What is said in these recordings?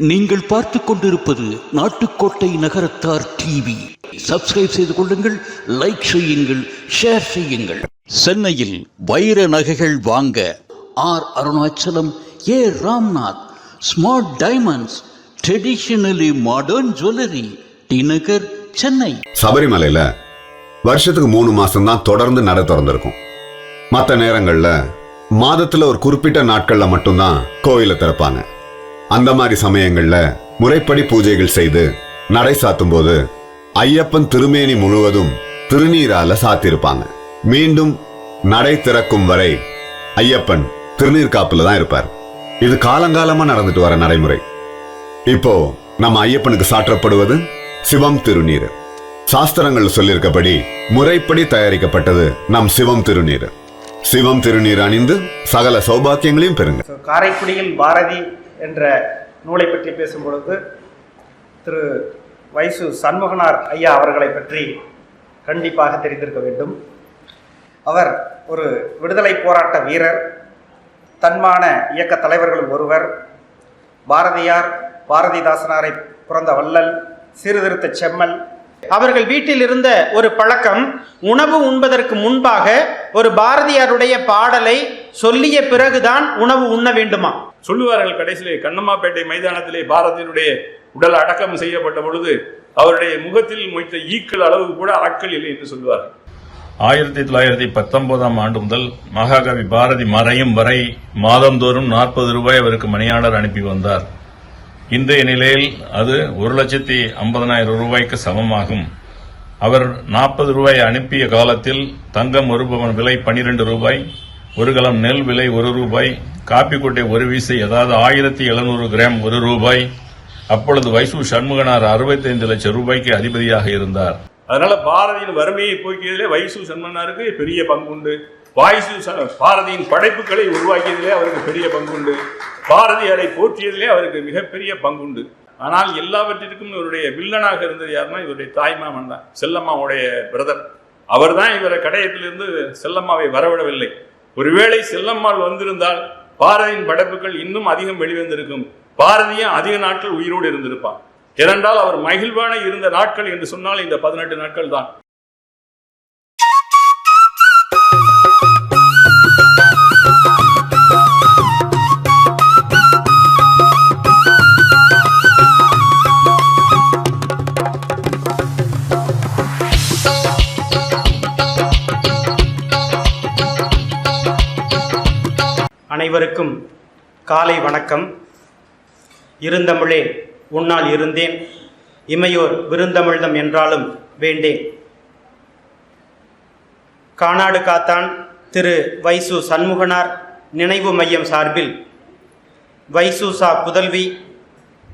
நீங்கள் பார்த்து கொண்டிருப்பது நாட்டுக்கோட்டை நகரத்தார் டிவி. சப்ஸ்கிரைப் செய்து கொள்ளுங்கள், லைக் செய்யுங்கள், ஷேர் செய்யுங்கள். சென்னையில் வைர நகைகள் வாங்க R Arunachalam, A Ramnath, smart diamonds, traditionally modern jewellery, T Nagar, Chennai. சபரிமலையில வருஷத்துக்கு 3 மாசம் தான் தொடர்ந்து நடை திறந்திருக்கும். மற்ற நேரங்கள்ல மாதத்துல ஒரு குறிப்பிட்ட நாட்கள்ல மட்டும்தான் கோயிலை திறப்பாங்க. அந்த மாதிரி சமயங்கள்ல முறைப்படி பூஜைகள் செய்து நடை சாத்தும் போது ஐயப்பன் திருமேனி முழுவதும் திருநீரால சாத்திருப்பாங்க. மீண்டும் நடை திறக்கும் வரை ஐயப்பன் திருநீர் காப்புல தான் இருப்பார். இது காலங்காலமா நடந்துட்டு வர நடைமுறை. இப்போ நம்ம ஐயப்பனுக்கு சாற்றப்படுவது சிவம் திருநீர். சாஸ்திரங்கள் சொல்லியிருக்கபடி முறைப்படி தயாரிக்கப்பட்டது நம் சிவம் திருநீர். சிவம் திருநீர் அணிந்து சகல சௌபாக்கியங்களையும் பெறுங்க. காரைக்குடியில் பாரதி என்ற நூலை பற்றி பேசும் பொழுது திரு வைசு சண்முகனார் ஐயா அவர்களை பற்றி கண்டிப்பாக தெரிந்திருக்க வேண்டும். அவர் ஒரு விடுதலை போராட்ட வீரர், தன்மான இயக்க தலைவர்களும் ஒருவர். பாரதியார், பாரதிதாசனாரை பிறந்த வள்ளல், சீர்திருத்த செம்மல். அவர்கள் வீட்டில் இருந்த ஒரு பழக்கம், உணவு உண்பதற்கு முன்பாக ஒரு பாரதியாருடைய பாடலை சொல்லிய பிறகுதான் உணவு உண்ண வேண்டுமா சொல்லுவார்கள். கடைசியிலே கண்ணம்மாப்பேட்டை மைதானத்திலே பாரதியினுடைய உடல் அடக்கம் செய்யப்பட்ட பொழுது அவருடைய முகத்தில் மொய்த்த ஈக்கள் அளவு கூட ஆட்கள் இல்லை என்று சொல்லுவார்கள். 1919 ஆண்டு முதல் மகாகவி பாரதி மறையும் வரை மாதந்தோறும் 40 ரூபாய் அவருக்கு மணியாளர் அனுப்பி வந்தார். இன்றைய நிலையில் அது 1,50,000 ரூபாய்க்கு சமமாகும். அவர் 40 ரூபாய் அனுப்பிய காலத்தில் தங்கம் ஒரு பவன் விலை 12 ரூபாய், ஒரு கலம் நெல் விலை 1 ரூபாய், காப்பி கொட்டை ஒரு வீசை, அதாவது 1700 கிராம் 1 ரூபாய். அப்பொழுது வைசு சண்முகனார் 65 லட்சம் ரூபாய்க்கு அதிபதியாக இருந்தார். அதனால பாரதியின் வறுமையை போக்கியதிலே வைசு சண்முகனாருக்கு பெரிய பங்குண்டு. பாரதியின் படைப்புகளை உருவாக்கியதிலே அவருக்கு பெரிய பங்குண்டு. பாரதியாரை போற்றியதிலே அவருக்கு மிகப்பெரிய பங்குண்டு. ஆனால் எல்லாவற்றிற்கும் இவருடைய வில்லனாக இருந்தது யாருன்னா இவருடைய தாய்மாமன் தான், செல்லம்மாவுடைய பிரதர். அவர் தான் இவரை கடையத்திலிருந்து செல்லம்மாவை வரவிடவில்லை. ஒருவேளை செல்லம்மாள் வந்திருந்தால் பாரதியின் படைப்புகள் இன்னும் அதிகம் வெளிவந்திருக்கும். பாரதியும் அதிக நாட்கள் உயிரோடு இருந்திருப்பார். ஏனென்றால் அவர் மகிழ்வான இருந்த நாட்கள் என்று சொன்னால் இந்த 18 நாட்கள் தான். அனைவருக்கும் காலை வணக்கம். இருந்தமிழே உன்னால் இருந்தேன், இமையோர் விருந்தமிழ்தம் என்றாலும் வேண்டேன். கானாடு காத்தான் திரு வைசு சண்முகனார் நினைவு மையம் சார்பில் வைசு சா புதல்வி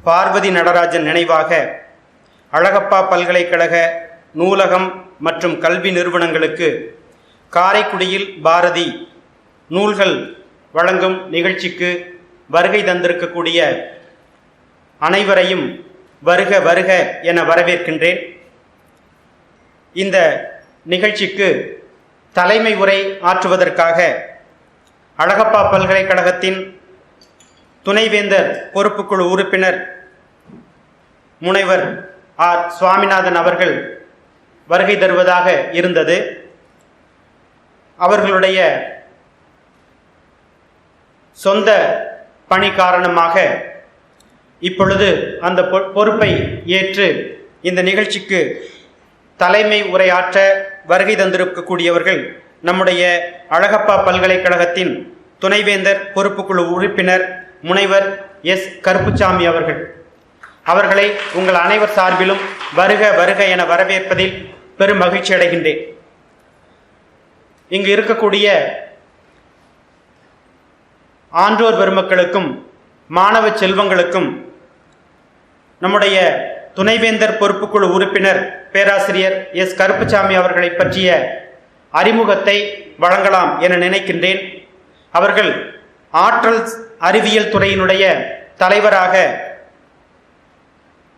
பார்வதி நடராஜன் நினைவாக அழகப்பா பல்கலைக்கழக நூலகம் மற்றும் கல்வி நிறுவனங்களுக்கு காரைக்குடியில் பாரதி நூல்கள் வழங்கும் நிகழ்ச்சிக்கு வருகை தந்திருக்கக்கூடிய அனைவரையும் வருக வருக என வரவேற்கின்றேன். இந்த நிகழ்ச்சிக்கு தலைமை உரை ஆற்றுவதற்காக அழகப்பா பல்கலைக்கழகத்தின் துணைவேந்தர் பொறுப்புக்குழு உறுப்பினர் முனைவர் ஆர் சுவாமிநாதன் அவர்கள் வருகை தருவதாக இருந்தது. அவர்களுடைய சொந்த பணி காரணமாக இப்பொழுது அந்த பொறுப்பை ஏற்று இந்த நிகழ்ச்சிக்கு தலைமை உரையாற்ற வருகை தந்திருக்கக்கூடியவர்கள் நம்முடைய அழகப்பா பல்கலைக்கழகத்தின் துணைவேந்தர் பொறுப்புக்குழு உறுப்பினர் முனைவர் எஸ் கருப்புசாமி அவர்கள். அவர்களை உங்கள் அனைவர் சார்பிலும் வருக வருக என வரவேற்பதில் பெரும் மகிழ்ச்சி அடைகின்றேன். இங்கு இருக்கக்கூடிய ஆன்றோர் பெருமக்களுக்கும் மாணவ செல்வங்களுக்கும் நம்முடைய துணைவேந்தர் பொறுப்புக்குழு உறுப்பினர் பேராசிரியர் எஸ் கருப்புசாமி அவர்களை பற்றிய அறிமுகத்தை வழங்கலாம் என நினைக்கின்றேன். அவர்கள் ஆற்றல் அறிவியல் துறையினுடைய தலைவராக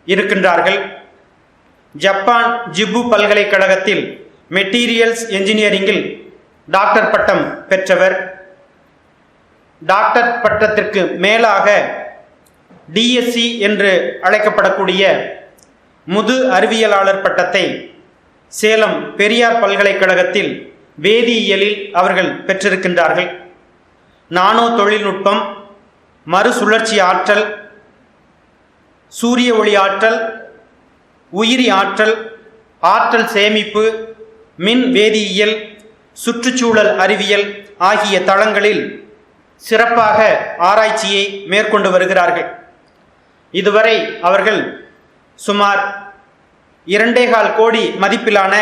இருக்கின்றார்கள். ஜப்பான் ஜிப்பு பல்கலைக்கழகத்தில் மெட்டீரியல்ஸ் என்ஜினியரிங்கில் டாக்டர் பட்டம் பெற்றவர். டாக்டர் பட்டத்திற்கு மேலாக டிஎஸ்சி என்று அழைக்கப்படக்கூடிய முது அறிவியலாளர் பட்டத்தை சேலம் பெரியார் பல்கலைக்கழகத்தில் வேதியியலில் அவர்கள் பெற்றிருக்கின்றார்கள். நானோ தொழில்நுட்பம், மறுசுழற்சி ஆற்றல், சூரிய ஒளி ஆற்றல், உயிரி ஆற்றல், ஆற்றல் சேமிப்பு, மின் வேதியியல், சுற்றுச்சூழல் அறிவியல் ஆகிய தளங்களில் சிறப்பாக ஆராய்ச்சியை மேற்கொண்டு வருகிறார்கள். இதுவரை அவர்கள் சுமார் 2.25 கோடி மதிப்பிலான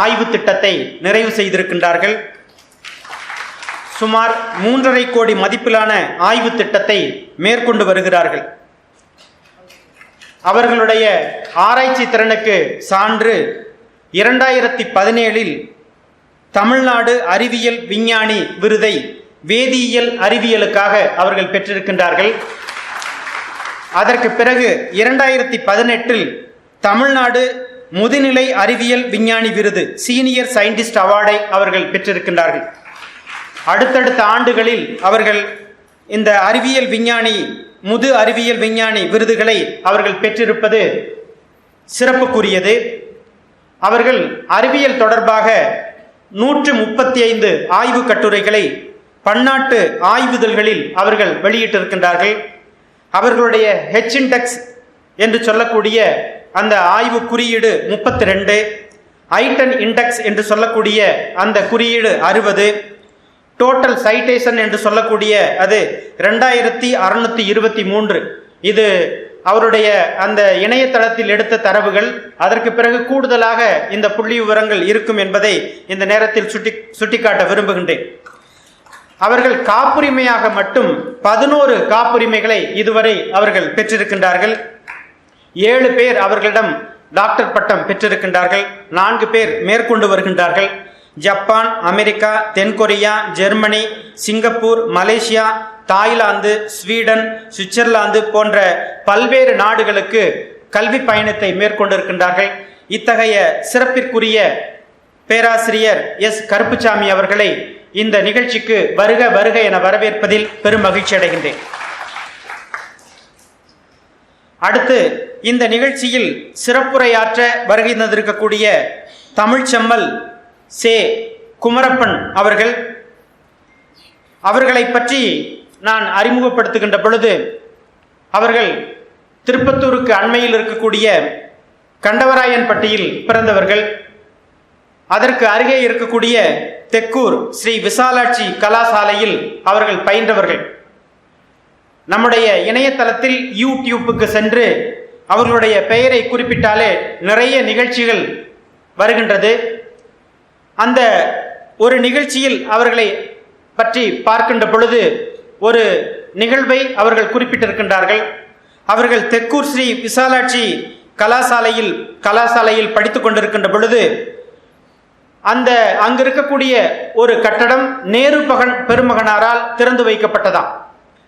ஆய்வு திட்டத்தை நிறைவு செய்திருக்கின்றார்கள். சுமார் 3.5 கோடி மதிப்பிலான ஆய்வு திட்டத்தை மேற்கொண்டு வருகிறார்கள். அவர்களுடைய ஆராய்ச்சி திறனுக்கு சான்று 2017 தமிழ்நாடு அறிவியல் விஞ்ஞானி விருதை வேதியியல் அறிவியலுக்காக அவர்கள் பெற்றிருக்கின்றார்கள். அதற்கு பிறகு 2018 தமிழ்நாடு முதுநிலை அறிவியல் விஞ்ஞானி விருது சீனியர் சயின்டிஸ்ட் அவார்டை அவர்கள் பெற்றிருக்கின்றார்கள். அடுத்தடுத்த ஆண்டுகளில் அவர்கள் இந்த அறிவியல் விஞ்ஞானி முது அறிவியல் விஞ்ஞானி விருதுகளை அவர்கள் பெற்றிருப்பது சிறப்புக்குரியது. அவர்கள் அறிவியல் தொடர்பாக 135 ஆய்வு கட்டுரைகளை பன்னாட்டு ஆய்வுதழ்களில் அவர்கள் வெளியிட்டிருக்கின்றார்கள். அவர்களுடைய ஹெச் இண்டெக்ஸ் என்று சொல்லக்கூடிய அந்த ஆய்வு குறியீடு 32, ஐட்டன் இண்டெக்ஸ் என்று சொல்லக்கூடிய அந்த குறியீடு 60, டோட்டல் சைட்டேஷன் என்று சொல்லக்கூடிய அது 2623. இது அவருடைய அந்த இணையதளத்தில் எடுத்த தரவுகள். அதற்கு பிறகு கூடுதலாக இந்த புள்ளி விவரங்கள் இருக்கும் என்பதை இந்த நேரத்தில் சுட்டிக்காட்ட விரும்புகின்றேன். அவர்கள் காப்புரிமையாக மட்டும் 11 காப்புரிமைகளை இதுவரை அவர்கள் பெற்றிருக்கின்றார்கள். 7 பேர் அவர்களிடம் டாக்டர் பட்டம் பெற்றிருக்கின்றார்கள். 4 பேர் மேற்கொண்டு வருகின்றார்கள். ஜப்பான், அமெரிக்கா, தென்கொரியா, Germany, Singapore, Malaysia, Thailand, Sweden, Switzerland போன்ற பல்வேறு நாடுகளுக்கு கல்வி பயணத்தை மேற்கொண்டிருக்கின்றார்கள். இத்தகைய சிறப்பிற்குரிய பேராசிரியர் எஸ். கருப்புசாமி அவர்களை இந்த நிகழ்ச்சிக்கு வருக வருக என வரவேற்பதில் பெரும் மகிழ்ச்சி அடைகின்றேன். அடுத்து இந்த நிகழ்ச்சியில் சிறப்புரையாற்ற வருகை தந்திருக்கக்கூடிய தமிழ்ச்செம்மல் சே. குமரப்பன் அவர்களை பற்றி நான் அறிமுகப்படுத்துகின்ற பொழுது, அவர்கள் திருப்பத்தூருக்கு அண்மையில் இருக்கக்கூடிய கண்டவராயன்பட்டியில் பிறந்தவர்கள். அதற்கு அருகே இருக்கக்கூடிய தெக்கூர் ஸ்ரீ விசாலாட்சி கலாசாலையில் அவர்கள் பயின்றவர்கள். நம்முடைய இணையதளத்தில் யூடியூப்புக்கு சென்று அவர்களுடைய பெயரை குறிப்பிட்டாலே நிறைய நிகழ்ச்சிகள் வருகின்றது. அந்த ஒரு நிகழ்ச்சியில் அவர்களை பற்றி பார்க்கின்ற பொழுது ஒரு நிகழ்வை அவர்கள் குறிப்பிட்டிருக்கின்றார்கள். அவர்கள் தெக்கூர் ஸ்ரீ விசாலாட்சி கலாசாலையில் படித்துக் கொண்டிருக்கின்ற பொழுது அங்கு இருக்கக்கூடிய ஒரு கட்டடம் நேரு பெருமகனாரால் திறந்து வைக்கப்பட்டதாம்.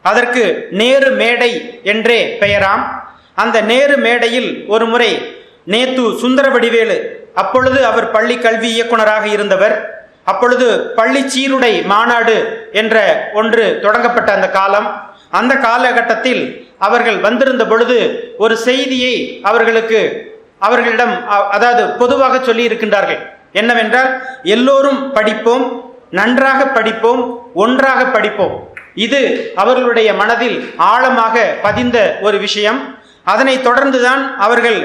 அதற்கு நேரு மேடை என்றே பெயராம். அந்த நேரு மேடையில் ஒரு முறை நேத்து சுந்தரவடிவேலு, அப்பொழுது அவர் பள்ளி கல்வி இயக்குனராக இருந்தவர், அப்பொழுது பள்ளி சீருடை மாநாடு என்ற ஒன்று தொடங்கப்பட்ட அந்த காலகட்டத்தில் அவர்கள் வந்திருந்த பொழுது ஒரு செய்தியை அவர்களிடம் அதாவது பொதுவாக சொல்லி இருக்கின்றார்கள். என்னவென்றால், எல்லோரும் படிப்போம், நன்றாக படிப்போம், ஒன்றாக படிப்போம். இது அவர்களுடைய மனதில் ஆழமாக பதிந்த ஒரு விஷயம். அதனை தொடர்ந்துதான் அவர்கள்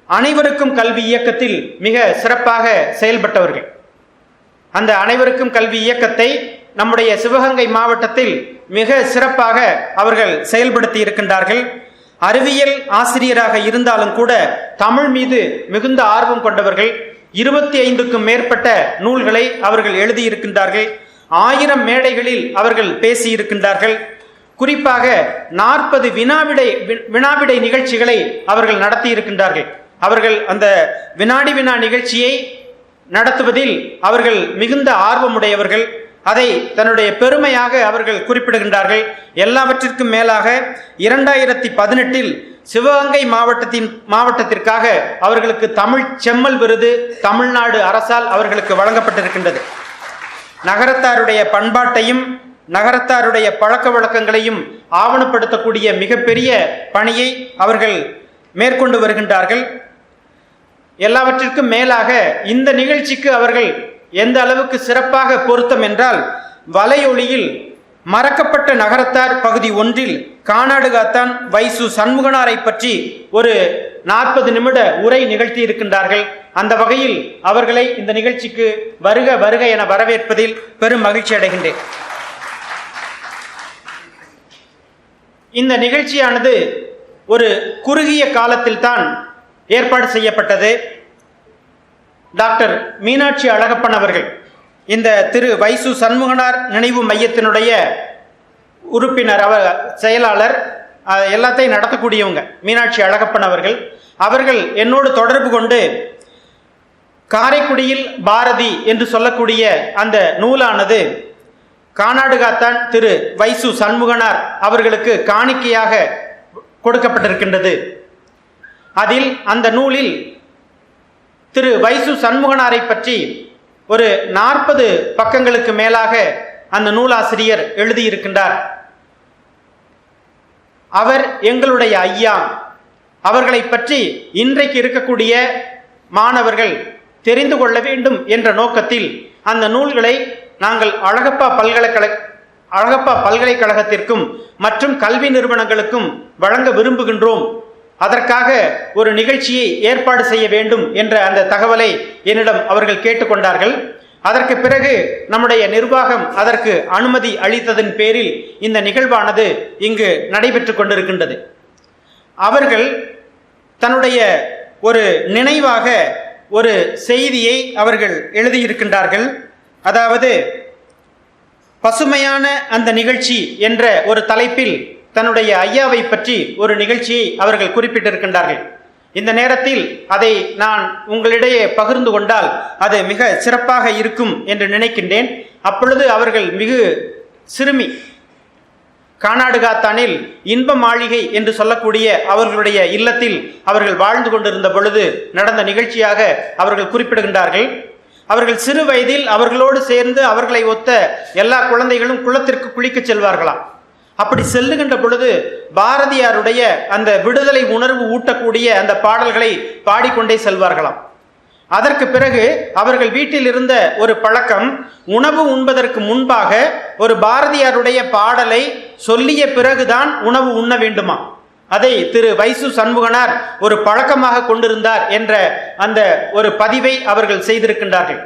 அனைவருக்கும் கல்வி இயக்கத்தில் மிக சிறப்பாக செயல்பட்டவர்கள். அந்த அனைவருக்கும் கல்வி இயக்கத்தை நம்முடைய சிவகங்கை மாவட்டத்தில் மிக சிறப்பாக அவர்கள் செயல்படுத்தி இருக்கின்றார்கள். அறிவியல் ஆசிரியராக இருந்தாலும் கூட தமிழ் மீது மிகுந்த ஆர்வம் கொண்டவர்கள். 25க்கும் மேற்பட்ட நூல்களை அவர்கள் எழுதியிருக்கின்றார்கள். 1000 மேடைகளில் அவர்கள் பேசியிருக்கின்றார்கள். குறிப்பாக 40 வினாவிடை நிகழ்ச்சிகளை அவர்கள் நடத்தி இருக்கின்றார்கள். அவர்கள் அந்த வினாடி வினா நிகழ்ச்சியை நடத்துவதில் அவர்கள் மிகுந்த ஆர்வமுடையவர்கள். அதை தன்னுடைய பெருமையாக அவர்கள் குறிப்பிடுகின்றார்கள். எல்லாவற்றிற்கும் மேலாக 2018 சிவகங்கை மாவட்டத்திற்காக அவர்களுக்கு தமிழ் செம்மல் விருது தமிழ்நாடு அரசால் அவர்களுக்கு வழங்கப்பட்டிருக்கின்றது. நகரத்தாருடைய பண்பாட்டையும் நகரத்தாருடைய பழக்க வழக்கங்களையும் ஆவணப்படுத்தக்கூடிய மிகப்பெரிய பணியை அவர்கள் மேற்கொண்டு வருகின்றார்கள். எல்லாவற்றிற்கும் மேலாக இந்த நிகழ்ச்சிக்கு அவர்கள் எந்த அளவுக்கு சிறப்பாக பொருத்தம் என்றால், வலையொலியில் மறக்கப்பட்ட நகரத்தார் பகுதி 1 கானாடு காத்தான் வைசு சண்முகனாரை பற்றி ஒரு 40 நிமிட உரை நிகழ்த்தி இருக்கின்றார்கள். அந்த வகையில் அவர்களை இந்த நிகழ்ச்சிக்கு வருக வருக என வரவேற்பதில் பெரும் மகிழ்ச்சி அடைகின்றேன். இந்த நிகழ்ச்சியானது ஒரு குறுகிய காலத்தில் தான் ஏற்பாடு செய்யப்பட்டது. டாக்டர் மீனாட்சி அழகப்பன் அவர்கள், இந்த திரு வைசு சண்முகனார் நினைவு மையத்தினுடைய உறுப்பினர், செயலாளர், எல்லாத்தையும் நடத்தக்கூடியவங்க மீனாட்சி அழகப்பன் அவர்கள் என்னோடு தொடர்பு கொண்டு காரைக்குடியில் பாரதி என்று சொல்லக்கூடிய அந்த நூலானது கானாடு காத்தான் திரு வைசு சண்முகனார் அவர்களுக்கு காணிக்கையாக கொடுக்கப்பட்டிருக்கின்றது. அதில் அந்த நூலில் திரு வைசு சண்முகனாரை பற்றி ஒரு 40 பக்கங்களுக்கு மேலாக அந்த நூலாசிரியர் எழுதியிருக்கின்றார். அவர் எங்களுடைய ஐயா. அவர்களை பற்றி இன்றைக்கு இருக்கக்கூடிய மாணவர்கள் தெரிந்து கொள்ள வேண்டும் என்ற நோக்கத்தில் அந்த நூல்களை நாங்கள் அழகப்பா பல்கலைக்கழகத்திற்கும் மற்றும் கல்வி நிறுவனங்களுக்கும் வழங்க விரும்புகின்றோம். அதற்காக ஒரு நிகழ்ச்சியை ஏற்பாடு செய்ய வேண்டும் என்ற அந்த தகவலை என்னிடம் அவர்கள் கேட்டுக்கொண்டார்கள். அதற்கு பிறகு நம்முடைய நிர்வாகம் அதற்கு அனுமதி அளித்ததன் பேரில் இந்த நிகழ்வானது இங்கு நடைபெற்று கொண்டிருக்கின்றது. அவர்கள் தன்னுடைய ஒரு நினைவாக ஒரு செய்தியை அவர்கள் எழுதியிருக்கின்றார்கள். அதாவது, பசுமையான அந்த நிகழ்ச்சி என்ற ஒரு தலைப்பில் தன்னுடைய ஐயாவை பற்றி ஒரு நிகழ்ச்சியை அவர்கள் குறிப்பிட்டிருக்கின்றார்கள். இந்த நேரத்தில் அதை நான் உங்களிடையே பகிர்ந்து கொண்டால் அது மிக சிறப்பாக இருக்கும் என்று நினைக்கின்றேன். அப்பொழுது அவர்கள் மிகு சிறுமி, கானாடு காத்தானில் இன்ப மாளிகை என்று சொல்லக்கூடிய அவர்களுடைய இல்லத்தில் அவர்கள் வாழ்ந்து கொண்டிருந்த பொழுது நடந்த நிகழ்ச்சியாக அவர்கள் குறிப்பிடுகின்றார்கள். அவர்கள் சிறு வயதில் அவர்களோடு சேர்ந்து அவர்களை ஒத்த எல்லா குழந்தைகளும் குளத்திற்கு குளிக்க செல்வார்களாம். அப்படி செல்லுகின்ற பொழுது பாரதியாருடைய அந்த விடுதலை உணர்வு ஊட்டக்கூடிய அந்த பாடல்களை பாடிக்கொண்டே செல்வார்களாம். அதற்கு பிறகு அவர்கள் வீட்டில் இருந்த ஒரு பழக்கம், உணவு உண்பதற்கு முன்பாக ஒரு பாரதியாருடைய பாடலை சொல்லிய பிறகுதான் உணவு உண்ண வேண்டுமா. அதை திரு வைசு சண்முகனார் ஒரு பழக்கமாக கொண்டிருந்தார் என்ற அந்த ஒரு பதிவை அவர்கள் செய்திருக்கின்றார்கள்.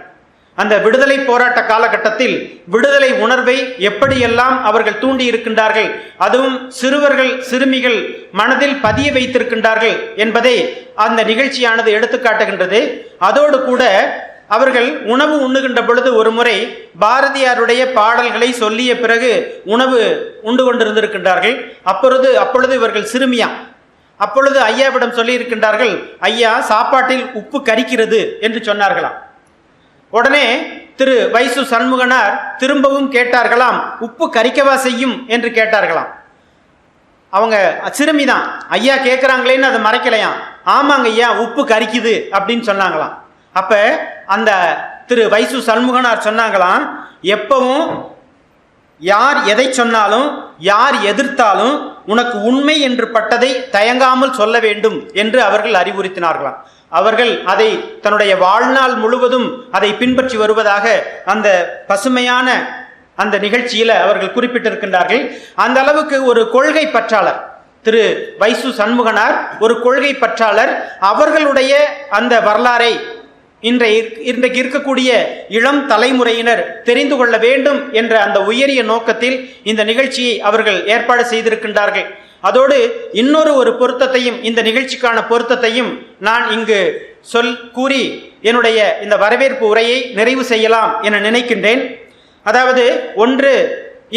அந்த விடுதலை போராட்ட காலகட்டத்தில் விடுதலை உணர்வை எப்படியெல்லாம் அவர்கள் தூண்டி இருக்கின்றார்கள், அதுவும் சிறுவர்கள் சிறுமிகள் மனதில் பதிய வைத்திருக்கின்றார்கள் என்பதை அந்த நிகழ்ச்சியானது எடுத்துக்காட்டுகின்றது. அதோடு கூட அவர்கள் உணவு உண்ணுகின்ற பொழுது ஒரு முறை பாரதியாருடைய பாடல்களை சொல்லிய பிறகு உணவு உண்டு கொண்டிருந்திருக்கின்றார்கள். அப்பொழுது இவர்கள் சிறுமியா. அப்பொழுது ஐயாவிடம் சொல்லி இருக்கின்றார்கள், ஐயா சாப்பாட்டில் உப்பு கரிக்கிறது என்று சொன்னார்களாம். உடனே திரு வைசு சண்முகனார் திரும்பவும் கேட்டார்களாம், உப்பு கரிக்கவா செய்யும் என்று கேட்டார்களாம். அவங்க சிறுமிதான், ஐயா கேட்குறாங்களேன்னு அதை மறைக்கலையாம். ஆமாங்க ஐயா, உப்பு கரிக்குது அப்படின்னு சொன்னாங்களாம். அப்ப அந்த திரு வைசு சண்முகனார் சொன்னாங்களாம், எப்பவும் யார் எதை சொன்னாலும் யார் எதிர்த்தாலும் உனக்கு உண்மை என்று பட்டதை தயங்காமல் சொல்ல வேண்டும் என்று அவர்கள் அறிவுறுத்தினார்களாம். அவர்கள் அதை தன்னுடைய வாழ்நாள் முழுவதும் அதை பின்பற்றி வருவதாக அந்த பசுமையான அந்த நிகழ்ச்சியில் அவர்கள் குறிப்பிட்டிருக்கின்றார்கள். அந்த அளவுக்கு ஒரு கொள்கை பற்றாளர் திரு வைசு சண்முகனார், ஒரு கொள்கை பற்றாளர். அவர்களுடைய அந்த வரலாறை இன்றைக்கு இருக்கக்கூடிய இளம் தலைமுறையினர் தெரிந்து கொள்ள வேண்டும் என்ற அந்த உயரிய நோக்கத்தில் இந்த நிகழ்ச்சியை அவர்கள் ஏற்பாடு செய்திருக்கின்றார்கள். அதோடு இன்னொரு பொருத்தத்தையும், இந்த நிகழ்ச்சிக்கான பொருத்தத்தையும் நான் இங்கு கூறி என்னுடைய இந்த வரவேற்பு உரையை நிறைவு செய்யலாம் என நினைக்கின்றேன். அதாவது, ஒன்று,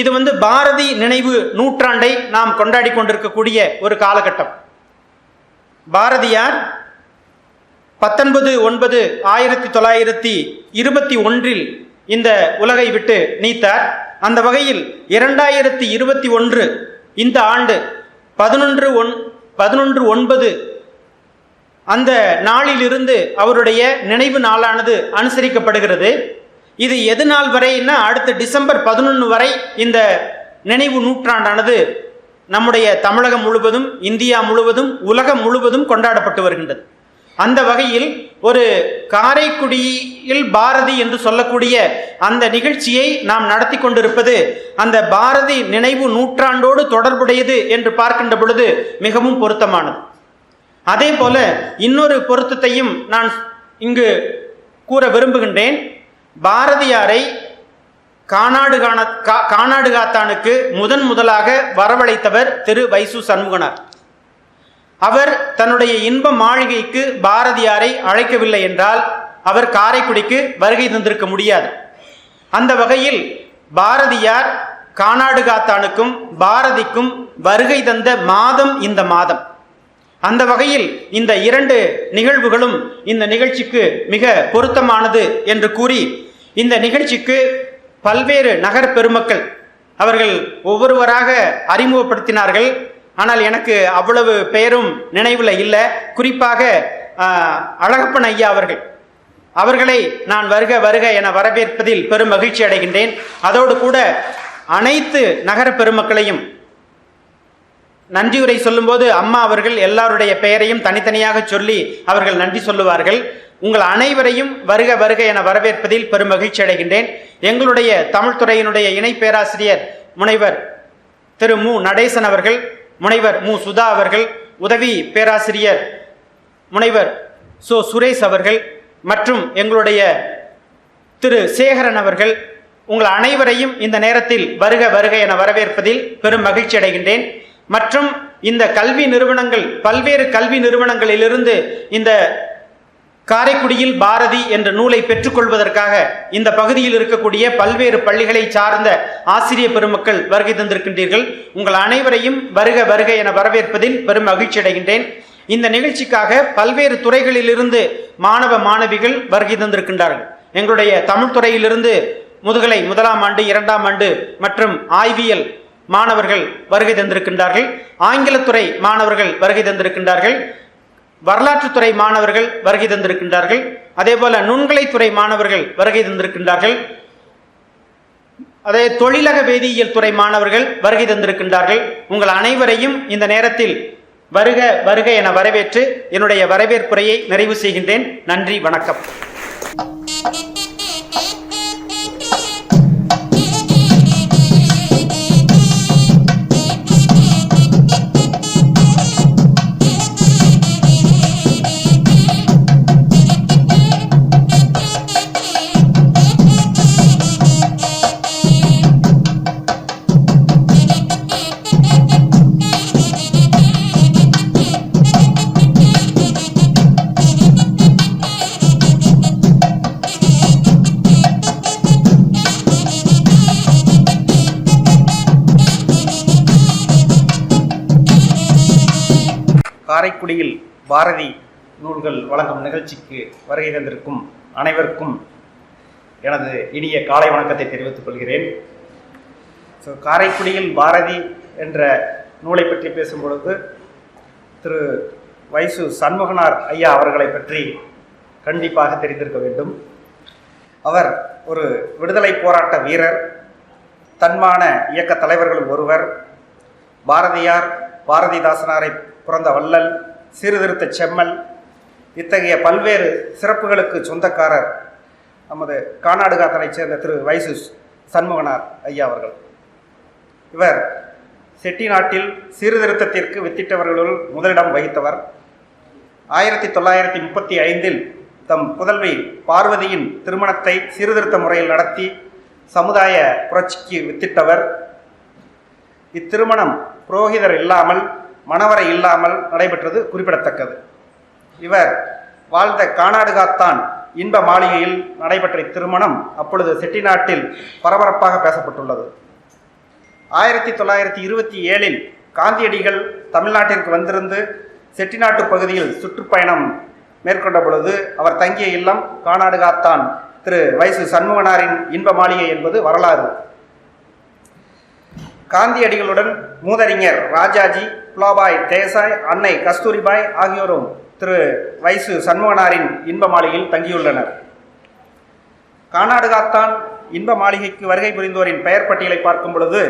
இது பாரதி நினைவு நூற்றாண்டை நாம் கொண்டாடி கொண்டிருக்கக்கூடிய ஒரு காலகட்டம். பாரதியார் 19/9/1921 இந்த உலகை விட்டு நீத்தார். அந்த வகையில் 2021 இந்த ஆண்டு 11/9 அந்த நாளிலிருந்து அவருடைய நினைவு நாளானது அனுசரிக்கப்படுகிறது. இது எது நாள் வரைன்னா அடுத்த டிசம்பர் 11 வரை இந்த நினைவு நூற்றாண்டானது நம்முடைய தமிழகம் முழுவதும், இந்தியா முழுவதும், உலகம் முழுவதும் கொண்டாடப்பட்டு வருகின்றது. அந்த வகையில் ஒரு காரைக்குடியில் பாரதி என்று சொல்லக்கூடிய அந்த நிகழ்ச்சியை நாம் நடத்தி கொண்டிருப்பது அந்த பாரதி நினைவு நூற்றாண்டோடு தொடர்புடையது என்று பார்க்கின்ற பொழுது மிகவும் பொருத்தமானது. அதே போல இன்னொரு பொருத்தத்தையும் நான் இங்கு கூற விரும்புகின்றேன். பாரதியாரை கானாடு காத்தானுக்கு முதலாக வரவழைத்தவர் திரு வைசு சண்முகனார். அவர் தன்னுடைய இன்ப மாளிகைக்கு பாரதியாரை அழைக்கவில்லை என்றால் அவர் காரைக்குடிக்கு வருகை தந்திருக்க முடியாது. அந்த வகையில் பாரதியார் கானாடு காத்தானுக்கும் பாரதிக்கும் வருகை தந்த மாதம் இந்த மாதம். அந்த வகையில் இந்த 2 நிகழ்வுகளும் இந்த நிகழ்ச்சிக்கு மிக பொருத்தமானது என்று கூறி, இந்த நிகழ்ச்சிக்கு பல்வேறு நகர் பெருமக்கள் அவர்கள் ஒவ்வொருவராக அறிமுகப்படுத்தினார்கள். ஆனால் எனக்கு அவ்வளவு பெயரும் நினைவில் இல்லை. குறிப்பாக அழகப்பன் ஐயா அவர்களை நான் வருக வருக என வரவேற்பதில் பெரும் மகிழ்ச்சி அடைகின்றேன். அதோடு கூட அனைத்து நகர பெருமக்களையும் நன்றியுரை சொல்லும்போது அம்மா அவர்கள் எல்லாருடைய பெயரையும் தனித்தனியாக சொல்லி அவர்கள் நன்றி சொல்லுவார்கள். உங்கள் அனைவரையும் வருக வருக என வரவேற்பதில் பெரும் மகிழ்ச்சி அடைகின்றேன். எங்களுடைய தமிழ் துறையினுடைய இணை பேராசிரியர் முனைவர் திரு மு நடேசன் அவர்கள், முனைவர் மு சுதா அவர்கள், உதவி பேராசிரியர் முனைவர் சோ சுரேஷ் அவர்கள் மற்றும் எங்களுடைய திரு சேகரன் அவர்கள், உங்கள் அனைவரையும் இந்த நேரத்தில் வருக வருக என வரவேற்பதில் பெரும் மகிழ்ச்சி அடைகின்றேன். மற்றும் இந்த கல்வி நிறுவனங்கள், பல்வேறு கல்வி நிறுவனங்களிலிருந்து இந்த காரைக்குடியில் பாரதி என்ற நூலை பெற்றுக்கொள்வதற்காக இந்த பகுதியில் இருக்கக்கூடிய பல்வேறு பள்ளிகளை சார்ந்த ஆசிரிய பெருமக்கள் வருகை தந்திருக்கின்றீர்கள். உங்கள் அனைவரையும் வருக வருக என வரவேற்பதில் பெரும் மகிழ்ச்சி அடைகின்றேன். இந்த நிகழ்ச்சிக்காக பல்வேறு துறைகளிலிருந்து மாணவ மாணவிகள் வருகை தந்திருக்கின்றார்கள். எங்களுடைய தமிழ் துறையிலிருந்து முதுகலை 1ஆம் ஆண்டு 2ஆம் ஆண்டு மற்றும் ஆய்வியல் மாணவர்கள் வருகை தந்திருக்கின்றார்கள். ஆங்கிலத்துறை மாணவர்கள் வருகை தந்திருக்கின்றார்கள். வரலாற்றுத்துறை மாணவர்கள் வருகை தந்திருக்கின்றார்கள். அதே போல நுண்கலைத்துறை மாணவர்கள் வருகை தந்திருக்கின்றார்கள். அதே தொழிலக வேதியியல் துறை மாணவர்கள் வருகை தந்திருக்கின்றார்கள். உங்கள் அனைவரையும் இந்த நேரத்தில் வருக வருக என வரவேற்று என்னுடைய வரவேற்புரையை நிறைவு செய்கின்றேன். நன்றி, வணக்கம். காரைக்குடியில் பாரதி நூல்கள் வழங்கும் நிகழ்ச்சிக்கு வருகை தந்திருக்கும் அனைவருக்கும் எனது இனிய காலை வணக்கத்தை தெரிவித்துக் கொள்கிறேன். காரைக்குடியில் பாரதி என்ற நூலை பற்றி பேசும் பொழுது திரு வைசு சண்முகனார் ஐயா அவர்களை பற்றி கண்டிப்பாக தெரிந்திருக்க வேண்டும். அவர் ஒரு விடுதலை போராட்ட வீரர், தன்மான இயக்க தலைவர்களும் ஒருவர். பாரதியார், பாரதிதாசனாரை பிறந்த வள்ளல், சீர்திருத்த செம்மல், இத்தகைய பல்வேறு சிறப்புகளுக்கு சொந்தக்காரர் நமது கானாடு காத்தானைச் சேர்ந்த திரு வைசு சண்முகனார் ஐயா அவர்கள். இவர் செட்டிநாட்டில் சீர்திருத்தத்திற்கு வித்திட்டவர்களுள் முதலிடம் வகித்தவர். 1935 தம் புதல்வி பார்வதியின் திருமணத்தை சீர்திருத்த முறையில் நடத்தி சமுதாய புரட்சிக்கு வித்திட்டவர். இத்திருமணம் புரோகிதர் இல்லாமல், மணவரை இல்லாமல் நடைபெற்றது குறிப்பிடத்தக்கது. இவர் வாழ்ந்த கானாடு காத்தான் இன்ப மாளிகையில் நடைபெற்ற இத்திருமணம் அப்பொழுது செட்டிநாட்டில் பரபரப்பாக பேசப்பட்டுள்ளது. 1927 காந்தியடிகள் தமிழ்நாட்டிற்கு வந்திருந்து செட்டிநாட்டு பகுதியில் சுற்றுப்பயணம் மேற்கொண்ட பொழுது அவர் தங்கிய இல்லம் கானாடு காத்தான் திரு வைசு சண்முகனாரின் இன்ப மாளிகை என்பது வரலாறு. காந்தியடிகளுடன் மூதறிஞர் ராஜாஜி, புலாபாய் தேசாய், அன்னை கஸ்தூரிபாய் ஆகியோரும் திரு வைசு சண்முகனாரின் இன்ப மாளிகையில் தங்கியுள்ளனர். கானாடுகாத்தான் இன்ப மாளிகைக்கு வருகை புரிந்தோரின் பெயர் பட்டியலை பார்க்கும் பொழுது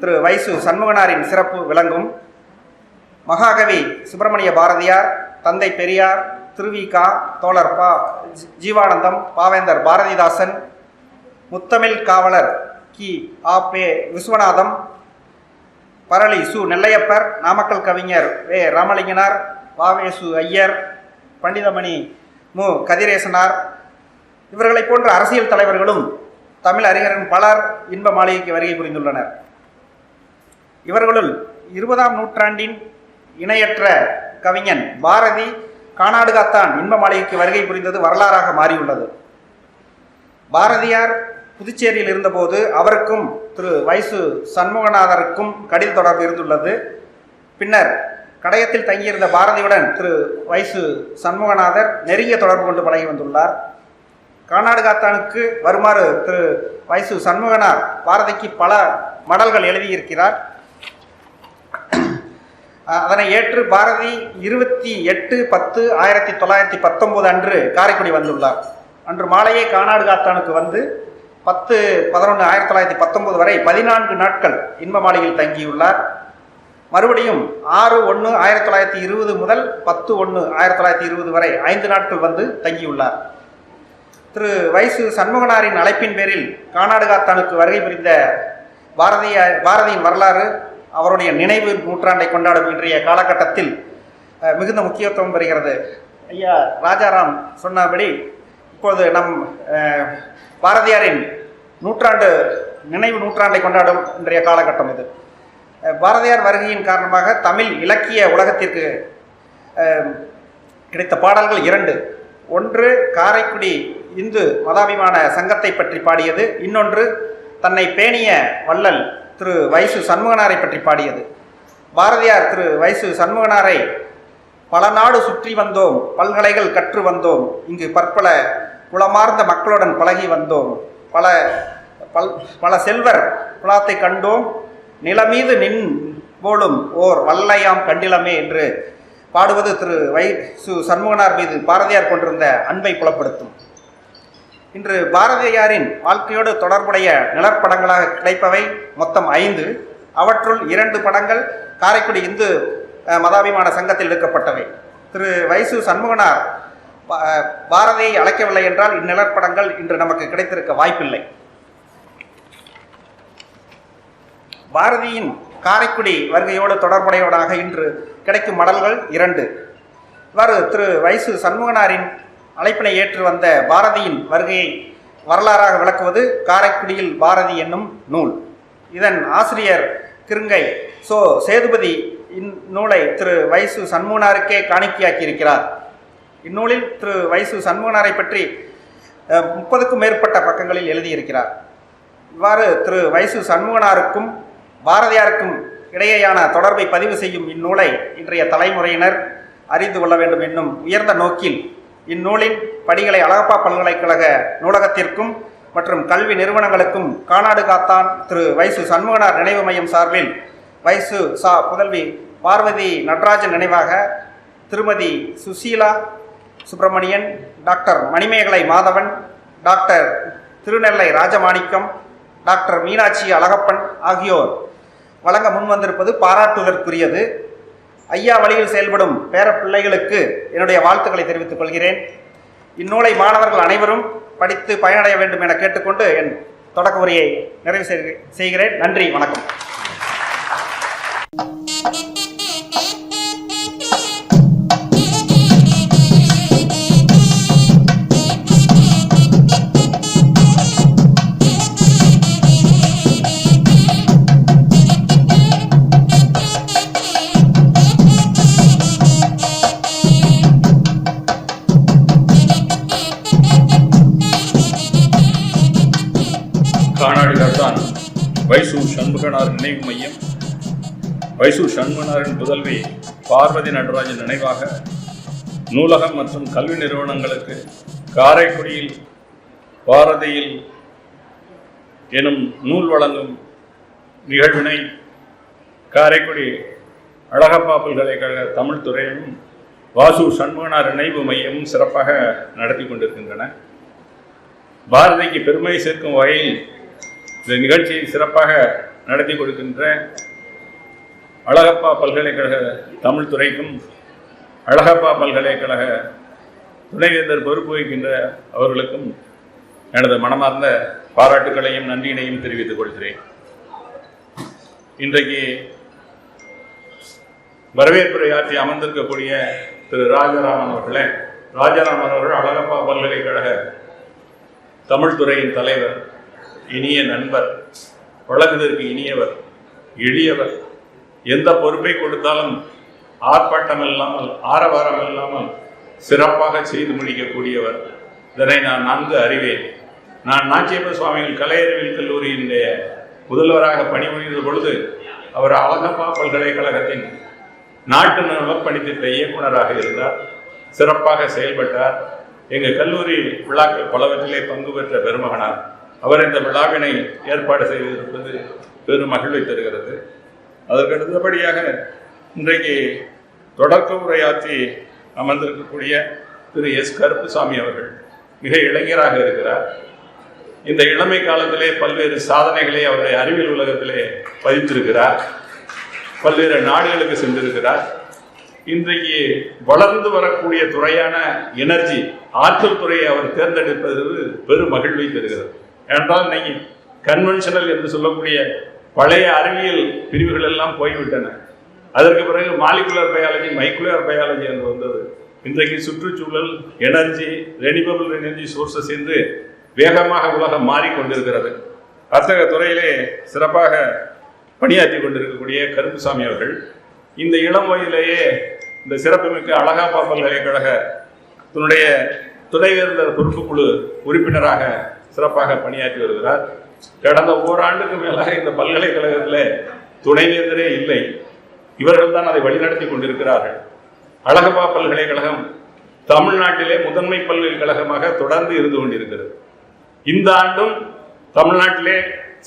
திரு வைசு சண்முகனாரின் சிறப்பு விளங்கும். மகாகவி சுப்பிரமணிய பாரதியார், தந்தை பெரியார், திருவிகா, தோழர் ஜீவானந்தம், பாவேந்தர் பாரதிதாசன், முத்தமிழ் காவலர் கி.ஆ.பெ. விஸ்வநாதம், பரளி சு. நெல்லையப்பர், நாமக்கல் கவிஞர் வே. ராமலிங்கனார், வாவேசு ஐயர், பண்டிதமணி மு. கதிரேசனார், இவர்களைப் போன்ற அரசியல் தலைவர்களும் தமிழ் அறிஞர்கள் பலர் இன்ப மாளிகைக்கு வருகை புரிந்துள்ளனர். இவர்களுள் 20ஆம் நூற்றாண்டின் இணையற்ற கவிஞன் பாரதி கானாடுகாத்தான் இன்ப மாளிகைக்கு வருகை புரிந்தது வரலாறாக மாறியுள்ளது. பாரதியார் புதுச்சேரியில் இருந்தபோது அவருக்கும் திரு வைசு சண்முகநாதருக்கும் கடித தொடர்பு இருந்துள்ளது. பின்னர் கடையத்தில் தங்கியிருந்த பாரதியுடன் திரு வைசு சண்முகநாதர் நெருங்கிய தொடர்பு கொண்டு பழகி வந்துள்ளார். கானாடுகாத்தானுக்கு வருமாறு திரு வைசு சண்முகனார் பாரதிக்கு பல மடல்கள் எழுதியிருக்கிறார். அதனை ஏற்று பாரதி 28/10/1919 அன்று காரைக்குடி வந்துள்ளார். அன்று மாலையே கானாடுகாத்தானுக்கு வந்து 10/11/1919 வரை 14 நாட்கள் இன்ப மாளிகையில் தங்கியுள்ளார். மறுபடியும் 6/1/1920 முதல் 10/1/1920 வரை 5 நாட்கள் வந்து தங்கியுள்ளார். திரு வைசு சண்முகனாரின் அழைப்பின் பேரில் கானாடுகாத்தானுக்கு வருகை புரிந்த பாரதியின் வரலாறு அவருடைய நினைவு நூற்றாண்டை கொண்டாடும் இன்றைய காலகட்டத்தில் மிகுந்த முக்கியத்துவம் பெறுகிறது. ஐயா ராஜாராம் சொன்னபடி இப்பொழுது நம் பாரதியாரின் நினைவு நூற்றாண்டை கொண்டாடும் இன்றைய காலகட்டம் இது. பாரதியார் வருகையின் காரணமாக தமிழ் இலக்கிய உலகத்திற்கு கிடைத்த பாடல்கள் 2. ஒன்று காரைக்குடி இந்து மதாபிமான சங்கத்தை பற்றி பாடியது, இன்னொன்று தன்னை பேணிய வள்ளல் திரு வைசு சண்முகனாரை பற்றி பாடியது. பாரதியார் திரு வைசு சண்முகனாரை பல நாடு சுற்றி வந்தோம், பல்கலைகள் கற்று வந்தோம், இங்கு பற்பல குளமார்ந்த மக்களுடன் பழகி வந்தோம், பல செல்வர் குலாத்தை கண்டோம், நிலமீது நின் போலும் ஓர் வல்லையாம் கண்டிலமே என்று பாடுவது திரு வைசு சண்முகனார் மீது பாரதியார் கொண்டிருந்த அன்பை புலப்படுத்தும். இன்று பாரதியாரின் வாழ்க்கையோடு தொடர்புடைய நிழற்படங்களாக கிடைப்பவை மொத்தம் 5. அவற்றுள் 2 படங்கள் காரைக்குடி இந்து மதாபிமான சங்கத்தில் எடுக்கப்பட்டவை. திரு வைசு சண்முகனார் பாரதியை அழைக்கவில்லை என்றால் இந்நிழற்படங்கள் இன்று நமக்கு கிடைத்திருக்க வாய்ப்பில்லை. பாரதியின் காரைக்குடி வருகையோடு தொடர்புடையவனாக இன்று கிடைக்கும் மடல்கள் 2. இவ்வாறு திரு வைசு சண்முகனாரின் அழைப்பினை ஏற்று வந்த பாரதியின் வருகையை வரலாறாக விளக்குவது காரைக்குடியில் பாரதி என்னும் நூல். இதன் ஆசிரியர் கிருங்கை சோ. சேதுபதி இந்நூலை திரு வைசு சண்முகனாருக்கே காணிக்கையாக்கியிருக்கிறார். இந்நூலில் திரு வைசு சண்முகனாரை பற்றி 30க்கும் மேற்பட்ட பக்கங்களில் எழுதியிருக்கிறார். இவ்வாறு திரு வைசு சண்முகனாருக்கும் பாரதியாருக்கும் இடையேயான தொடர்பை பதிவு செய்யும் இந்நூலை இன்றைய தலைமுறையினர் அறிந்து கொள்ள வேண்டும் என்னும் உயர்ந்த நோக்கில் இந்நூலின் படிகளை அழகப்பா பல்கலைக்கழக நூலகத்திற்கும் மற்றும் கல்வி நிறுவனங்களுக்கும் கானாடுகாத்தான் திரு வைசு சண்முகனார் நினைவு மையம் சார்பில் வைசு சா. புதல்வி பார்வதி நடராஜன் நினைவாக Thirumathi Sushila Subramanian, doctor Manimegalai Madhavan, doctor Thirunellai Rajamanickam, doctor Meenakshi Alagappan ஆகியோர் வழங்க முன்வந்திருப்பது பாராட்டுவதற்குரியது. ஐயா வழியில் செயல்படும் பேர பிள்ளைகளுக்கு என்னுடைய வாழ்த்துக்களை தெரிவித்துக் கொள்கிறேன். இந்நூலை மாணவர்கள் அனைவரும் படித்து பயனடைய வேண்டும் என கேட்டுக்கொண்டு என் தொடக்க உரையை நிறைவு செய்கிறேன். நன்றி, வணக்கம். கானாடுகாத்தான் வைசு சண்முகனார் நினைவு மையம் வைசு சண்முகனாரின் புதல்வி பார்வதி நடராஜன் நினைவாக நூலகம் மற்றும் கல்வி நிறுவனங்களுக்கு காரைக்குடியில் பாரதியில் எனும் நூல் வழங்கும் நிகழ்வினை காரைக்குடி அழகப்பா பல்கலைக்கழக தமிழ் துறையும் வாசு சண்முகனார் நினைவு மையமும் சிறப்பாக நடத்தி கொண்டிருக்கின்றன. பாரதிக்கு பெருமை சேர்க்கும் வகையில் இந்த நிகழ்ச்சியை சிறப்பாக நடத்தி கொடுக்கின்ற அழகப்பா பல்கலைக்கழக தமிழ் துறைக்கும் அழகப்பா பல்கலைக்கழக துணைவேந்தர் பொறுப்பு வகிக்கின்ற அவர்களுக்கும் எனது மனமார்ந்த பாராட்டுகளையும் நன்றியினையும் தெரிவித்துக் கொள்கிறேன். இன்றைக்கு வரவேற்புரை ஆற்றி அமர்ந்திருக்கக்கூடிய திரு ராஜாராமன் அவர்கள் அழகப்பா பல்கலைக்கழக தமிழ் துறையின் தலைவர், இனிய நண்பர், பழகுவதற்கு இனியவர், எளியவர், எந்த பொறுப்பை கொடுத்தாலும் ஆர்ப்பாட்டம் இல்லாமல் ஆரவாரம் இல்லாமல் சிறப்பாக செய்து முடிக்கக்கூடியவர். இதனை நான் நன்கு அறிவேன். நான் நாச்சியப்ப சுவாமிகள் கலை அறிவியல் கல்லூரியினுடைய முதல்வராக பணிபுரிந்த பொழுது அவர் அழகப்பா பல்கலைக்கழகத்தின் நாட்டு நலப்பணித்திட்ட இயக்குநராக இருந்தார். சிறப்பாக செயல்பட்டார். எங்கள் கல்லூரி விழாக்கள் பலவற்றிலே பங்கு பெற்ற பெருமகனார். அவர் இந்த விழாவினை ஏற்பாடு செய்திருப்பது பெரும் மகிழ்வை தருகிறது. அதற்கு அடுத்தபடியாக இன்றைக்கு தொடக்க உரையாற்றி அமர்ந்திருக்கக்கூடிய திரு எஸ் கருப்புசாமி அவர்கள் மிக இளைஞராக இருக்கிறார். இந்த இளமை காலத்திலே பல்வேறு சாதனைகளை அவருடைய அறிவியல் உலகத்திலே பதித்திருக்கிறார். பல்வேறு நாடுகளுக்கு சென்றிருக்கிறார். இன்றைக்கு வளர்ந்து வரக்கூடிய துறையான எனர்ஜி, ஆற்றல் துறையை அவர் தேர்ந்தெடுப்பது பெரும் மகிழ்வை தருகிறது. ஏனென்றால் இன்னைக்கு கன்வென்ஷனல் என்று சொல்லக்கூடிய பழைய அறிவியல் பிரிவுகள் எல்லாம் போய்விட்டன. அதற்கு பிறகு மாலிகுலர் பயாலஜி, மைக்குலர் பயாலஜி என்று வந்தது. இன்றைக்கு சுற்றுச்சூழல், எனர்ஜி, ரெனியூவபிள் எனர்ஜி சோர்சஸ் என்று வேகமாக உலகம் மாறிக்கொண்டிருக்கிறது. அத்தகைய துறையிலே சிறப்பாக பணியாற்றி கொண்டிருக்கக்கூடிய கருப்புசாமி அவர்கள் இந்த இளம் வயதிலேயே இந்த சிறப்புமிக்க அழகப்பா பல்கலைக்கழக தன்னுடைய துணைவேந்தர் பொறுப்புக்குழு உறுப்பினராக சிறப்பாக பணியாற்றி வருகிறார். கடந்த ஓராண்டுக்கு மேலாக இந்த பல்கலைக்கழகத்தில் துணைவேந்தரே இல்லை. இவர்கள் தான் அதை வழிநடத்தி கொண்டிருக்கிறார்கள். அழகப்பா பல்கலைக்கழகம் தமிழ்நாட்டிலே முதன்மை பல்கலைக்கழகமாக தொடர்ந்து இருந்து கொண்டிருக்கிறது. இந்த ஆண்டும் தமிழ்நாட்டிலே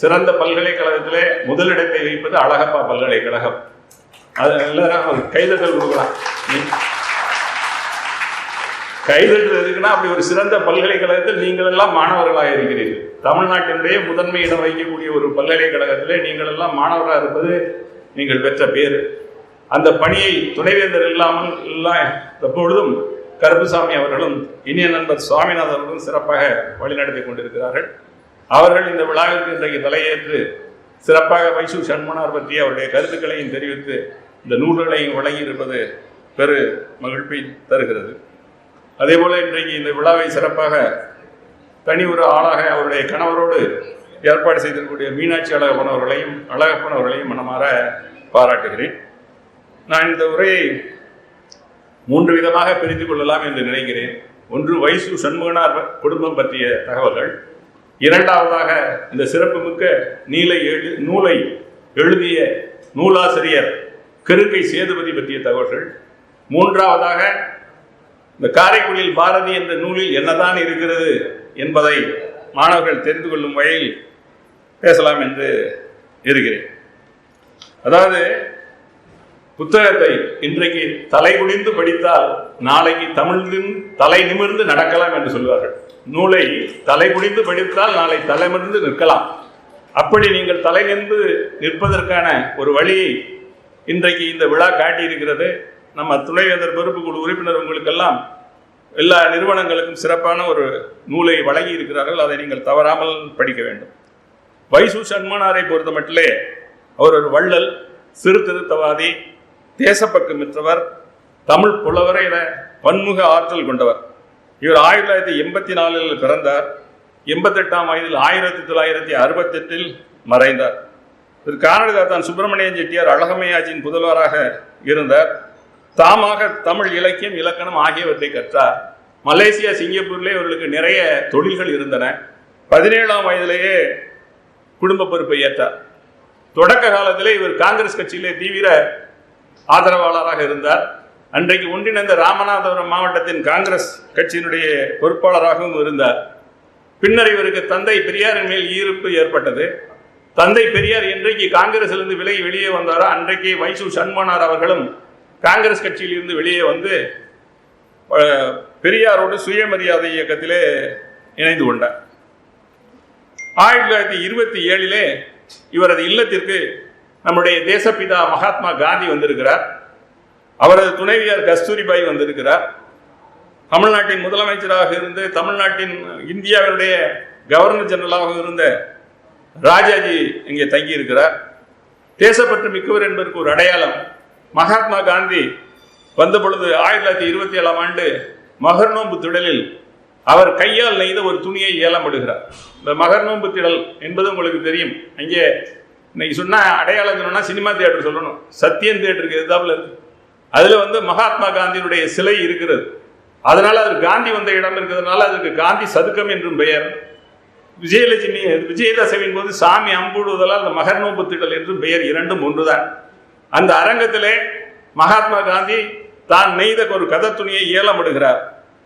சிறந்த பல்கலைக்கழகத்திலே முதலிடத்தை வைப்பது அழகப்பா பல்கலைக்கழகம். அது எல்லாரும் கைதட்டல் கொடுக்கலாம். கைதட்டுறதுக்குன்னா அப்படி ஒரு சிறந்த பல்கலைக்கழகத்தில் நீங்கள் எல்லாம் மாணவர்களாக இருக்கிறீர்கள். தமிழ்நாட்டினுடைய முதன்மை இடம் வைக்கக்கூடிய ஒரு பல்கலைக்கழகத்திலே நீங்கள் எல்லாம் மாணவராக இருப்பது நீங்கள் பெற்ற பேரு. அந்த பணியை துணைவேந்தர் இல்லாமல் எப்பொழுதும் கருப்புசாமி அவர்களும் இனிய நண்பர் சுவாமிநாதன் அவர்களும் சிறப்பாக வழிநடத்தி கொண்டிருக்கிறார்கள். அவர்கள் இந்த விழாவிற்கு இன்றைக்கு தலையேற்று சிறப்பாக வைசு சண்முகனார் பற்றி அவருடைய கருத்துக்களையும் தெரிவித்து இந்த நூல்களையும் வழங்கியிருப்பது பெரு மகிழ்ச்சி தருகிறது. அதே போல இன்றைக்கு இந்த விழாவை சிறப்பாக தனி ஒரு ஆளாக அவருடைய கணவரோடு ஏற்பாடு செய்திருக்கக்கூடிய மீனாட்சி அழகப்பன் அவர்களையும் மனமாற பாராட்டுகிறேன். நான் இந்த உரையை 3 விதமாக பிரித்து கொள்ளலாம் என்று நினைக்கிறேன். ஒன்று வைசு சண்முகனார் குடும்பம் பற்றிய தகவல்கள், இரண்டாவதாக இந்த சிறப்புமிக்க நூலை எழுதிய நூலாசிரியர் கிருக்கை சேதுபதி பற்றிய தகவல்கள், மூன்றாவதாக இந்த காரைக்குடியில் பாரதி என்ற நூலில் என்னதான் இருக்கிறது என்பதை மாணவர்கள் தெரிந்து கொள்ளும் வகையில் பேசலாம் என்று இருக்கிறேன். அதாவது புத்தகத்தை இன்றைக்கு தலை குனிந்து படித்தால் நாளைக்கு தமிழின் தலை நிமிர்ந்து நடக்கலாம் என்று சொல்வார்கள். நூலை தலை குனிந்து படித்தால் நாளை தலைமிர்ந்து நிற்கலாம். அப்படி நீங்கள் தலை நின்று நிற்பதற்கான ஒரு வழியை இன்றைக்கு இந்த விழா காட்டியிருக்கிறது. நம்ம துணைவேந்தர் பொறுப்புக்குழு உறுப்பினர் உங்களுக்கெல்லாம் எல்லா நிறுவனங்களுக்கும் சிறப்பான ஒரு நூலை வழங்கி இருக்கிறார்கள். அதை நீங்கள் தவறாமல் படிக்க வேண்டும். வைசு சண்முகனாரை பொறுத்த மட்டிலே அவர் ஒரு வள்ளல், சீர்திருத்தவாதி, தேசப்பக்கு மிற்றவர், தமிழ் புலவரை என பன்முக ஆற்றல் கொண்டவர். இவர் 1984 பிறந்தார். 88ஆம் வயதில் 1968 மறைந்தார். திரு கானகதான் சுப்பிரமணியன் செட்டியார் அழகமையாச்சியின் புதல்வராக இருந்தார். தாமாக தமிழ் இலக்கியம், இலக்கணம் ஆகியவற்றை கற்றார். மலேசியா, சிங்கப்பூரிலே இவர்களுக்கு நிறைய தொழில்கள் இருந்தன. 17ஆம் வயதிலேயே குடும்ப பொறுப்பை ஏற்றார். தொடக்க காலத்திலே இவர் காங்கிரஸ் கட்சியிலே தீவிர ஆதரவாளராக இருந்தார். அன்றைக்கு ஒன்றிணைந்த ராமநாதபுரம் மாவட்டத்தின் காங்கிரஸ் கட்சியினுடைய பொறுப்பாளராகவும் இருந்தார். பின்னர் இவருக்கு தந்தை பெரியாரின் மேல் ஈர்ப்பு ஏற்பட்டது. தந்தை பெரியார் என்றைக்கு காங்கிரசிலிருந்து விலகி வெளியே வந்தாரோ அன்றைக்கு வைசு சண்முகனார் அவர்களும் காங்கிரஸ் கட்சியில் இருந்து வெளியே வந்து பெரியாரோடு சுயமரியாதை இயக்கத்திலே இணைந்து கொண்டார். 1927 இவரது இல்லத்திற்கு நம்முடைய தேசப்பிதா மகாத்மா காந்தி வந்திருக்கிறார். அவரது துணைவியார் கஸ்தூரிபாய் வந்திருக்கிறார். தமிழ்நாட்டின் முதலமைச்சராக இருந்து தமிழ்நாட்டின் இந்தியாவினுடைய கவர்னர் ஜெனரலாக இருந்த ராஜாஜி இங்கே தங்கி இருக்கிறார். தேசப்பற்று மிக்கவர் என்பதற்கு ஒரு அடையாளம், மகாத்மா காந்தி வந்த பொழுது 1927 ஆண்டு மகர்நோம்பு திடலில் அவர் கையால் நெய்த ஒரு துணியை ஏலமிடுகிறார். இந்த மகர்நோம்பு திடல் என்பது உங்களுக்கு தெரியும். அங்கே இன்னைக்கு சொன்னா அடையாளம் சொன்னா சினிமா தியேட்டர் சொல்லணும், சத்தியம் தியேட்டருக்கு எதிர்த்தாப்புல இருக்கு. அதுல மகாத்மா காந்தியினுடைய சிலை இருக்கிறது. அதனால அது காந்தி வந்த இடம் இருக்கிறதுனால அதுக்கு காந்தி சதுக்கம் என்றும் பெயர். விஜயலட்சுமி விஜயதசமியின் போது சாமி அம்புடுவதால் அந்த மகர்நோம்பு திடல் என்றும் பெயர், இரண்டும் ஒன்றுதான். அந்த அரங்கத்திலே மகாத்மா காந்தி தான் நெய்த ஒரு கதை துணியை ஏலமிடுகிறார்.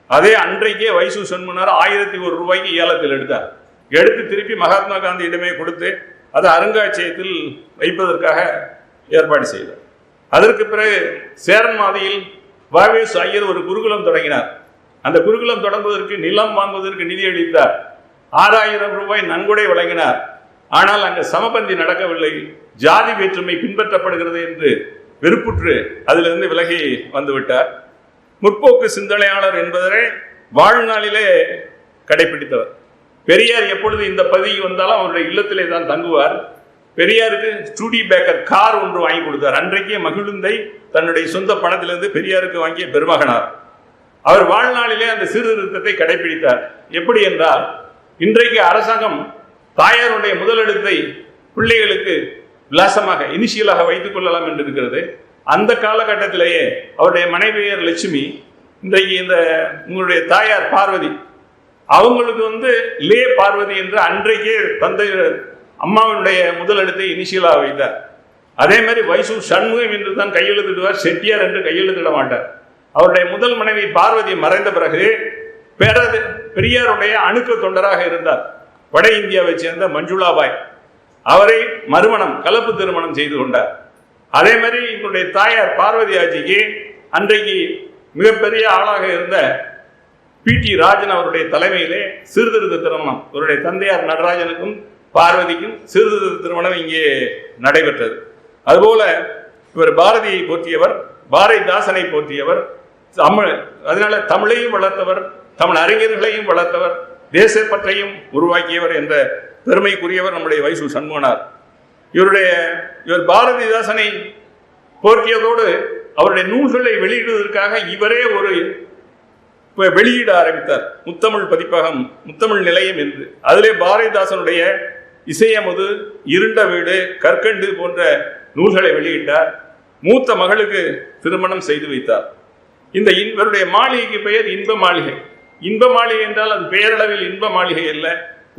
அதே அன்றைக்கே வைசு சண்முகனார் 1001 ரூபாய்க்கு ஏலத்தில் எடுத்தார். எடுத்து திருப்பி மகாத்மா காந்தியிடமே கொடுத்து அதை அருங்காட்சியகத்தில் வைப்பதற்காக ஏற்பாடு செய்தார். அதற்கு பிறகு சேரன் மாதியில் வாவேசு ஐயர் ஒரு குருகுலம் தொடங்கினார். அந்த குருகுலம் தொடங்குவதற்கு நிலம் வாங்குவதற்கு நிதி அளித்தார். 6000 ரூபாய் நன்கொடை வழங்கினார். ஆனால் அங்கு சமபந்தி நடக்கவில்லை, ஜாதி வேற்றுமை பின்பற்றப்படுகிறது என்று வெறுப்புற்று அதிலிருந்து விலகி வந்துவிட்டார். முற்போக்கு சிந்தனையாளர் என்பதை வாழ்நாளிலே கடைபிடித்தவர். பெரியார் எப்பொழுது இந்த பதவிக்கு வந்தாலும் அவருடைய இல்லத்திலே தான் தங்குவார். பெரியாருக்கு ஸ்டூடி பேக்கர் கார் ஒன்று வாங்கி கொடுத்தார். அன்றைக்கே மகிழுந்தை தன்னுடைய சொந்த பணத்திலிருந்து பெரியாருக்கு வாங்கிய பெருமகனார். அவர் வாழ்நாளிலே அந்த சீர்திருத்தத்தை கடைபிடித்தார். எப்படி என்றால், இன்றைக்கு அரசாங்கம் தாயாருடைய முதலெழுத்தை பிள்ளைகளுக்கு விலாசமாக இனிஷியலாக வைத்துக் கொள்ளலாம் என்று இருக்கிறது. அந்த காலகட்டத்திலேயே அவருடைய மனைவியர் லட்சுமி, இன்றைக்கு இந்த உங்களுடைய தாயார் பார்வதி, அவங்களுக்கு லே பார்வதி என்று அன்றைக்கே தந்தை அம்மாவினுடைய முதலெழுத்தை இனிஷியலாக வைத்தார். அதே மாதிரி வைசு சண்முகம் என்று தான் கையெழுத்திடுவார், செட்டியார் என்று கையெழுத்திட மாட்டார். அவருடைய முதல் மனைவி பார்வதி மறைந்த பிறகு பெரியாருடைய அணுக்க தொண்டராக இருந்தார் வட இந்தியாவை சேர்ந்த மஞ்சுளாபாய். அவரை மறுமணம் கலப்பு திருமணம் செய்து கொண்டார். அதே மாதிரி இவருடைய தாயார் பார்வதி ஆட்சிக்கு அன்றைக்கு மிகப்பெரிய ஆளாக இருந்த பி.டி. ராஜன் அவருடைய தலைமையிலே சீர்திருத்த திருமணம், இவருடைய தந்தையார் நடராஜனுக்கும் பார்வதிக்கும் சீர்திருத்த திருமணம் இங்கே நடைபெற்றது. அதுபோல இவர் பாரதியை போற்றியவர், பாரதிதாசனை போற்றியவர், அதனால தமிழையும் வளர்த்தவர், தமிழ் அறிஞர்களையும் வளர்த்தவர், தேசப்பற்றையும் உருவாக்கியவர் என்ற பெருமைக்குரியவர் நம்முடைய வைசு சண்முகனார். இவர் பாரதிதாசனை போற்றியதோடு அவருடைய நூல்களை வெளியிடுவதற்காக இவரே ஒரு வெளியிட ஆரம்பித்தார். முத்தமிழ் பதிப்பகம், முத்தமிழ் நிலையம் என்று. அதிலே பாரதிதாசனுடைய இசையமுது, இருண்ட வீடு, கற்கண்டு போன்ற நூல்களை வெளியிட்டார். மூத்த மகளுக்கு திருமணம் செய்து வைத்தார். இவருடைய மாளிகைக்கு பெயர் இன்ப மாளிகை. இன்ப மாளிகை என்றால் அது பெயரளவில் இன்ப மாளிகை அல்ல,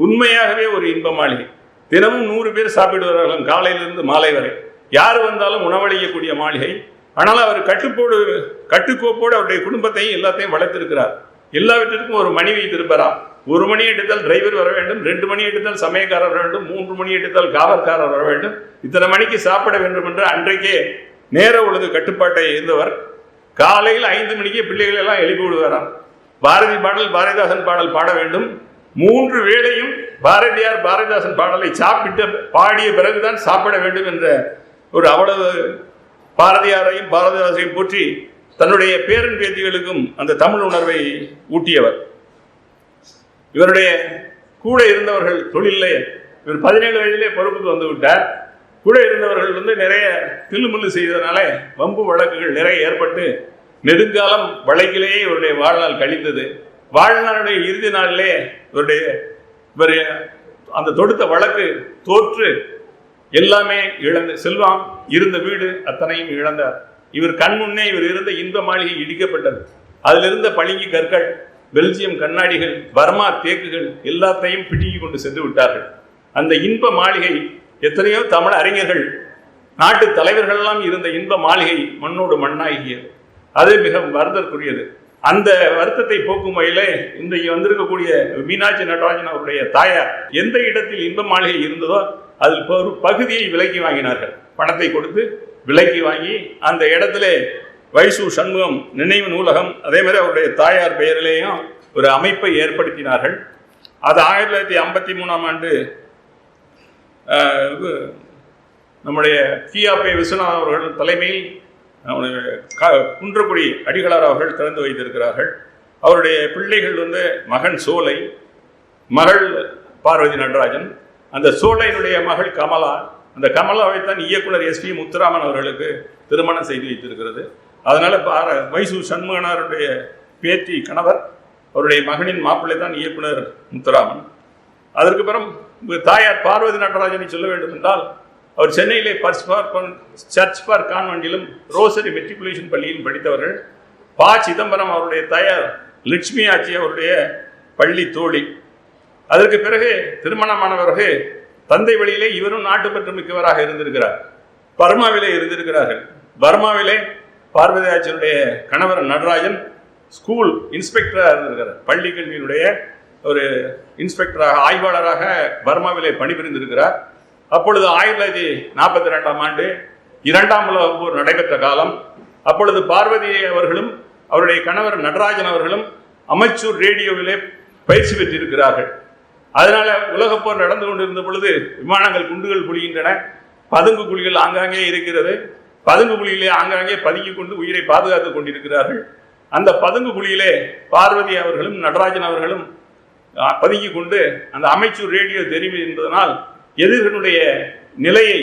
உண்மையாகவே ஒரு இன்ப மாளிகை. தினமும் 100 பேர் சாப்பிடுவார்கள், காலையிலிருந்து மாலை வரை. யார் வந்தாலும் உணவளிக்கக்கூடிய மாளிகை. ஆனால் அவர் கட்டுக்கோப்போடு அவருடைய குடும்பத்தையும் எல்லாத்தையும் வளர்த்திருக்கிறார். எல்லாவற்றிற்கும் ஒரு மணி வைத்திருப்பாராம். 1 மணி எடுத்தால் டிரைவர் வர வேண்டும், 2 மணி எடுத்தால் சமயக்காரர் வர வேண்டும், 3 மணி எடுத்தால் காவல்காரர் வர வேண்டும், இத்தனை மணிக்கு சாப்பிட வேண்டும் என்று அன்றைக்கே நேர ஒழுங்கு கட்டுப்பாட்டை இருந்தவர். காலையில் 5 மணிக்கு பிள்ளைகள் எல்லாம் எழுப்பி விடுவாராம். பாரதி பாடல், பாரதிதாசன் பாடல் பாட வேண்டும். 3 வேளையும் பாரதியார் பாரதிதாசன் பாடலை சாப்பிட்டு பாடிய பிறகுதான் சாப்பிட வேண்டும் என்ற ஒரு அவ்வளவு பாரதியாரையும் பாரதிதாசனையும் போற்றி தன்னுடைய பேரன் பேத்திகளுக்கும் அந்த தமிழ் உணர்வை ஊட்டியவர். இவருடைய கூட இருந்தவர்கள் தொழிலே, இவர் 17 வயதிலே பொறுப்புக்கு வந்து விட்டார். கூட இருந்தவர்கள் நிறைய தில்லுமுள்ளு செய்ததுனால வம்பு வழக்குகள் நிறைய ஏற்பட்டு நெடுங்காலம் வழக்கிலேயே இவருடைய வாழ்நாள் கழிந்தது. வாழ்நாளுடைய இறுதி நாளிலே இவர் அந்த தொடுத்த வழக்கு தோற்று எல்லாமே இழந்து, செல்வம், இருந்த வீடு அத்தனையும் இழந்தார். இவர் கண் முன்னே இவர் இருந்த இன்ப மாளிகை இடிக்கப்பட்டது. அதில் இருந்த பளிங்கு கற்கள், பெல்ஜியம் கண்ணாடிகள், பர்மா தேக்குகள் எல்லாத்தையும் பிடுங்கி கொண்டு சென்று விட்டார்கள். அந்த இன்ப மாளிகை எத்தனையோ தமிழ் அறிஞர்கள், நாட்டு தலைவர்கள் எல்லாம் இருந்த இன்ப மாளிகை மண்ணோடு மண்ணாகியது. அது மிக வருத்தற்குரியது. அந்த வருத்தத்தை போக்கும் வகையிலே இன்றைக்கு வந்திருக்கக்கூடிய மீனாட்சி நடராஜன் அவருடைய தாயார் எந்த இடத்தில் இன்ப மாளிகை இருந்ததோ அதில் ஒரு பகுதியை விலைக்கு வாங்கினார்கள். பணத்தை கொடுத்து விலைக்கு வாங்கி அந்த இடத்துல வைசு சண்முகம் நினைவு நூலகம், அதே மாதிரி அவருடைய தாயார் பெயரிலேயும் ஒரு அமைப்பை ஏற்படுத்தினார்கள். அது 1953ஆம் ஆண்டு நம்முடைய கியாப்பே விஸ்வநாதன் அவர்கள் தலைமையில் குன்றக்குடி அடிகளார் அவர்கள் திறந்து வைத்திருக்கிறார்கள். அவருடைய பிள்ளைகள் மகன் சோலை, மகள் பார்வதி நடராஜன். அந்த சோலையினுடைய மகள் கமலா, அந்த கமலாவைத்தான் இயக்குனர் எஸ்.பி. முத்துராமன் அவர்களுக்கு திருமணம் செய்து வைத்திருக்கிறது. அதனால வைசு சண்முகனாருடைய பேத்தி கணவர், அவருடைய மகனின் மாப்பிள்ளை தான் இயக்குனர் முத்துராமன். அதற்கு பிறம் தாயார் பார்வதி நடராஜனை சொல்ல வேண்டும் என்றால், அவர் சென்னையிலே சர்ச் ஃபார் கான்வென்ட்டிலும் ரோசரி மெட்ரிகுலேஷன் பள்ளியில் படித்தவர்கள். ப. சிதம்பரம் அவருடைய தாயார் லட்சுமி ஆட்சி அவருடைய பள்ளி தோழி. அதற்கு பிறகு திருமணமானவர்கள் தந்தை வழியிலே இவரும் நாட்டுப்பற்று மிக்கவராக இருந்திருக்கிறார். பர்மாவிலே இருந்திருக்கிறார்கள். பர்மாவிலே பார்வதி ஆட்சியுடைய கணவர் நடராஜன் ஸ்கூல் இன்ஸ்பெக்டராக இருந்திருக்கிறார். பள்ளி கல்வியினுடைய ஒரு இன்ஸ்பெக்டராக, ஆய்வாளராக பர்மாவிலே பணிபுரிந்திருக்கிறார். அப்பொழுது 1942ஆம் ஆண்டு 2ஆம் உலகப் போர் நடைபெற்ற காலம். அப்பொழுது பார்வதி அவர்களும் அவருடைய கணவர் நடராஜன் அவர்களும் அமைச்சூர் ரேடியோவிலே பயிற்சி பெற்றிருக்கிறார்கள். அதனால உலகப் போர் நடந்து கொண்டிருந்த பொழுது விமானங்கள் குண்டுகள் பொழிகின்றன, பதுங்கு குழிகள் ஆங்காங்கே இருக்கிறது. பதுங்கு குழியிலே ஆங்காங்கே பதுங்கிக் கொண்டு உயிரை பாதுகாத்துக் கொண்டிருக்கிறார்கள். அந்த பதுங்கு குழியிலே பார்வதி அவர்களும் நடராஜன் அவர்களும் பதுங்கிக் கொண்டு அந்த அமைச்சூர் ரேடியோ தெரிவு என்பதனால் எதிர்களுடைய நிலையை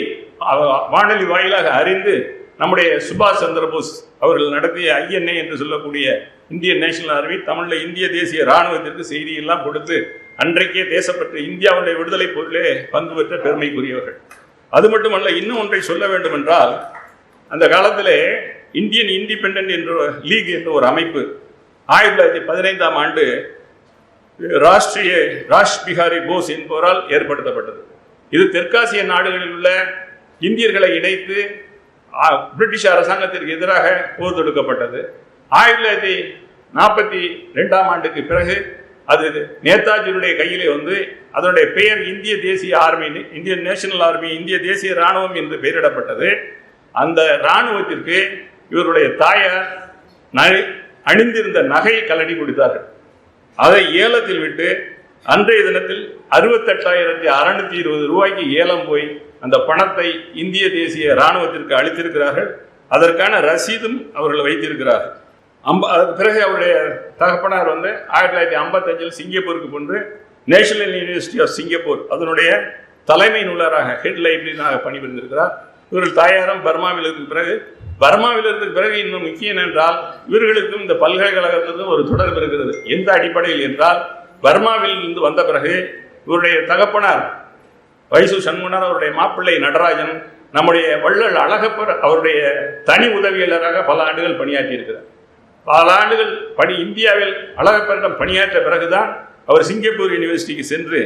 வானொலி வாயிலாக அறிந்து நம்முடைய சுபாஷ் சந்திரபோஸ் அவர்கள் நடத்திய INA என்று சொல்லக்கூடிய இந்தியன் நேஷனல் ஆர்மி, தமிழில் இந்திய தேசிய இராணுவத்திற்கு செய்தியெல்லாம் கொடுத்து அன்றைக்கே தேசப்பற்று இந்தியாவுடைய விடுதலை போரிலே பங்கு பெற்ற பெருமைக்குரியவர்கள். அது மட்டுமல்ல, இன்னும் ஒன்றை சொல்ல வேண்டும் என்றால், அந்த காலத்திலே இந்தியன் இண்டிபெண்டன்ட் என்ற லீக் என்ற ஒரு அமைப்பு 1915ஆம் ஆண்டு ராஷ் பிஹாரி போஸ் என்பவரால் ஏற்படுத்தப்பட்டது. இது தெற்காசிய நாடுகளில் உள்ள இந்தியர்களை இணைத்து பிரிட்டிஷ் அரசாங்கத்திற்கு எதிராக போர் தொடுக்கப்பட்டது. 1942ஆம் ஆண்டுக்கு பிறகு அது நேதாஜியுடைய கையிலே அதனுடைய பெயர் இந்திய தேசிய ஆர்மி, இந்தியன் நேஷனல் ஆர்மி, இந்திய தேசிய இராணுவம் என்று பெயரிடப்பட்டது. அந்த இராணுவத்திற்கு இவருடைய தாயார் அணிந்திருந்த நகையை கலடி கொடுத்தார்கள். அதை ஏலத்தில் விட்டு அன்றைய தினத்தில் 68,620 ரூபாய்க்கு ஏலம் போய் அந்த பணத்தை இந்திய தேசிய இராணுவத்திற்கு அளித்திருக்கிறார்கள். அதற்கான ரசீதும் அவர்கள் வைத்திருக்கிறார்கள். அதற்கு பிறகு அவருடைய தகப்பனார் 1955 சிங்கப்பூருக்கு போன்று நேஷனல் யூனிவர்சிட்டி ஆஃப் சிங்கப்பூர் அதனுடைய தலைமை நூலராக ஹெட் லைப்ரரியாக பணிபுரிந்திருக்கிறார். இவர்கள் தாயாரும் பர்மாவில் இருந்த பிறகு இன்னும் முக்கியம் என்றால், இவர்களுக்கும் இந்த பல்கலைக்கழகத்திற்கும் ஒரு தொடர்பு இருக்கிறது. எந்த அடிப்படையில் என்றால், பர்மாவில் இருந்து வந்த பிறகு இவருடைய தகப்பனார் வைசு சண்முகனார் அவருடைய மாப்பிள்ளை நடராஜன் நம்முடைய வள்ளல் அழகப்பர் அவருடைய தனி உதவியாளராக பல ஆண்டுகள் பணியாற்றி இருக்கிறார். பல ஆண்டுகள் இந்தியாவில் அழகப்பரிடம் பணியாற்ற பிறகுதான் அவர் சிங்கப்பூர் யூனிவர்சிட்டிக்கு சென்று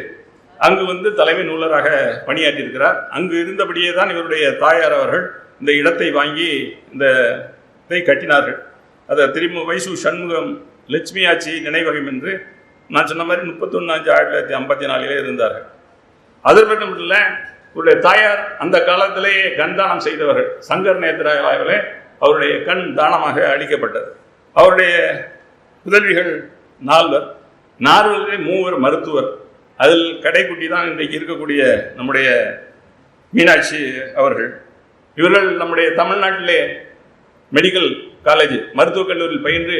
அங்கு தலைமை நூலராக பணியாற்றியிருக்கிறார். அங்கு இருந்தபடியே தான் இவருடைய தாயார் அவர்கள் இந்த இடத்தை வாங்கி இதை கட்டினார்கள். அதை திரும்ப வைசு சண்முகம் லட்சுமி ஆட்சி நினைவகம் என்று நான் சொன்ன மாதிரி 31/5/1954 இருந்தார்கள். அதற்கு மட்டும் இல்லை, இவருடைய தாயார் அந்த காலத்திலேயே கண் தானம் செய்தவர்கள். சங்கர் நேத்ராலயாவிலே அவருடைய கண் தானமாக அளிக்கப்பட்டது. அவருடைய புதல்விகள் 4 3 மருத்துவர். அதில் கடைக்குட்டி தான் இன்றைக்கு இருக்கக்கூடிய நம்முடைய மீனாட்சி அவர்கள். இவர்கள் நம்முடைய தமிழ்நாட்டிலே மெடிக்கல் காலேஜ் மருத்துவக் கல்லூரியில் பயின்று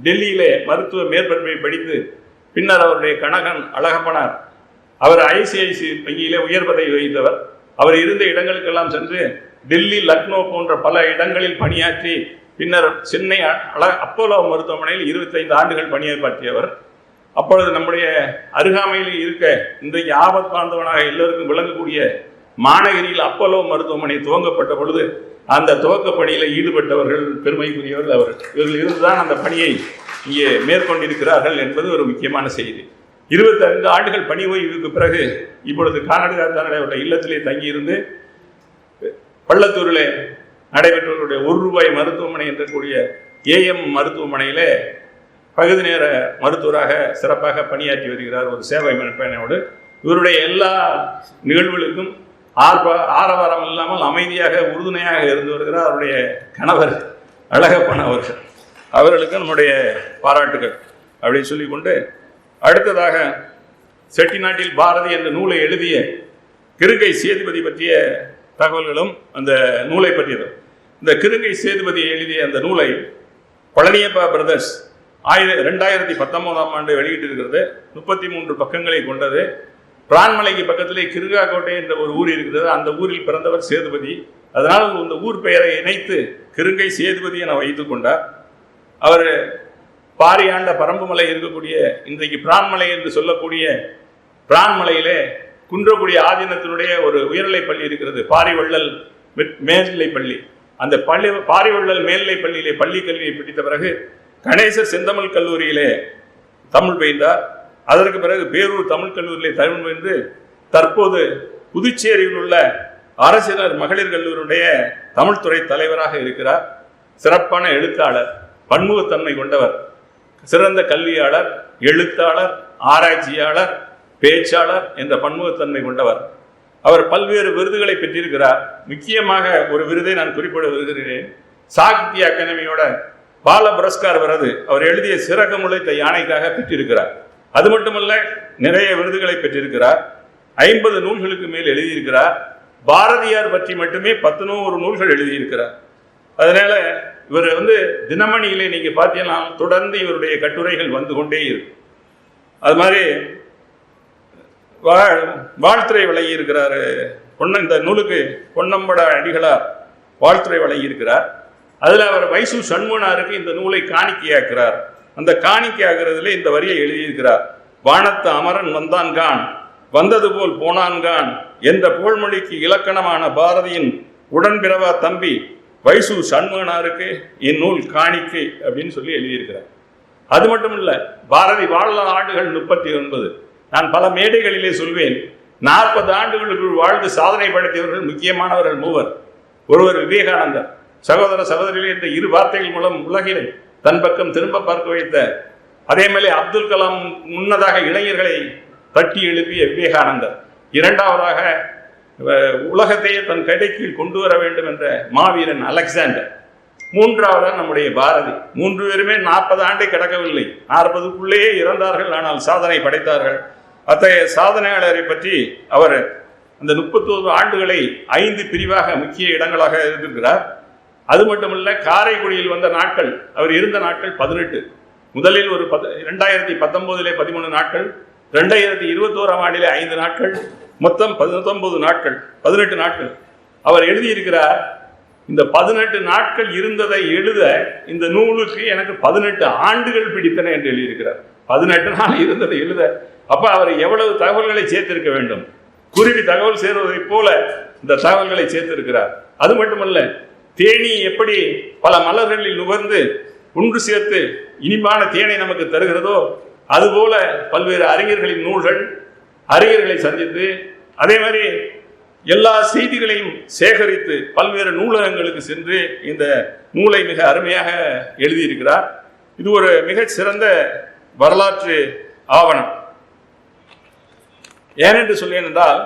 டெல்லியிலே மருத்துவ மேற்படிப்பை படித்து பின்னர் அவருடைய கணகன் அழகப்பனார் அவர் ICICI வங்கியிலே உயர் பதவி வகித்தவர். அவர் இருந்த இடங்களுக்கெல்லாம் சென்று டெல்லி, லக்னோ போன்ற பல இடங்களில் பணியாற்றி பின்னர் சென்னை அப்போலோ மருத்துவமனையில் 25 ஆண்டுகள் பணியாற்றியவர். அப்பொழுது நம்முடைய அருகாமையில் இருக்க இன்றைக்கு ஆபத் பாந்தவனாக எல்லோருக்கும் விளங்கக்கூடிய மாநகரியில் அப்போலோ மருத்துவமனை துவங்கப்பட்ட பொழுது அந்த துவக்க பணியில் ஈடுபட்டவர்கள் பெருமைக்குரியவர்கள் அவர்கள். இவர்கள் இருந்துதான் அந்த பணியை இங்கே மேற்கொண்டிருக்கிறார்கள் என்பது ஒரு முக்கியமான செய்தி. 25 ஆண்டுகள் பணி ஓய்வுக்கு பிறகு இப்பொழுது கானடகாத்தாருடைய இல்லத்திலே தங்கியிருந்து பள்ளத்தூரிலே நடைபெற்றவர்களுடைய ₹1 மருத்துவமனை என்றக்கூடிய AM மருத்துவமனையிலே பகுதி நேர மருத்துவராக சிறப்பாக பணியாற்றி வருகிறார். ஒரு சேவை மனப்பான்மையோடு இவருடைய எல்லா நிகழ்வுகளுக்கும் ஆரவாரம் இல்லாமல் அமைதியாக உறுதுணையாக இருந்து வருகிறார் அவருடைய கணவர் அழகப்பன் அவர்கள். அவர்களுக்கு நம்முடைய பாராட்டுகள் அப்படின்னு சொல்லிக்கொண்டு, அடுத்ததாக செட்டிநாட்டில் பாரதி என்ற நூலை எழுதிய கிருங்கை சேதுபதி பற்றிய தகவல்களும் அந்த நூலை பற்றியதும். இந்த கிருங்கை சேதுபதி எழுதிய அந்த நூலை பழனியப்பா பிரதர்ஸ் 2019ஆம் ஆண்டு வெளியிட்டிருக்கிறது. 33 பக்கங்களை கொண்டது. பிரான்மலைக்கு பக்கத்திலே கிருங்காக்கோட்டை என்ற ஒரு ஊர் இருக்கிறது. அந்த ஊரில் பிறந்தவர் சேதுபதி. அதனால் இந்த ஊர் பெயரை இணைத்து கிருங்கை சேதுபதி என வைத்துக் கொண்டார். அவர் பாரியாண்ட பரம்புமலை இருக்கக்கூடிய இன்றைக்கு பிரான்மலை என்று சொல்லக்கூடிய பிரான்மலையிலே குன்றக்குடி ஆதீனத்தினுடைய ஒரு உயர்நிலை பள்ளி இருக்கிறது, பாரிவள்ளல் மேல்நிலை பள்ளி. அந்த பாரிவள்ளல் மேல்நிலை பள்ளியிலே பள்ளி கல்வியை பிடித்த பிறகு கணேசர் செந்தமிழ் கல்லூரியிலே தமிழ் பயின்றார். அதற்கு பிறகு பேரூர் தமிழ் கல்லூரியிலே தமிழ் பயின்று தற்போது புதுச்சேரியில் உள்ள அரசினர் மகளிர் கல்லூரியுடைய தமிழ்துறை தலைவராக இருக்கிறார். சிறப்பான எழுத்தாளர், பன்முகத்தன்மை கொண்டவர், சிறந்த கல்வியாளர், எழுத்தாளர், ஆராய்ச்சியாளர், பேச்சாளர் என்ற பன்முகத்தன்மை கொண்டவர். அவர் பல்வேறு விருதுகளை பெற்றிருக்கிறார். முக்கியமாக ஒரு விருதை நான் குறிப்பிட விரும்புகிறேன். சாகித்ய அகாடமியோட பால புரஸ்கார் விருது அவர் எழுதிய சிறகு முளைத்த யானைக்காக பெற்றிருக்கிறார். அது மட்டுமல்ல, நிறைய விருதுகளை பெற்றிருக்கிறார். 50 நூல்களுக்கு மேல் எழுதியிருக்கிறார். பாரதியார் பற்றி மட்டுமே 11 நூல்கள் எழுதியிருக்கிறார். அதனால இவர் தினமணியிலே நீங்க பார்த்தீங்கன்னா தொடர்ந்து இவருடைய கட்டுரைகள் வந்து கொண்டே இருக்கு. அது மாதிரி வாழ்த்துறை வழங்கி இருக்கிறார். இந்த நூலுக்கு பொன்னம்பட அடிகளார் வாழ்த்துறை வழங்கி இருக்கிறார். அதுல அவர் வைசு சண்முகனாருக்கு இந்த நூலை காணிக்கையாக்குறார். அந்த காணிக்கையாகிறதுல இந்த வரியை எழுதியிருக்கிறார். வானத்து அமரன் வந்தான்கான், வந்தது போல் போனான்கான் என்ற புகழ்மொழிக்கு இலக்கணமான பாரதியின் உடன்பிறவா தம்பி வைசு சண்முகனாருக்கு இந்நூல் காணிக்கை அப்படின்னு சொல்லி எழுதியிருக்கிறார். அது மட்டும் இல்ல, பாரதி வாழ்ந்த ஆண்டுகள் 39. நான் பல மேடைகளிலே சொல்வேன், 40 ஆண்டுகளுக்குள் வாழ்ந்து சாதனை படைத்தவர்கள் முக்கியமானவர்கள் 3. ஒருவர் விவேகானந்தர், சகோதர சகோதரிகளே என்ற 2 வார்த்தைகள் மூலம் உலகிலே தன் பக்கம் திரும்ப பார்க்க வைத்த, அதே மாதிரி அப்துல் கலாம் முன்னதாக இளைஞர்களை தட்டி எழுப்பிய விவேகானந்தர், 2வதாக உலகத்தையே தன் கைடைக்கீழ் கொண்டு வர வேண்டும் என்ற மாவீரன் அலெக்சாண்டர், 3வதாக நம்முடைய பாரதி. 3 பேருமே 40 ஆண்டை கடக்கவில்லை, 40க்குள்ளேயே இறந்தார்கள். ஆனால் சாதனை படைத்தார்கள். அத்தகைய சாதனையாளரை பற்றி அவர் அந்த 31 ஆண்டுகளை 5 பிரிவாக முக்கிய இடங்களாக இருந்திருக்கிறார். அது மட்டுமல்ல, காரைக்குடியில் வந்த நாட்கள், அவர் இருந்த நாட்கள் 18. முதலில் ஒரு 2019 13 நாட்கள், 2021ஆம் ஆண்டிலே 5 நாட்கள், மொத்தம் 19 நாட்கள், 18 நாட்கள். அவர் எழுதியிருக்கிறார், இந்த 18 நாட்கள் இருந்ததை எழுத இந்த நூலுக்கு எனக்கு 18 ஆண்டுகள் பிடித்தன என்று எழுதியிருக்கிறார். 18 நாள் இருந்ததை எழுத. அப்ப அவர் எவ்வளவு தகவல்களை சேர்த்திருக்க வேண்டும். குருவி தகவல் சேர்வதை போல இந்த தகவல்களை சேர்த்திருக்கிறார். அது மட்டுமல்ல, தேனி எப்படி பல மலர்களில் நுகர்ந்து ஒன்று சேர்த்து இனிப்பான தேனை நமக்கு தருகிறதோ, அதுபோல பல்வேறு அறிஞர்களின் நூல்கள், அறிஞர்களை சந்தித்து அதே மாதிரி எல்லா செய்திகளையும் சேகரித்து பல்வேறு நூலகங்களுக்கு சென்று இந்த நூலை மிக அருமையாக எழுதியிருக்கிறார். இது ஒரு மிக சிறந்த வரலாற்று ஆவணம். ஏனென்று சொல்லேன் என்றால்,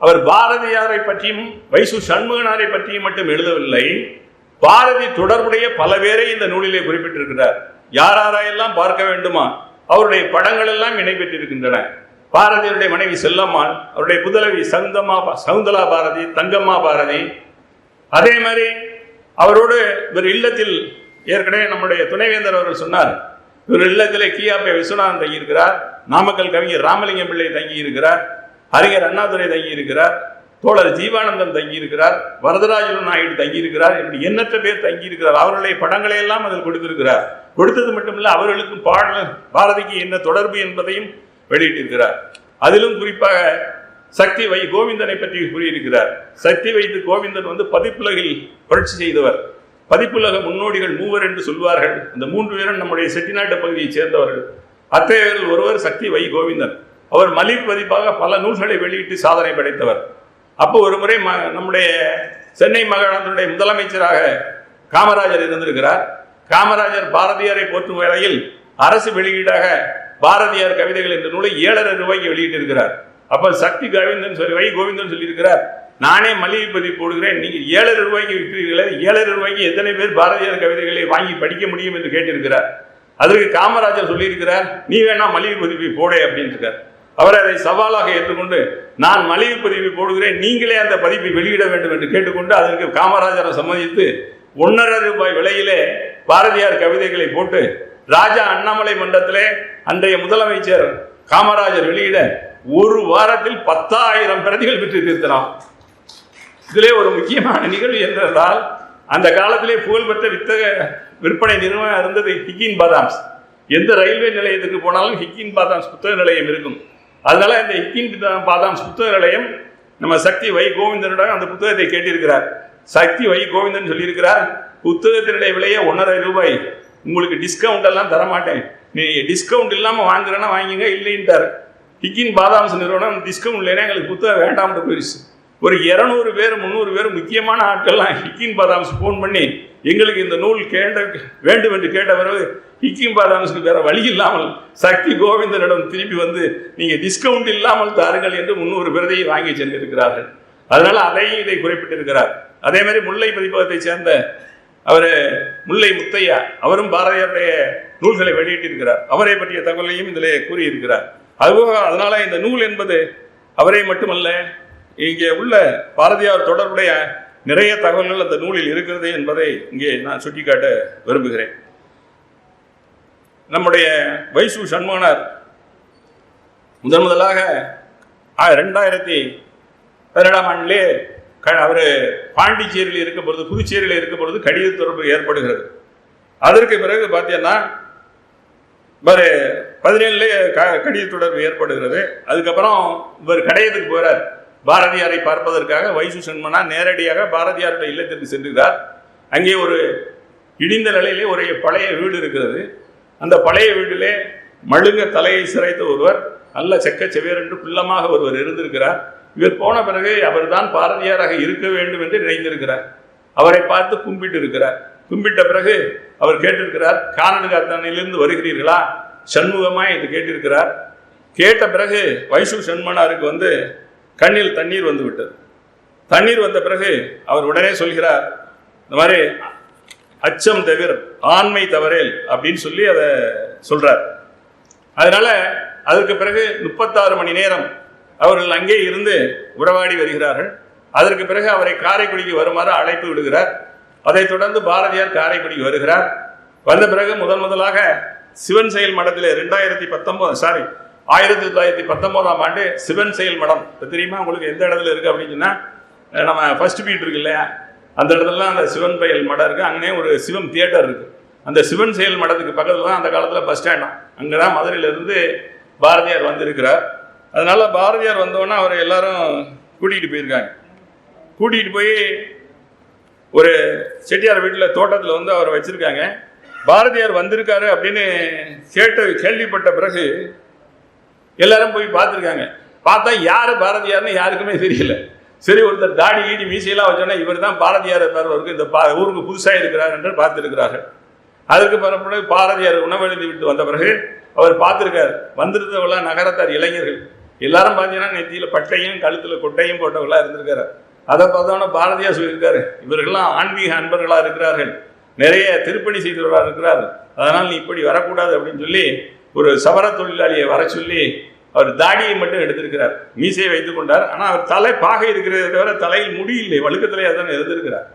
அவர் பாரதியாரை பற்றியும் வைசு சண்முகனாரை பற்றியும் மட்டும் எழுதவில்லை, பாரதி தொடர்புடைய பல பேரை இந்த நூலிலே குறிப்பிட்டிருக்கிறார். யாரெல்லாம் பார்க்க வேண்டுமா, அவருடைய படங்கள் எல்லாம் இணைபெற்றிருக்கின்றன. பாரதியுடைய மனைவி செல்லம்மாள், அவருடைய புதலவி சகுந்தலா பாரதி, தங்கம்மா பாரதி. அதே மாதிரி அவரோடு இவர் இல்லத்தில் ஏற்கனவே நம்முடைய துணைவேந்தர் அவர்கள் சொன்னார், இவர் இல்லத்திலே கியாப்பே விஸ்வநாதன் தங்கியிருக்கிறார், நாமக்கல் கவிஞர் ராமலிங்கம் பிள்ளை தங்கியிருக்கிறார், அறிஞர் அண்ணாதுரை தங்கியிருக்கிறார், தோழர் ஜீவானந்தன் தங்கியிருக்கிறார், வரதராஜன் நாயுடு தங்கியிருக்கிறார், இப்படி எண்ணற்ற பேர் தங்கியிருக்கிறார். அவர்களுடைய படங்களை எல்லாம் அதில் கொடுத்திருக்கிறார். கொடுத்தது மட்டுமில்ல, அவர்களுக்கும் பாரதிக்கு என்ன தொடர்பு என்பதையும் வெளியிட்டிருக்கிறார். அதிலும் குறிப்பாக சக்தி வை கோவிந்தனை பற்றி கூறியிருக்கிறார். சக்தி வைத்து கோவிந்தன் பதிப்புலகில் புரட்சி செய்தவர். பதிப்புலக முன்னோடிகள் 3 என்று சொல்வார்கள். அந்த 3 பேரும் நம்முடைய செட்டிநாட்டு பகுதியைச் சேர்ந்தவர்கள். அத்தகையவர்கள் ஒருவர் சக்தி வை கோவிந்தன். அவர் மலிவு பதிப்பாக பல நூல்களை வெளியிட்டு சாதனை படைத்தவர். அப்போ ஒரு முறை நம்முடைய சென்னை மாகாணத்தினுடைய முதலமைச்சராக காமராஜர் இருந்திருக்கிறார். காமராஜர் பாரதியாரை போற்றும் வேளையில் அரசு வெளியீடாக பாரதியார் கவிதைகள் என்ற நூலை 7,500 ரூபாய்க்கு வெளியிட்டிருக்கிறார். அப்ப சக்தி கோவிந்தன் வை கோவிந்தன் சொல்லியிருக்கிறார், நானே மலிவு பதிப்பு போடுகிறேன், நீங்க 7,500 ரூபாய்க்கு விற்கிறீர்களே, 7,500 ரூபாய்க்கு எத்தனை பேர் பாரதியார் கவிதைகளை வாங்கி படிக்க முடியும் என்று கேட்டிருக்கிறார். அதற்கு காமராஜர் சொல்லியிருக்கிறார், நீ வேணா மலிவு பதிப்பை போட அப்படின்னு இருக்கார். அவர் அதை சவாலாக ஏற்றுக்கொண்டு நான் மலிவு பதிவு போடுகிறேன், நீங்களே அந்த பதிப்பை வெளியிட வேண்டும் என்று கேட்டுக்கொண்டு அதற்கு காமராஜரை சம்மதித்து 1.5 ரூபாய் விலையிலே பாரதியார் கவிதைகளை போட்டு ராஜா அண்ணாமலை மன்றத்திலே அன்றைய முதலமைச்சர் காமராஜர் வெளியிட ஒரு வாரத்தில் 10,000 பிரதிகள் விற்று தீர்த்தலாம். இதிலே ஒரு முக்கியமான நிகழ்வு என்றால், அந்த காலத்திலே புகழ்பெற்ற விற்பனை நிறுவனம் இருந்தது ஹிக்கின் பாதாம்ஸ். எந்த ரயில்வே நிலையத்துக்கு போனாலும் ஹிக்கின் பாதாம்ஸ் புத்தக நிலையம் இருக்கும். அதனால இந்த ஹிக்கின் பாதாம்ஸ் புத்தக நிலையம் நம்ம சக்தி வை கோவிந்தனிடம் அந்த புத்தகத்தை கேட்டிருக்கிறார். சக்தி வை கோவிந்தன் சொல்லியிருக்கிறார், புத்தகத்தினுடைய விலையை 1.5 ரூபாய், உங்களுக்கு டிஸ்கவுண்ட் எல்லாம் தரமாட்டேன், நீ டிஸ்கவுண்ட் இல்லாமல் வாங்குறேன்னா வாங்கிங்க, இல்லைன்ட்டார். ஹிக்கின் பாதாம்ஸ் நிறுவனம் டிஸ்கவுண்ட் இல்லைன்னா எங்களுக்கு புத்தகம் வேண்டாம்னு போயிடுச்சு. ஒரு 200 பேர் 300 பேர் முக்கியமான ஆட்கள்லாம் ஹிக்கின் பாதாம்ஸ் ஃபோன் பண்ணி எங்களுக்கு இந்த நூல் வேண்டும் என்று கேட்ட பிறகு ஹிக்கின் பாதாம்ஸ்க்கு வேற வழி இல்லாமல் சக்தி கோவிந்தனிடம் திரும்பி வந்து நீங்க டிஸ்கவுண்ட் இல்லாமல் தாருங்கள் என்று 300 பிரதியை வாங்கி சென்றிருக்கிறார்கள். அதனால அதையும் இதை குறிப்பிட்டிருக்கிறார். அதே மாதிரி முல்லை பதிப்பகத்தை சேர்ந்த அவர் முல்லை முத்தையா, அவரும் பாரதியாருடைய நூல்களை வெளியிட்டிருக்கிறார். அவரை பற்றிய தகவலையும் இதிலே கூறியிருக்கிறார். அதுபோக அதனால இந்த நூல் என்பது அவரை மட்டுமல்ல, இங்கே உள்ள பாரதியார் தொடர்புடைய நிறைய தகவல்கள் அந்த நூலில் இருக்கிறது என்பதை இங்கே நான் சுட்டிக்காட்ட விரும்புகிறேன். நம்முடைய வைசு சண்முகனார் முதலாக 2017ஆம் ஆண்டிலே அவர் பாண்டிச்சேரியில் இருக்க பொழுது, புதுச்சேரியில் இருக்க பொழுது கடித தொடர்பு ஏற்படுகிறது. அதற்கு பிறகு பார்த்தீங்கன்னா 17 கடித தொடர்பு ஏற்படுகிறது. அதுக்கப்புறம் இவர் கடையத்துக்கு போகிறார். பாரதியாரை பார்ப்பதற்காக வைசு சண்முகனார் நேரடியாக பாரதியாருடைய இல்லத்திற்கு சென்றுகிறார். அங்கே ஒரு இடிந்த நிலையிலே ஒரு பழைய வீடு இருக்கிறது. அந்த பழைய வீட்டிலே மழுங்க தலையை சிரைத்த ஒருவர், நல்ல செக்க செவேரென்று குள்ளமாக ஒருவர் இருந்திருக்கிறார். இவர் போன பிறகு அவர் தான் பாரதியாராக இருக்க வேண்டும் என்று நினைந்திருக்கிறார். அவரை பார்த்து கும்பிட்டு இருக்கிறார். கும்பிட்ட பிறகு அவர் கேட்டிருக்கிறார், கானடுகாத்தானிலிருந்து வருகிறீர்களா சண்முகமா என்று கேட்டிருக்கிறார். கேட்ட பிறகு வைசு சண்முகனாருக்கு கண்ணில் தண்ணீர் வந்து விட்டது. தண்ணீர் வந்த பிறகு அவர் உடனே சொல்கிறார், இந்த மாதிரி அச்சம் தவிர ஆண்மை தவறேல் அப்படின்னு சொல்லி அதை சொல்றார். அதனால அதற்கு பிறகு 36 மணி நேரம் அவர்கள் அங்கே இருந்து உறவாடி வருகிறார்கள். அதற்கு பிறகு அவரை காரைக்குடிக்கு வருமாறு அழைப்பு விடுகிறார். அதைத் தொடர்ந்து பாரதியார் காரைக்குடிக்கு வருகிறார். வந்த பிறகு முதலாக சிவன் செயல் மடத்தில் 1919ஆம் ஆண்டு சிவன் செயல் மடம் தெரியுமா உங்களுக்கு? எந்த இடத்துல இருக்கு அப்படின்னு சொன்னா, நம்ம ஃபர்ஸ்ட் பீட் இருக்கு இல்லையா, அந்த இடத்துல அந்த சிவன் செயல் மடம் இருக்கு. அங்கே ஒரு சிவம் தியேட்டர் இருக்கு. அந்த சிவன் செயல் மடத்துக்கு பக்கத்துல தான் அந்த காலத்துல பஸ் ஸ்டாண்டாம். அங்கதான் மதுரையிலிருந்து பாரதியார் வந்திருக்கிறார். அதனால பாரதியார் வந்தோன்னா அவர் எல்லாரும் கூட்டிகிட்டு போயிருக்காங்க. கூட்டிகிட்டு போய் ஒரு செட்டியார் வீட்டில் தோட்டத்தில் அவரை வச்சிருக்காங்க. பாரதியார் வந்திருக்காரு அப்படின்னு கேள்விப்பட்ட பிறகு எல்லாரும் போய் பார்த்துருக்காங்க. பார்த்தா யாரு பாரதியார்னு யாருக்குமே தெரியல. சரி, ஒருத்தர் தாடி ஈடி மீசையெல்லாம் வச்சோன்னா இவர் தான் பாரதியார் இருப்பார், இந்த ஊருக்கு புதுசாக இருக்கிறார் என்று பார்த்துருக்கிறார்கள். அதுக்கு பிறகு பாரதியார் உணவெழுதி விட்டு வந்த பிறகு அவர் பார்த்துருக்கார். வந்திருந்தவர்களாம் நகரத்தார் இளைஞர்கள் எல்லாரும் பார்த்தீங்கன்னா நெத்தியில் பட்டையும் கழுத்தில் கொட்டையும் போட்டவர்களாக இருந்திருக்காரு. அதை பார்த்தோன்னா பாரதியார் சொல்லியிருக்காரு, இவர்கள்லாம் ஆன்மீக அன்பர்களாக இருக்கிறார்கள், நிறைய திருப்பணி செய்தவர்களாக இருக்கிறார்கள், அதனால் நீ இப்படி வரக்கூடாது அப்படின்னு சொல்லி ஒரு சவர தொழிலாளியை வர சொல்லி அவர் தாடியை மட்டும் எடுத்திருக்கிறார். மீசையை வைத்துக் கொண்டார். ஆனால் அவர் தலைப்பாகை இருக்கிறத தவிர தலையில் முடியில்லை, வழுக்கத்திலேயே தான் இருந்திருக்கிறார்.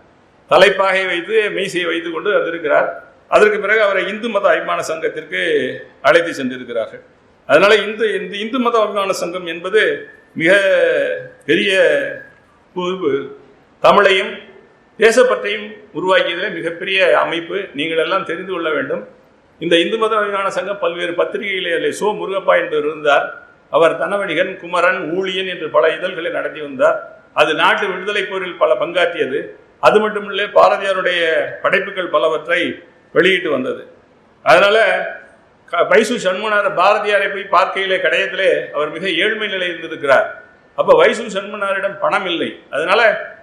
தலைப்பாகை வைத்து மீசையை வைத்துக் கொண்டு வந்திருக்கிறார். அதற்கு பிறகு அவரை இந்து மத அபிமான சங்கத்திற்கு அழைத்து சென்றிருக்கிறார்கள். அதனால இந்த இந்து மத அபிமான சங்கம் என்பது மிக பெரிய தமிழையும் தேசப்பற்றையும் உருவாக்கியதில் மிகப்பெரிய அமைப்பு. நீங்கள் எல்லாம் தெரிந்து கொள்ள வேண்டும். இந்த இந்து மத அபிமான சங்கம் பல்வேறு பத்திரிகைகளிலே சோ முருகப்பா என்பவர் இருந்தார். அவர் தனவணிகன், குமரன், ஊழியன் என்று பல இதழ்களை நடத்தி வந்தார். அது நாட்டு விடுதலை போரில் பல பங்காற்றியது. அது மட்டுமில்லை, பாரதியாருடைய படைப்புகள் பலவற்றை வெளியிட்டு வந்தது. அதனால வைசு சண்முகனார் பாரதியாரை போய் பார்க்கையிலே கடையத்திலே அவர் மிக ஏழ்மை நிலை இருந்திருக்கிறார். அப்ப வைசு சண்முகனாரிடம் பணம் இல்லை. அதனால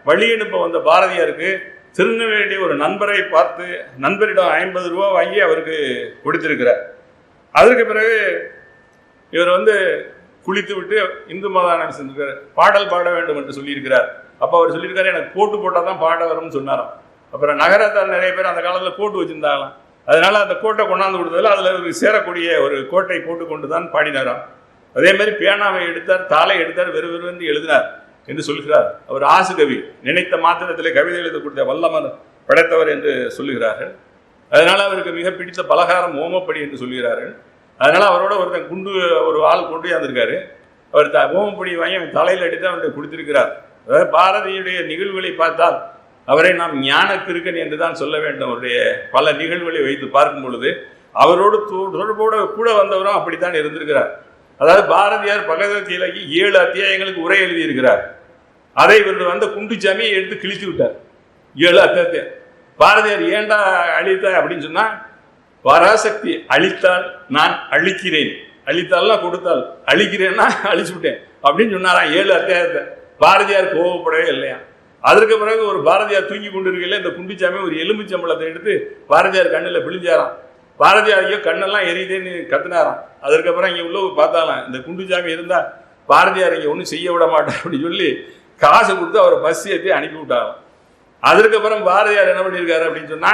வழி அனுப்ப வந்த பாரதியாருக்கு திருநெல்வேலி ஒரு நண்பரை பார்த்து நண்பரிடம் 50 ரூபா வாங்கி அவருக்கு கொடுத்திருக்கிறார். அதற்கு பிறகு இவர் குளித்து விட்டு இந்து மதானம் செஞ்சிருக்காரு. பாடல் பாட வேண்டும் என்று சொல்லியிருக்கிறார். அப்போ அவர் சொல்லியிருக்காரு, எனக்கு கோட்டு போட்டால் தான் பாட வரும்னு சொன்னாராம். அப்புறம் நகரத்தார் நிறைய பேர் அந்த காலத்தில் கோட்டு வச்சிருந்தாங்களாம். அதனால அந்த கோட்டை கொண்டாந்து கொடுத்ததில் அதில் சேரக்கூடிய ஒரு கோட்டை போட்டுக்கொண்டு தான் பாடினாராம். அதே மாதிரி பேனாவை எடுத்தார், தாளை எடுத்தார், வெறுவென்று எழுதினார் என்று சொல்கிறார். அவர் ஆசு கவி, நினைத்த மாத்திரத்திலே கவிதை எழுதக்கூடிய வல்லமர் படைத்தவர் என்று சொல்லுகிறார்கள். அதனால அவருக்கு மிக பிடித்த பலகாரம் ஓமப்படி என்று சொல்கிறார்கள். அதனால அவரோட ஒருத்தன் ஒரு ஆள் கொண்டு வந்திருக்காரு. அவர் ஓமப்படி வாங்கி அவன் தலையில் அடித்து அவர்கிட்ட கொடுத்திருக்கிறார். அதாவது பாரதியுடைய நிகழ்வுகளை பார்த்தால் அவரை நாம் ஞான கிறுக்கன் என்று தான் சொல்ல வேண்டும். அவருடைய பல நிகழ்வுகளை வைத்து பார்க்கும் பொழுது அவரோடு தொடர்போடு கூட வந்தவரும் அப்படித்தான் இருந்திருக்கிறார். அதாவது பாரதியார் பகவத்கீதைக்கு 7 அத்தியாயங்களுக்கு உரை எழுதியிருக்கிறார். அதை இவர்கள் வந்த குண்டுச்சாமியை எடுத்து கிழித்து விட்டார். 7 அத்தியாயத்தை பாரதியார் ஏண்டா அழித்த அப்படின்னு சொன்னா, பராசக்தி அழித்தால் நான் அழிக்கிறேன், அழித்தால்னா கொடுத்தால், அழிக்கிறேன்னா அழிச்சு விட்டேன் அப்படின்னு சொன்னாராம் 7 அத்தியாயத்தை. பாரதியார் கோவப்படவே இல்லையா. அதற்கு பிறகு ஒரு பாரதியார் தூங்கி கொண்டு இருக்கல, இந்த குண்டுச்சாமி ஒரு எலும்பு சம்பளத்தை எடுத்து பாரதியார் கண்ணில் பிழிஞ்சாராம். பாரதியார் ஐயோ கண்ணெல்லாம் எரியுதேன்னு கத்துனாராம். அதற்கப்புறம் இங்கே உள்ள பார்த்தாலாம், இந்த குண்டுச்சாமி இருந்தா பாரதியார் இங்கே ஒன்றும் செய்ய விட மாட்டார் அப்படின்னு சொல்லி காசு கொடுத்து அவரை பஸ் ஏற்றி அனுப்பி விட்டாராம். அதற்கப்புறம் பாரதியார் என்ன பண்ணியிருக்காரு அப்படின்னு சொன்னா,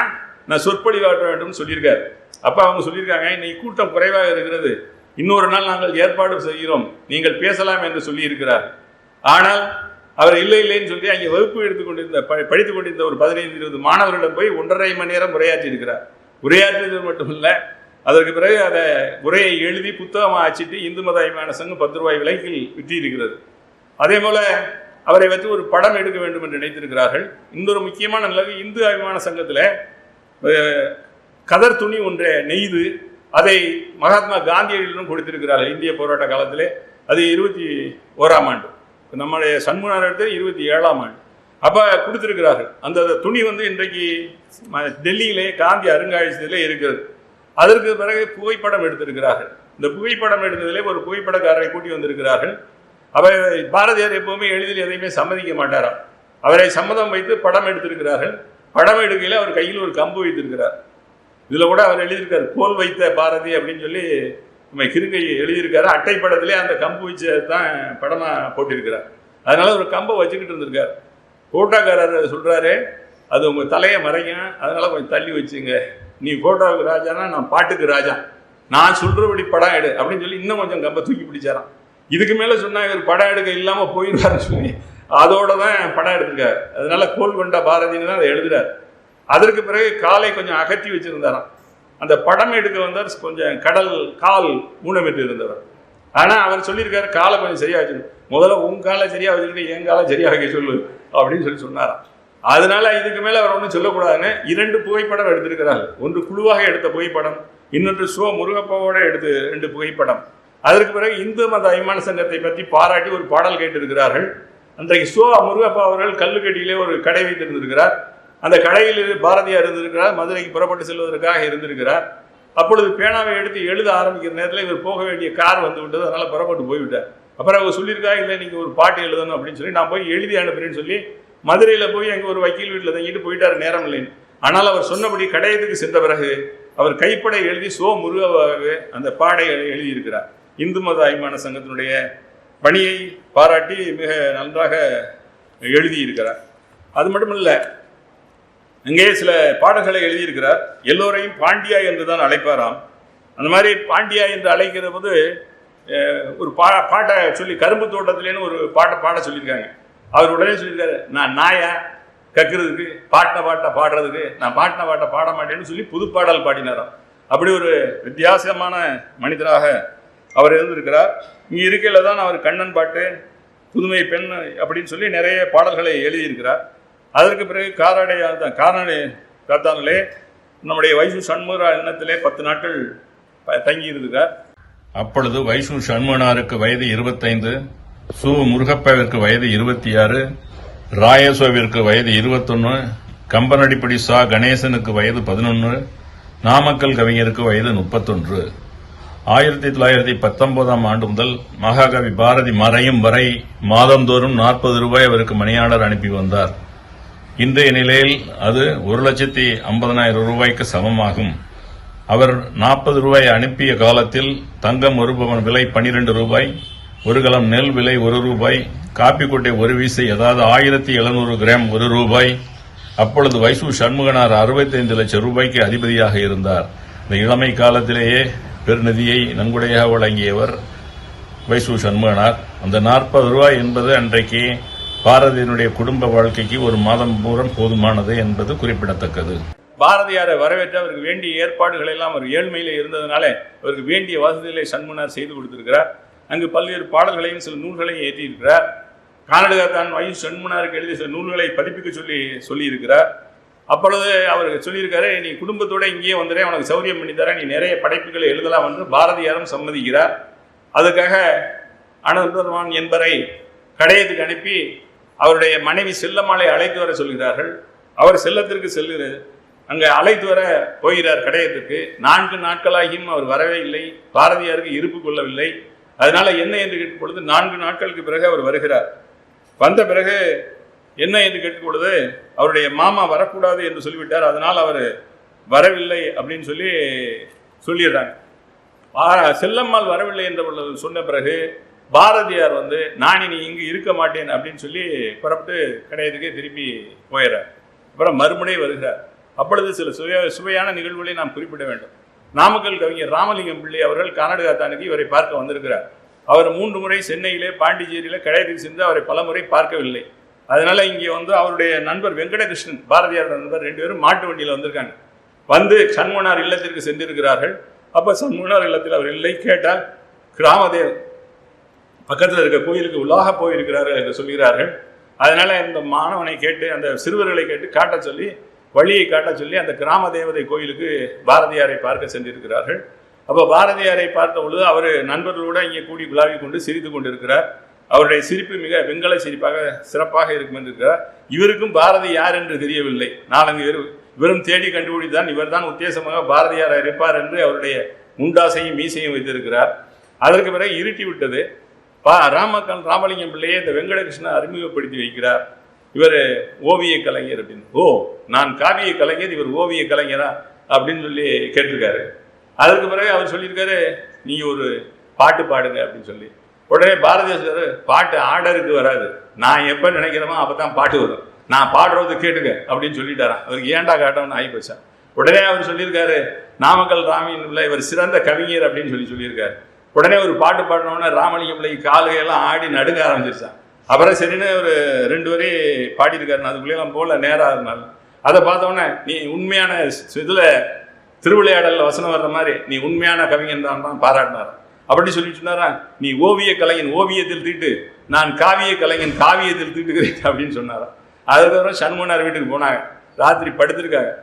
நான் சொற்பொழிவாற்ற வேண்டும் சொல்லியிருக்காரு. அப்ப அவங்க சொல்லியிருக்காங்க, இன்னைக்கு கூட்டம் குறைவாக இருக்கிறது, இன்னொரு நாள் நாங்கள் ஏற்பாடு செய்கிறோம், நீங்கள் பேசலாம் என்று சொல்லி இருக்கிறார். ஆனால் அவர் இல்லைன்னு சொல்லி அங்கே வகுப்பு எடுத்துக்கொண்டிருந்த படித்துக் கொண்டிருந்த ஒரு 15-20 மாணவர்களிடம் போய் 1.5 மணி நேரம் உரையாற்றி இருக்கிறார். உரையாற்றியது மட்டுமில்ல, அதற்கு பிறகு அதை உரையை எழுதி புத்தகமாக ஆச்சிட்டு இந்து மத அபிமான சங்கம் 10 ரூபாய் விலைக்கில் விற்றி இருக்கிறது. அதே போல அவரை வச்சு ஒரு படம் எடுக்க வேண்டும் என்று நினைத்திருக்கிறார்கள். இன்னொரு முக்கியமான நிலவு, இந்து அபிமான சங்கத்தில் கதர் துணி ஒன்றை நெய்து அதை மகாத்மா காந்தியடிகளிடம் கொடுத்திருக்கிறார்கள். இந்திய போராட்ட காலத்திலே அது 21ஆம் ஆண்டு, நம்முடைய சண்முகனார் எடுத்து 27ஆம் ஆண்டு அப்ப கொடுத்திருக்கிறார்கள். அந்த துணி இன்றைக்கு டெல்லியிலே காந்தி அருங்காட்சியகத்திலே இருக்கிறது. அதற்கு பிறகு புகைப்படம் எடுத்திருக்கிறார்கள். இந்த புகைப்படம் எடுத்ததிலே ஒரு புகைப்படக்காரரை கூட்டி வந்திருக்கிறார்கள். அவர் பாரதியார் எப்பவுமே எளிதில் எதையுமே சம்மதிக்க மாட்டாராம். அவரை சம்மதம் வைத்து படம் எடுத்திருக்கிறார்கள். படம் எடுக்கையில் அவர் கையில் ஒரு கம்பு வைத்திருக்கிறார். இதுல கூட அவர் எழுதியிருக்காரு, கோல் வைத்த பாரதி அப்படின்னு சொல்லி நம்ம கிருங்கை எழுதியிருக்காரு. அட்டைப்படத்திலே அந்த கம்பு வச்சதான் படமா போட்டிருக்கிறார். அதனால ஒரு கம்பை வச்சுக்கிட்டு இருந்திருக்காரு. போட்டோக்காரர் சொல்றாரு, அது உங்க தலையை மறைக்கும், அதனால கொஞ்சம் தள்ளி வச்சுங்க, நீ போட்டோவுக்கு ராஜானா நான் பாட்டுக்கு ராஜா, நான் சொல்றபடி படம் எடு அப்படின்னு சொல்லி இன்னும் கொஞ்சம் கம்பை தூக்கி பிடிச்சாராம். இதுக்கு மேல சொன்னா இவர் படம் எடுக்க இல்லாம போயிடுவாருன்னு சொல்லி அதோட தான் படம் எடுத்திருக்காரு. அதனால கோல் கொண்ட பாரதின்னு தான் அதை எழுதுறாரு. அதற்கு பிறகு காலை கொஞ்சம் அகற்றி வச்சிருந்தாராம். அந்த படம் எடுக்க வந்தார், கொஞ்சம் கால் ஊனமிட்டு இருந்தவர். ஆனா அவர் சொல்லியிருக்காரு, காலை கொஞ்சம் சரியா வச்சிருக்க, முதல்ல உன் காலை சரியா வச்சுக்கிட்டு என் காலை சரியா வைக்க சொல்லு அப்படின்னு சொல்லி சொன்னாராம். அதனால இதுக்கு மேல அவர் ஒன்றும் சொல்லக்கூடாதுன்னு 2 புகைப்படம் எடுத்திருக்கிறார்கள். ஒன்று குழுவாக எடுத்த புகைப்படம், இன்னொன்று சோ முருகப்பாவோட எடுத்து 2 புகைப்படம். அதற்கு பிறகு இந்து மத அபிமான சங்கத்தை பற்றி பாராட்டி ஒரு பாடல் கேட்டிருக்கிறார்கள். அன்றைக்கு சோ முருகப்பா அவர்கள் கல்லுக்கட்டியிலே ஒரு கடை வைத்திருந்திருக்கிறார். அந்த கடையில் பாரதியார் இருந்திருக்கிறார். மதுரைக்கு புறப்பட்டு செல்வதற்காக இருந்திருக்கிறார். அப்பொழுது பேனாவை எடுத்து எழுத ஆரம்பிக்கிற நேரத்தில் இவர் போக வேண்டிய கார் வந்து விட்டது. அதனால புறப்பட்டு போய்விட்டார். அப்புறம் அவர் சொல்லியிருக்கா, இல்லை நீங்க ஒரு பாட்டு எழுதணும் அப்படின்னு சொல்லி நான் போய் எழுதி அனுப்புறேன்னு சொல்லி மதுரையில போய் அங்கே ஒரு வக்கீல் வீட்டில் தங்கிட்டு போயிட்டார், நேரம் இல்லைன்னு. ஆனால் அவர் சொன்னபடி கடையத்துக்கு சென்ற பிறகு அவர் கைப்படை எழுதி சோ முருகவாகவே அந்த பாடை எழுதியிருக்கிறார். இந்து மத அபிமான சங்கத்தினுடைய பணியை பாராட்டி மிக நன்றாக எழுதியிருக்கிறார். அது மட்டும் இல்லை, அங்கே சில பாடல்களை எழுதியிருக்கிறார். எல்லோரையும் பாண்டியா என்று தான் அழைப்பாராம். அந்த மாதிரி பாண்டியா என்று அழைக்கிற போது ஒரு பாட்டை சொல்லி, கரும்பு தோட்டத்திலேன்னு ஒரு பாட சொல்லியிருக்காங்க. அவர் உடனே சொல்லியிருக்காரு, நான் நாயா கக்கிறதுக்கு பாட்டை பாடுறதுக்கு, நான் பாட்டை பாட மாட்டேன்னு சொல்லி புது பாடல் பாடினாராம். அப்படி ஒரு வித்தியாசமான மனிதராக அவர் இருந்திருக்கிறார். இங்கே இருக்கையில் தான் அவர் கண்ணன் பாட்டு, புதுமை பெண் அப்படின்னு சொல்லி நிறைய பாடல்களை எழுதியிருக்கிறார். அதற்கு பிறகு காரணை காத்தானிலே நம்முடைய வைசு சண்முகா இல்லத்திலே 10 நாட்கள் தங்கி இருந்திருக்கார். அப்பொழுது வைசு சண்முகனாருக்கு வயது 25, சு முருகப்பாவிற்கு வயது 26, ராயசோவிற்கு வயது 21, கம்பனடிப்படி சா கணேசனுக்கு வயது 11, நாமக்கல் கவிஞருக்கு வயது 31. 1919ஆம் ஆண்டு முதல் மகாகவி பாரதி மறையும் வரை மாதந்தோறும் 40 ரூபாய் அவருக்கு மணியாளர் அனுப்பி வந்தார். இன்றைய நிலையில் அது 1,50,000 ரூபாய்க்கு சமமாகும். அவர் 40 ரூபாய் அனுப்பிய காலத்தில் தங்கம் ஒரு பவன் விலை 12 ரூபாய், ஒரு கலம் நெல் விலை 1 ரூபாய், காப்பி கொட்டை ஒரு வீசை அதாவது 1700 கிராம் 1 ரூபாய். அப்பொழுது வைசு சண்முகனார் 65 லட்சம் ரூபாய்க்கு அதிபதியாக இருந்தார். இந்த இளமை காலத்திலேயே பெருநிதியை நன்கொடையாக வழங்கியவர் வைசு சண்முகனார். அந்த 40 ரூபாய் என்பது அன்றைக்கு பாரதியினுடைய குடும்ப வாழ்க்கைக்கு ஒரு மாதம் பூரம் போதுமானது என்பது குறிப்பிடத்தக்கது. பாரதியாரை வரவேற்று அவருக்கு வேண்டிய ஏற்பாடுகள் எல்லாம் அவர் ஏழ்மையிலே இருந்ததுனால அவருக்கு வேண்டிய வசதிகளை சண்முகனார் செய்து கொடுத்திருக்கிறார். அங்கு பல்வேறு பாடல்களையும் சில நூல்களையும் ஏற்றியிருக்கிறார். கானடகாத்தான் வைசு சண்முகனாருக்கு எழுதிய சில நூல்களை பதிப்பிக்க சொல்லியிருக்கிறார். அப்பொழுது அவருக்கு சொல்லியிருக்காரு, நீ குடும்பத்தோட இங்கேயே வந்துடுறேன், உனக்கு சௌரியம் பண்ணி தரேன், நீ நிறைய படைப்புகளை எழுதலாம் என்று பாரதியாரும் சம்மதிக்கிறார். அதுக்காக அனந்தர்வான் என்பரை கடையத்துக்கு அனுப்பி அவருடைய மனைவி செல்லம்மாளை அழைத்து வர சொல்கிறார்கள். அவர் செல்லத்திற்கு செல்கிறார். அங்கே அழைத்து வர போகிறார் கடையத்துக்கு. 4 நாட்களாகியும் அவர் வரவே இல்லை. பாரதியாருக்கு இருப்பு கொள்ளவில்லை. அதனால என்ன என்று கேட்கும் பொழுது 4 நாட்களுக்கு பிறகு அவர் வருகிறார். வந்த பிறகு என்ன என்று கேட்கும் பொழுது அவருடைய மாமா வரக்கூடாது என்று சொல்லிவிட்டார். அதனால் அவர் வரவில்லை அப்படின்னு சொல்லிடுறாங்க. செல்லம்மாள் வரவில்லை என்று சொன்ன பிறகு பாரதியார் நான் இனி இங்கு இருக்க மாட்டேன் அப்படின்னு சொல்லி புறப்பட்டு கடையத்துக்கே திருப்பி போயிடுறார். அப்புறம் மறுமுறை வருகிறார். அப்பொழுது சில சுவையான நிகழ்வுகளை நாம் குறிப்பிட வேண்டும். நாமக்கல் கவிஞர் ராமலிங்கம் பிள்ளை அவர்கள் கானடகாத்தானுக்கு இவரை பார்க்க வந்திருக்கிறார். அவர் 3 முறை சென்னையிலே பாண்டிச்சேரியில கடையத்துக்கு சென்று அவரை பல முறை பார்க்கவில்லை. அதனால இங்கே அவருடைய நண்பர் வெங்கடகிருஷ்ணன், பாரதியார் நண்பர், 2 பேரும் மாட்டு வண்டியில் வந்திருக்காங்க. சண்முகனார் இல்லத்திற்கு சென்றிருக்கிறார்கள். அப்ப சண்முகனார் இல்லத்தில் அவர் இல்லை. கேட்டால் கிராமதேவ் பக்கத்தில் இருக்க கோயிலுக்கு உள்ளாக போயிருக்கிறார்கள் என்று சொல்கிறார்கள். அதனால இந்த மாணவனை கேட்டு, அந்த சிறுவர்களை கேட்டு காட்ட சொல்லி, வழியை காட்ட சொல்லி அந்த கிராம தேவதை கோயிலுக்கு பாரதியாரை பார்க்க சென்றிருக்கிறார்கள். அப்போ பாரதியாரை பார்த்த பொழுது அவர் நண்பர்களோடு இங்கே கூடி குழாவி கொண்டு சிரித்து கொண்டிருக்கிறார். அவருடைய சிரிப்பு மிக வெங்கல சிரிப்பாக சிறப்பாக இருக்கும் என்று இருக்கிறார். இவருக்கும் பாரதி யார் என்று தெரியவில்லை. நாலங்கு இவரும் தேடி கண்டுபிடித்தான் இவர் தான் உத்தேசமாக பாரதியார் இருப்பார் என்று அவருடைய முண்டாசையும் மீசையும் வைத்திருக்கிறார். அதற்கு பிறகு இருட்டி விட்டது. ராமலிங்கம் பிள்ளையை இந்த வெங்கடகிருஷ்ணன் அறிமுகப்படுத்தி வைக்கிறார். இவர் ஓவிய கலைஞர் அப்படின்னு. ஓ, நான் காவிய கலைஞர், இவர் ஓவிய கலைஞரா அப்படின்னு சொல்லி கேட்டிருக்காரு. அதற்கு பிறகு அவர் சொல்லியிருக்காரு, நீங்க ஒரு பாட்டு பாடுங்க அப்படின்னு சொல்லி. உடனே பாரதியார் சார், பாட்டு ஆர்டருக்கு வராது, நான் எப்ப நினைக்கிறோமோ அப்பதான் பாட்டு வரும், நான் பாடுறது கேட்டுக்க அப்படின்னு சொல்லிட்டாரான். அவருக்கு ஏண்டா காட்டம்னு ஆகி போச்சா. உடனே அவர் சொல்லியிருக்காரு, நாமக்கல் ராமின் பிள்ளை இவர் சிறந்த கவிஞர் அப்படின்னு சொல்லியிருக்காரு. உடனே ஒரு பாட்டு பாடினோடனே ராமலிங்கம் பிள்ளை காலுகையெல்லாம் ஆடி நடுங்க ஆரம்பிச்சிருச்சான். அப்புறம் சரின்னு ஒரு 2 வரை பாடியிருக்காரு. அதுக்குள்ளேயெல்லாம் போல நேராக இருந்தாலும் அதை பார்த்தோன்னே, நீ உண்மையான இதுல திருவிளையாடல் வசனம் வர்ற மாதிரி நீ உண்மையான கவிஞன் தான் பாராட்டினார். அப்படி சொல்லிட்டு சொன்னாரா, நீ ஓவிய கலைஞன் ஓவியத்தில் தீட்டு, நான் காவிய கலைஞன் காவியத்தில் தீட்டுகிறேன் அப்படின்னு சொன்னாரா. அதுக்கப்புறம் சண்முகனார் வீட்டுக்கு போனாங்க. ராத்திரி படுத்திருக்காங்க.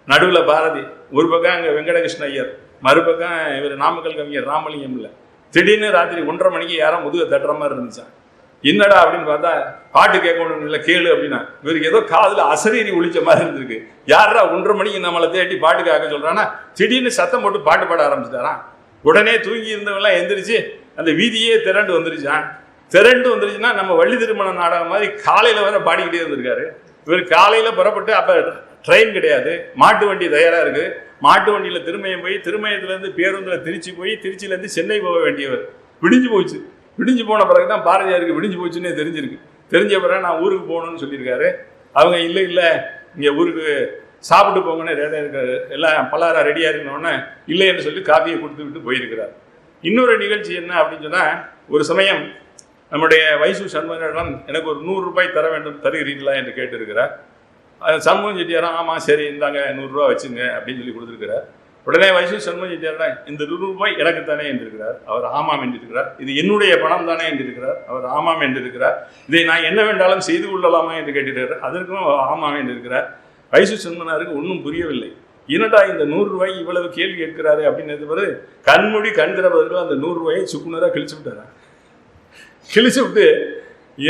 நடுவில் பாரதி, ஒரு பக்கம் அங்கே வெங்கடகிருஷ்ண ஐயர், மறுபக்கம் இவர் நாமக்கல் கவிஞர் ராமலிங்கம் இல்லை. திடீர்னு ராத்திரி 1:30 மணிக்கு யாரோ முதுக தட்டுற மாதிரி இருந்துச்சான். என்னடா அப்படின்னு பார்த்தா, பாட்டு கேட்கணும் இல்லை கேளு அப்படின்னா. இவருக்கு ஏதோ காதுல அசரீரி ஒழிச்ச மாதிரி இருந்திருக்கு. யாரா 1:30 மணிக்கு நம்மளை தேடி பாட்டு கேட்க சொல்றான்னா, திடீர்னு சத்தம் போட்டு பாட்டு பாட ஆரம்பிச்சுட்டாரான். உடனே தூங்கி இருந்தவங்களாம் எந்திரிச்சு அந்த வீதியே திரண்டு வந்துருச்சான். திரண்டு வந்துருச்சுன்னா நம்ம வள்ளி திருமண நாடகம் மாதிரி காலையில வர பாடிக்கிட்டே இருந்திருக்காரு. இவர் காலையில புறப்பட்டு, அப்ப ட்ரெயின் கிடையாது, மாட்டு வண்டி தயாரா இருக்கு. மாட்டு வண்டியில திருமயம் போய், திருமயத்திலேருந்து பேருந்துல திருச்சி போய், திருச்சியிலேருந்து சென்னை போக வேண்டியவர். விடிஞ்சு போச்சு. விடிஞ்சு போன பிறகுதான் பாரதியாருக்கு விடிஞ்சு போச்சுன்னே தெரிஞ்சிருக்கு. தெரிஞ்ச பிறகு நான் ஊருக்கு போகணும்னு சொல்லியிருக்காரு. அவங்க இல்லை இல்லை இங்கே ஊருக்கு சாப்பிட்டு போங்கன்னு ரெடியாக இருக்காரு, எல்லாம் பலகாரம் ரெடியாக இருக்கணும்னு இல்லை என்று சொல்லி காஃபியை கொடுத்து விட்டு போயிருக்கிறார். இன்னொரு நிகழ்ச்சி என்ன அப்படின்னு சொன்னால், ஒரு சமயம் நம்முடைய வைசு சண்முகனிடம் எனக்கு ஒரு 100 ரூபாய் தர வேண்டும், தருகிறீங்களா என்று கேட்டிருக்கிறார். சண்முகம் செட்டியாரம், ஆமாம் சரி இந்தாங்க 100 ரூபா வச்சுங்க அப்படின்னு சொல்லி கொடுத்துருக்கிறார். உடனே வைசு சண்முகம் செட்டியாரம், இந்த 100 ரூபாய் எனக்கு தானே என்றிருக்கிறார். அவர் ஆமாம் என்றிருக்கிறார். இது என்னுடைய பணம் தானே என்றிருக்கிறார். அவர் ஆமாம் என்றிருக்கிறார். இதை நான் என்ன வேண்டாலும் செய்து கொள்ளலாமா என்று கேட்டிருக்கிறார். அதற்கும் ஆமாம் என்றிருக்கிறார். வைசு சண்முகனாருக்கு ஒன்றும் புரியவில்லை. என்னடா இந்த 100 ரூபாய் இவ்வளவு கேள்வி கேட்கிறாரு அப்படின்னு கண்மூடி கண் திறவர்கள் அந்த 100 ரூபாயை சுக்குனராக கிழிச்சு விட்டாரா. கிழிச்சு விட்டு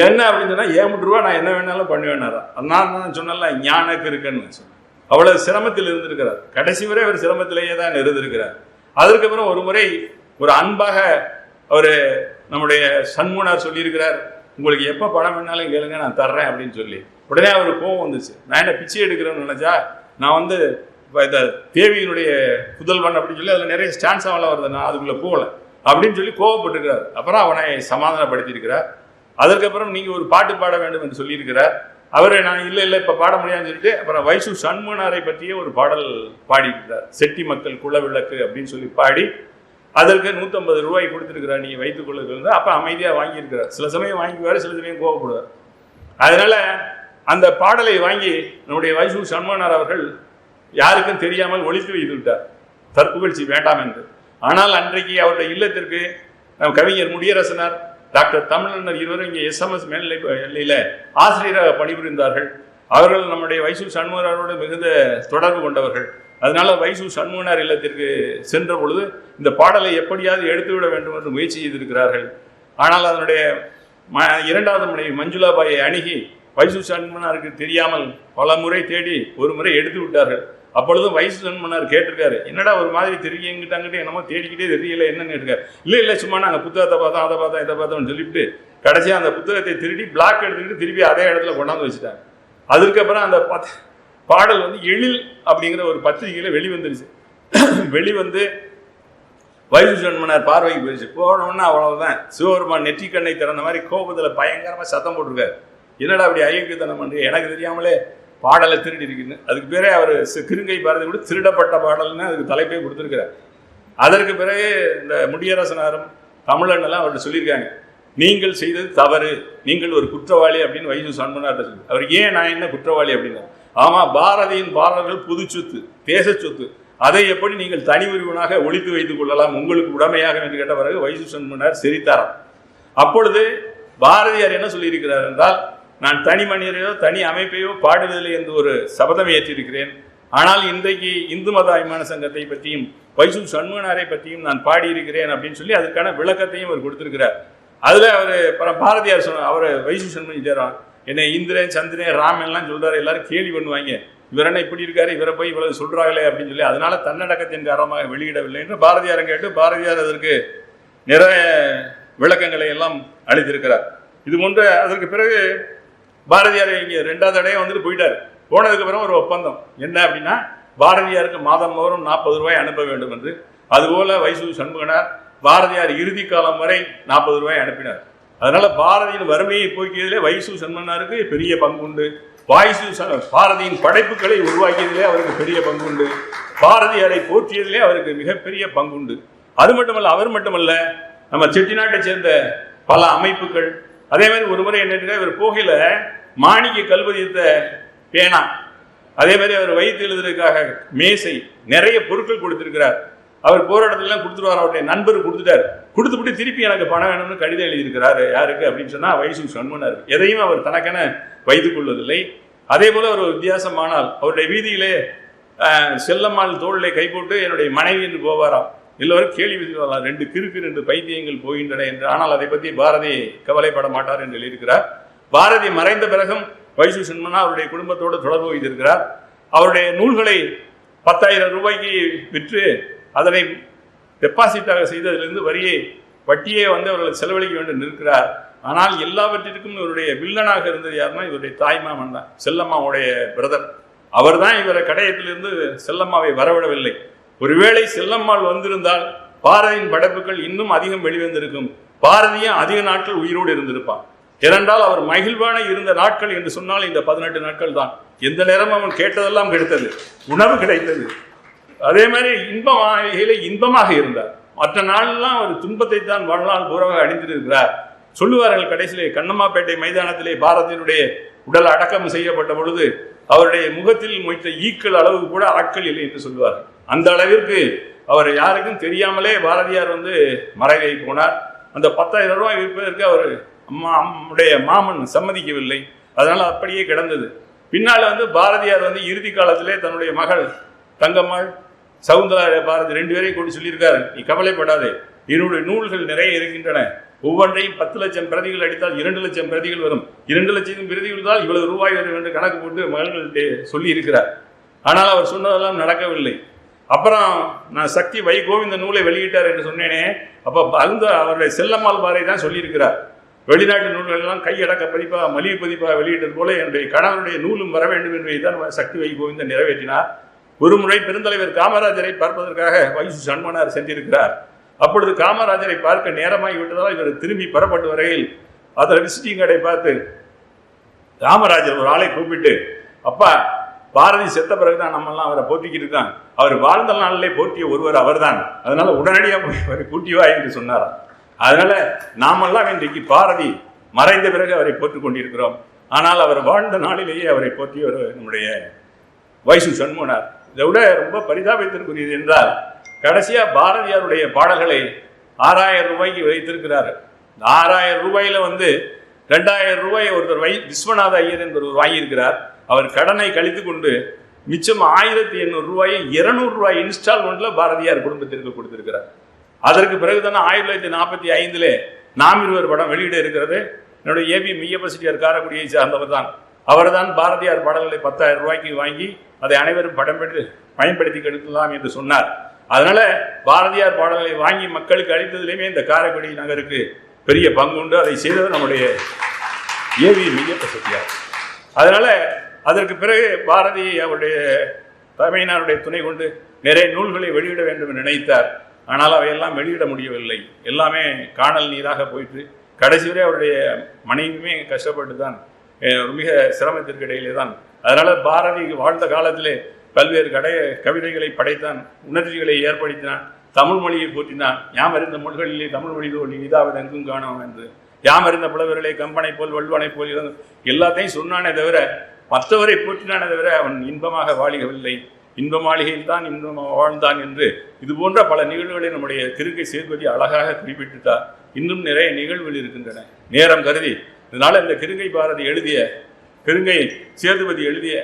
என்ன அப்படின்னு சொன்னா, 7 ரூபா நான் என்ன வேணாலும் பண்ணுவேனாரா. நான் சொன்னல ஞானக்கு இருக்குன்னு சொன்னேன். அவ்வளவு சிரமத்தில் இருந்திருக்கிறார். கடைசி வரை அவர் சிரமத்திலேயே தான் இருந்திருக்கிறார். அதுக்கப்புறம் ஒரு முறை ஒரு அன்பாக அவரு நம்முடைய சண்முகனார் சொல்லியிருக்கிறார், உங்களுக்கு எப்போ பணம் வேணாலும் கேளுங்க நான் தர்றேன் அப்படின்னு சொல்லி. உடனே அவருக்கு கோவம் வந்துச்சு. நான் என்ன பிச்சை எடுக்கிறேன்னு நினைச்சா, நான் இந்த தேவியினுடைய புதல்வன் அப்படின்னு சொல்லி அதில் நிறைய ஸ்டான்ஸாவெல்லாம் வருது, நான் அதுக்குள்ளே போகல அப்படின்னு சொல்லி கோவப்பட்டிருக்கிறார். அப்புறம் அவனை சமாதானப்படுத்தியிருக்கிறார். அதற்கப்புறம் நீங்கள் ஒரு பாட்டு பாட வேண்டும் என்று சொல்லியிருக்கிறார். அவர் நான் இல்லை இப்போ பாட முடியாதுன்னு சொல்லிட்டு அப்புறம் வைசு சண்முகனாரை பற்றிய ஒரு பாடல் பாடியிருக்கிறார். செட்டி மக்கள் குலவிளக்கு அப்படின்னு சொல்லி பாடி அதற்கு 150 ரூபாய் கொடுத்துருக்கிறார், நீ வைத்துக் கொள்ளுங்கள். அப்ப அமைதியா வாங்கியிருக்கிறார். சில சமயம் வாங்கிக்குவார், சில சமயம் கோவப்படுவார். அதனால அந்த பாடலை வாங்கி நம்முடைய வைசு சண்முகனார் அவர்கள் யாருக்கும் தெரியாமல் ஒழித்து வைத்து விட்டார், தற்புகழ்ச்சி வேண்டாம் என்று. ஆனால் அன்றைக்கு அவருடைய இல்லத்திற்கு கவிஞர் முடியரசனார், டாக்டர் தமிழண்ணர் இருவரும் இங்கே SMS மேல்நிலையில ஆசிரியராக பணிபுரிந்தார்கள். அவர்கள் நம்முடைய வைசு சண்முகனாரோடு மிகுந்த தொடர்பு கொண்டவர்கள். அதனால வைசு சண்முகனார் இல்லத்திற்கு சென்ற பொழுது இந்த பாடலை எப்படியாவது எடுத்துவிட வேண்டும் என்று முயற்சி செய்திருக்கிறார்கள். ஆனால் அதனுடைய இரண்டாவது மனைவி மஞ்சுளாபாயை அணுகி வைசு சண்முகனாருக்கு தெரியாமல் பல முறை தேடி ஒரு முறை எடுத்து விட்டார்கள். அப்பொழுதும் வைசு சண்முகனார் கேட்டிருக்காரு, என்னடா ஒரு மாதிரி தெரியுங்கிட்டாங்கிட்ட என்னமோ தேடிக்கிட்டே தெரியல என்னன்னு இருக்காரு. இல்லை சும்மா நாங்கள் புத்தகத்தை பார்த்தோம், அதை பார்த்தோம், இதை பார்த்தோம்னு சொல்லிவிட்டு கடைசியாக அந்த புத்தகத்தை திருடி பிளாக் எடுத்துக்கிட்டு திருப்பி அதே இடத்துல கொண்டாந்து வச்சுட்டாங்க. அதுக்கப்புறம் அந்த பாடல் எழில் அப்படிங்கிற ஒரு பத்திரிகையில வெளிவந்துருச்சு. வெளிவந்து வைசு சண்முகனார் பார்வைக்கு போயிடுச்சு. போனோன்னா அவ்வளவுதான், சிவபெருமான் நெற்றிக்கண்ணை திறந்த மாதிரி கோபத்தில் பயங்கரமா சத்தம் போட்டிருக்காரு. என்னடா அப்படி அயோக்கியத்தனம் பண்ணி எனக்கு தெரியாமலே பாடலை திருடி இருக்குன்னு. அதுக்கு பேரே அவர் கிருங்கை பாரதி கூட திருடப்பட்ட பாடல்னு அதுக்கு தலைப்பே கொடுத்துருக்கிறார். அதற்கு பிறகு இந்த முடியரசனாரும் தமிழண்ணெல்லாம் அவர்கிட்ட சொல்லியிருக்காங்க, நீங்கள் செய்தது தவறு, நீங்கள் ஒரு குற்றவாளி அப்படின்னு வைசு சண்முகனார்ட்ட சொல்லி. அவர் ஏன் நான் என்ன குற்றவாளி அப்படின்னா, ஆமா பாரதியின் பாடல்கள் பொது சொத்து, தேச சொத்து, அதை எப்படி நீங்கள் தனி உரிவனாக ஒழித்து வைத்துக் கொள்ளலாம் உங்களுக்கு உடமையாக என்று கேட்ட பிறகு வைசு சண்முகனார் சிரித்தாராம். அப்பொழுது பாரதியார் என்ன சொல்லியிருக்கிறார் என்றால், நான் தனி மனிதரையோ தனி அமைப்பையோ பாடுவதில்லை என்று ஒரு சபதம் ஏற்றிருக்கிறேன். ஆனால் இன்றைக்கு இந்து மத அபிமான சங்கத்தை பற்றியும் வைசு சண்முகனாரை பற்றியும் நான் பாடியிருக்கிறேன் அப்படின்னு சொல்லி அதுக்கான விளக்கத்தையும் அவர் கொடுத்திருக்கிறார். அதுல அவர் பாரதியார் சொன்ன அவர் வைசு சண்முகன் என்னை இந்திரன் சந்திரன் ராமன்லாம் சொல்றாரு, எல்லாரும் கேள்வி பண்ணுவாங்க, இவர் என்ன இப்படி இருக்காரு, இவரை போய் இவ்வளவு சொல்றாங்களே அப்படின்னு சொல்லி, அதனால தன்னடக்கத்தின் காரணமாக வெளியிடவில்லை என்று பாரதியாரை கேட்டு பாரதியார் அதற்கு நிறைய விளக்கங்களை எல்லாம் அளித்திருக்கிறார். இது போன்ற அதற்கு பிறகு பாரதியார் இங்கே 2வது தடவை போயிட்டார். போனதுக்கு பிறகு ஒரு ஒப்பந்தம் என்ன அப்படின்னா, பாரதியாருக்கு மாதம் தோறும் 40 ரூபாய் அனுப்ப வேண்டும் என்று. அதுபோல வைசு சண்முகனார் பாரதியார் இறுதி காலம் வரை 40 ரூபாய் அனுப்பினார். அதனால பாரதியின் வறுமையை போக்கியதிலே வைசு சண்முகனாருக்கு பெரிய பங்குண்டு. பாரதியின் படைப்புகளை உருவாக்கியதிலே அவருக்கு பெரிய பங்குண்டு. பாரதியாரை போற்றியதிலே அவருக்கு மிகப்பெரிய பங்குண்டு. அது மட்டுமல்ல, அவர் மட்டுமல்ல, நம்ம செட்டிநாட்டை சேர்ந்த பல அமைப்புகள், அதே மாதிரி ஒரு முறை என்ன, இவர் போகையில மாணிக்க கல்வதித்த பேனா, அதே மாதிரி அவர் வைத்து எழுதுறதுக்காக மேசை, நிறைய பொருட்கள் கொடுத்திருக்கிறார். அவர் போற இடத்துல கொடுத்துருவார், அவருடைய நண்பர் கொடுத்துட்டார். கொடுத்துவிட்டு திருப்பி எனக்கு பணம் வேணும்னு கடிதம் எழுதியிருக்கிறாரு. யாருக்கு அப்படின்னு சொன்னா வைசு சண்முகனார். எதையும் அவர் தனக்கென வைத்துக் கொள்வதில்லை. அதே போல ஒரு வித்தியாசமானால் அவருடைய வீதியிலே செல்லம்மாள் தோளிலே கை போட்டு என்னுடைய மனைவி என்று போவாராம். எல்லோரும் கேள்வி விதிக்கலாம், 2 கிறுக்கு 2 பைத்தியங்கள் போகின்றன என்று. ஆனால் அதை பற்றி பாரதி கவலைப்பட மாட்டார் என்று எழுதியிருக்கிறார். பாரதி மறைந்த பிறகும் வைசு சண்முகனார் அவருடைய குடும்பத்தோடு தொடர்பு வைத்திருக்கிறார். அவருடைய நூல்களை 10,000 ரூபாய்க்கு விற்று அதனை டெபாசிட்டாக செய்ததிலிருந்து வட்டியே அவர்கள் செலவழிக்க வேண்டும் இருக்கிறார். ஆனால் எல்லாவற்றிற்கும் இவருடைய வில்லனாக இருந்தது யாருன்னா இவருடைய தாய்மாமன் தான், செல்லம்மாவுடைய பிரதர். அவர் தான் இவரை கடையத்திலிருந்து செல்லம்மாவை வரவிடவில்லை. ஒருவேளை செல்லம்மாள் வந்திருந்தால் பாரதியின் படைப்புகள் இன்னும் அதிகம் வெளிவந்திருக்கும். பாரதியும் அதிக நாட்கள் உயிரோடு இருந்திருப்பான். ஏனென்றால் அவர் மகிழ்வான இருந்த நாட்கள் என்று சொன்னால் இந்த 18 நாட்கள் தான். எந்த நேரமும் அவன் கேட்டதெல்லாம் கிடைத்தது, உணவு கிடைத்தது. அதே மாதிரி இன்பமாக இருந்தார். மற்ற நாளெல்லாம் ஒரு துன்பத்தை தான் வாழ்நாள் பூராக அணிந்திருக்கிறார். சொல்லுவார்கள் கடைசியிலே கண்ணம்மாப்பேட்டை மைதானத்திலே பாரதியினுடைய உடல் அடக்கம் செய்யப்பட்ட பொழுது அவருடைய முகத்தில் மொய்த்த ஈக்கள் அளவுக்கு கூட ஆட்கள் இல்லை என்று சொல்லுவார்கள். அந்த அளவிற்கு அவர் யாருக்கும் தெரியாமலே பாரதியார் மறைவை போனார். அந்த 10,000 ரூபாய் விற்பதற்கு அவர் அம்முடைய மாமன் சம்மதிக்கவில்லை. அதனால அப்படியே கிடந்தது. பின்னால் பாரதியார் இறுதி காலத்திலே தன்னுடைய மகள் தங்கம்மாள், சவுந்தரா பாரதி 2 பேரையும் கொண்டு சொல்லியிருக்காரு, நீ கவலைப்படாதே, என்னுடைய நூல்கள் நிறைய இருக்கின்றன, ஒவ்வொன்றையும் 10 லட்சம் பிரதிகள் அடித்தால் 2 லட்சம் பிரதிகள் வரும், 2 லட்சம் பிரதிகள் தான் இவ்வளவு ரூபாய் வரும் என்று கணக்கு போட்டு மகள்கிட்ட சொல்லி இருக்கிறார். ஆனால் அவர் சொன்னதெல்லாம் நடக்கவில்லை. அப்புறம் நான் சக்தி வைகோவிந்த நூலை வெளியிட்டார் என்று சொன்னேனே, அப்ப அவருடைய செல்லம்மாள் பாறை தான் சொல்லியிருக்கிறார், வெளிநாட்டு நூல்கள் எல்லாம் கையடக்க பதிப்பாக மலிவு பதிப்பாக வெளியிட்டது போல என்னுடைய கணவனுடைய நூலும் வர வேண்டும் என்பதை தான் சக்தி வைகோவிந்தன் நிறைவேற்றினார். ஒரு முறை பெருந்தலைவர் காமராஜரை பார்ப்பதற்காக வைசு சண்முகனார் சென்றிருக்கிறார். அப்பொழுது காமராஜரை பார்க்க நேரமாகி விட்டதால் இவர் திரும்பி புறப்பட்டு வரையில் அதில் விசிட்டிங் கார்டை பார்த்து காமராஜர் ஒரு ஆளை கூப்பிட்டு, அப்பா பாரதி செத்த பிறகுதான் நம்மெல்லாம் அவரை போற்றிக்கிட்டு இருக்கான். அவர் வாழ்ந்த நாளிலே போற்றிய ஒருவர் அவர்தான். அதனால உடனடியாக போய் அவரை கூட்டிவா என்று சொன்னாராம். அதனால நாமெல்லாம் இன்றைக்கு பாரதி மறைந்த பிறகு அவரை போற்றுக் கொண்டிருக்கிறோம். ஆனால் அவர் வாழ்ந்த நாளிலேயே அவரை போற்றியவர் நம்முடைய வைசு சண்முகனார். இதை விட ரொம்ப பரிதாபத்திற்குரியது என்றால், கடைசியா பாரதியாருடைய பாடல்களை 6000 ரூபாய்க்கு வைத்திருக்கிறார். 6000 ரூபாயில 2000 ரூபாய் ஒருத்தர் விஸ்வநாத ஐயர் என்பவர் வாங்கியிருக்கிறார். அவர் கடனை கழித்து கொண்டு மிச்சம் 1800 ரூபாயை 200 ரூபாய் இன்ஸ்டால்மெண்ட்ல பாரதியார் குடும்பத்திற்கு கொடுத்திருக்கிறார். அதற்கு பிறகுதானே 1945 நாம் இருவர் படம் வெளியிட இருக்கிறது. என்னுடைய ஏபி மெய்யப்ப செட்டியார் காரைக்குடியை சார்ந்தவர் தான். அவர் தான் பாரதியார் பாடல்களை 10,000 ரூபாய்க்கு வாங்கி அதை அனைவரும் பயன்படுத்தி கெடுக்கலாம் என்று சொன்னார். அதனால பாரதியார் பாடல்களை வாங்கி மக்களுக்கு அளித்ததிலுமே இந்த காரைக்குடி நகருக்கு பெரிய பங்கு உண்டு. அதை செய்தவர் நம்முடைய ஏவி மெய்யப்ப செட்டியார். அதனால அதற்கு பிறகு பாரதி அவருடைய தலைமையினருடைய துணை கொண்டு நிறைய நூல்களை வெளியிட வேண்டும் என்று நினைத்தார். ஆனால் அவையெல்லாம் வெளியிட முடியவில்லை. எல்லாமே காணல் நீராக போயிட்டு கடைசி வரை அவருடைய மனைவியுமே கஷ்டப்பட்டு தான் மிக சிரமத்திற்கு இடையிலே தான். அதனால பாரதி வாழ்ந்த காலத்திலே பல்வேறு கவிதைகளை படைத்தான், உணர்ச்சிகளை ஏற்படுத்தினான், தமிழ் மொழியை போற்றினான். யாம் அறிந்த மொழிகளிலே தமிழ் மொழி தோழி இதாவது எங்கும் காணோம் என்று யாம் அறிந்த புலவர்களே கம்பனை போல் வல்வனை போல் எல்லாத்தையும் சொன்னானே தவிர மற்றவரை போற்றினானே தவிர அவன் இன்பமாக வாழிகவில்லை. இன்ப மாளிகையில் தான் இன்பமாக வாழ்ந்தான் என்று இது போன்ற பல நிகழ்வுகளை நம்முடைய திருக்கை சேதுபதி அழகாக குறிப்பிட்டுட்டார். இன்னும் நிறைய நிகழ்வுகள் இருக்கின்றன, நேரம் கருதி. இதனால இந்த கிருங்கை சேதுபதி எழுதிய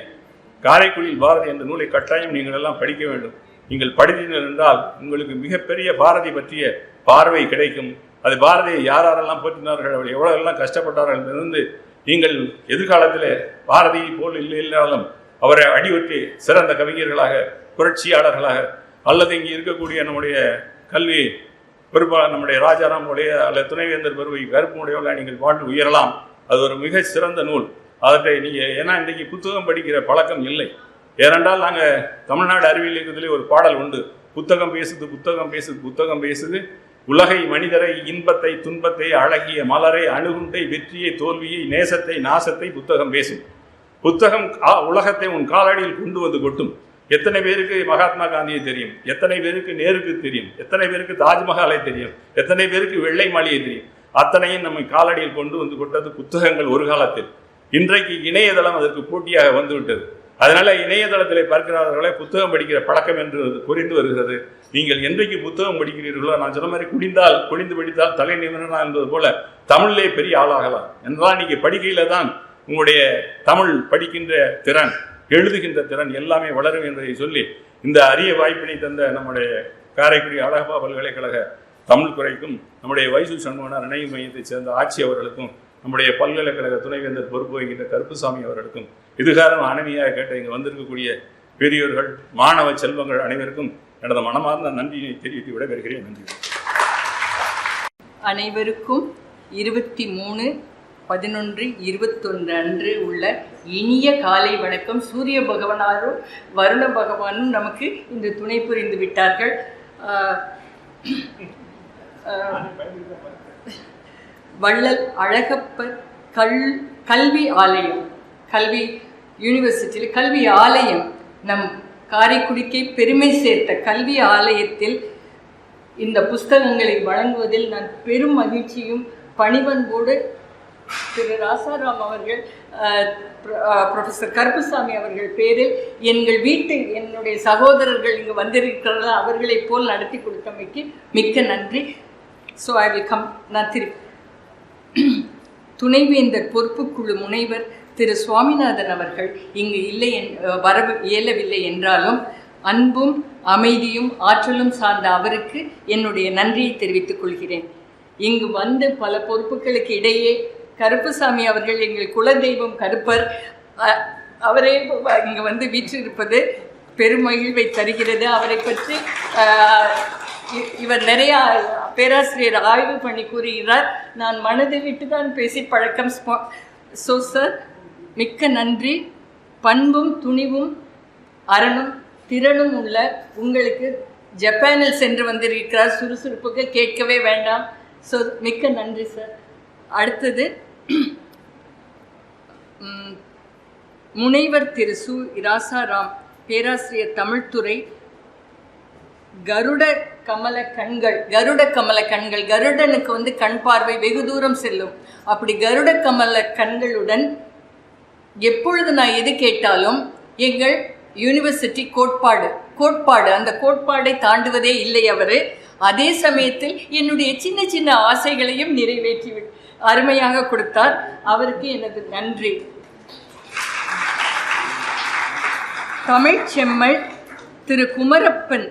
காரைக்குடியில் பாரதி என்ற நூலை கட்டாயம் நீங்கள் எல்லாம் படிக்க வேண்டும். நீங்கள் படித்தீர்கள் என்றால் உங்களுக்கு மிகப்பெரிய பாரதி பற்றிய பார்வை கிடைக்கும். அது பாரதியை யாரெல்லாம் போற்றினார்கள், அவர் எவ்வளவெல்லாம் கஷ்டப்பட்டார்கள் இருந்து நீங்கள் எதிர்காலத்தில் பாரதியை போல் இல்லைனாலும் அவரை அடிவற்றி சிறந்த கவிஞர்களாக, புரட்சியாளர்களாக, அல்லது இங்கே இருக்கக்கூடிய நம்முடைய கல்வி பொறுப்பாளர் நம்முடைய ராஜாராமுடைய அல்லது துணைவேந்தர் பருவை கருப்புடையவர்களாக நீங்கள் வாழ்ந்து உயரலாம். அது ஒரு மிக சிறந்த நூல். அவற்றை நீங்கள் ஏன்னா இன்றைக்கு புத்தகம் படிக்கிற பழக்கம் இல்லை. ஏனென்றால் நாங்கள் தமிழ்நாடு அறிவியல் இயக்கத்திலே ஒரு பாடல் உண்டு, புத்தகம் பேசுது புத்தகம் பேசுது புத்தகம் பேசுது, உலகை மனிதரை இன்பத்தை துன்பத்தை அழகிய மலரை அணுகுண்டை வெற்றியை தோல்வியை நேசத்தை நாசத்தை புத்தகம் பேசும். புத்தகம் உலகத்தை உன் காலடியில் கொண்டு வந்து கொட்டும். எத்தனை பேருக்கு மகாத்மா காந்தியை தெரியும், எத்தனை பேருக்கு நேருக்கு தெரியும், எத்தனை பேருக்கு தாஜ்மஹாலை தெரியும், எத்தனை பேருக்கு வெள்ளை மாளிகை தெரியும். அத்தனையும் நம்மை காலடியில் கொண்டு வந்து கொண்டது புத்தகங்கள் ஒரு காலத்தில். இன்றைக்கு இணையதளம் அதற்கு போட்டியாக வந்துவிட்டது. அதனால இணையதளத்திலே பார்க்கிறார்களே புத்தகம் படிக்கிற பழக்கம் என்று குறைந்து வருகிறது. நீங்கள் என்றைக்கு புத்தகம் படிக்கிறீர்களோ, நான் சொன்ன மாதிரி குடிந்து படித்தால் தலை நிமிரனா என்பது போல தமிழிலே பெரிய ஆளாகலாம் என்றால் நீங்க படிக்கையில தான் உங்களுடைய தமிழ் படிக்கின்ற திறன், எழுதுகின்ற திறன் எல்லாமே வளரும் என்பதை சொல்லி இந்த அரிய வாய்ப்பினை தந்த நம்முடைய காரைக்குடி அழகப்பா பல்கலைக்கழக தமிழ் துறைக்கும் நம்முடைய வைசு சண்முகனார் நினைவு மையத்தைச் சேர்ந்த ஆட்சி அவர்களுக்கும் நம்முடைய பல்கலைக்கழக துணைவேந்தர் பொறுப்பு வகிக்கின்ற கருப்புசாமி அவர்களுக்கும் இதுகாரம் அனமையாக கேட்ட இங்கு வந்திருக்கக்கூடிய பெரியோர்கள், மாணவ செல்வங்கள் அனைவருக்கும் எனது மனமார்ந்த நன்றியை தெரிவித்து விடைபெறுகிறேன். நன்றி. அனைவருக்கும் 23/11/21 அன்று உள்ள இனிய காலை வணக்கம். சூரிய பகவானாரும் வருண பகவானும் நமக்கு இந்த துணை புரிந்து விட்டார்கள். வள்ளல் அழகப்பர் கல்வி ஆலயம், கல்வி யூனிவர்சிட்டியில் கல்வி ஆலயம் நம் காரைக்குடிக்கை பெருமை சேர்த்த கல்வி ஆலயத்தில் இந்த புஸ்தகங்களை வழங்குவதில் நான் பெரும் மகிழ்ச்சியும் பணிவன்போடு திரு ராசாராம் அவர்கள், ப்ரொஃபஸர் கருப்புசாமி அவர்கள் பேரில் என்னுடைய சகோதரர்கள் இங்கு வந்திருக்கிறார்கள், அவர்களைப் போல் நடத்தி கொடுத்தமைக்கு மிக்க நன்றி. So I will come. நான் துணைவேந்தர் பொறுப்புக்குழு முனைவர் திரு சுவாமிநாதன் அவர்கள் இங்கு வர இயலவில்லை என்றாலும் அன்பும் அமைதியும் ஆற்றலும் சார்ந்த அவருக்கு என்னுடைய நன்றியை தெரிவித்துக் கொள்கிறேன். இங்கு வந்து பல பொறுப்புகளுக்கு இடையே கருப்புசாமி அவர்கள் எங்கள் குலதெய்வம் கருப்பர், அவரே இங்கு வந்து வீற்றிருப்பது பெருமகிழ்வை தருகிறது. அவரை பற்றி இவர் நிறைய பேராசிரியர் ஆய்வு பண்ணி கூறுகிறார். நான் மனதை விட்டு தான் பேசி பழக்கம். ஸோ சார், மிக்க நன்றி. பண்பும் துணிவும் அறனும் திறனும் உள்ள உங்களுக்கு ஜப்பானில் சென்று வந்திருக்கிறார். சுறுசுறுப்புக்கு கேட்கவே வேண்டாம். ஸோ மிக்க நன்றி சார். அடுத்தது முனைவர் திரு சு இராசாராம், பேராசிரியர் தமிழ்துறை, கருட கமல கண்கள். கருடனுக்கு கண் பார்வை வெகு தூரம் செல்லும். அப்படி கருட கமல கண்களுடன் எப்பொழுது நான் எது கேட்டாலும் எங்கள் யூனிவர்சிட்டி கோட்பாடு அந்த கோட்பாடை தாண்டுவதே இல்லை அவர். அதே சமயத்தில் என்னுடைய சின்ன சின்ன ஆசைகளையும் நிறைவேற்றி அருமையாக கொடுத்தார். அவருக்கு எனது நன்றி. தமிழ் செம்மல் திரு குமரப்பன்,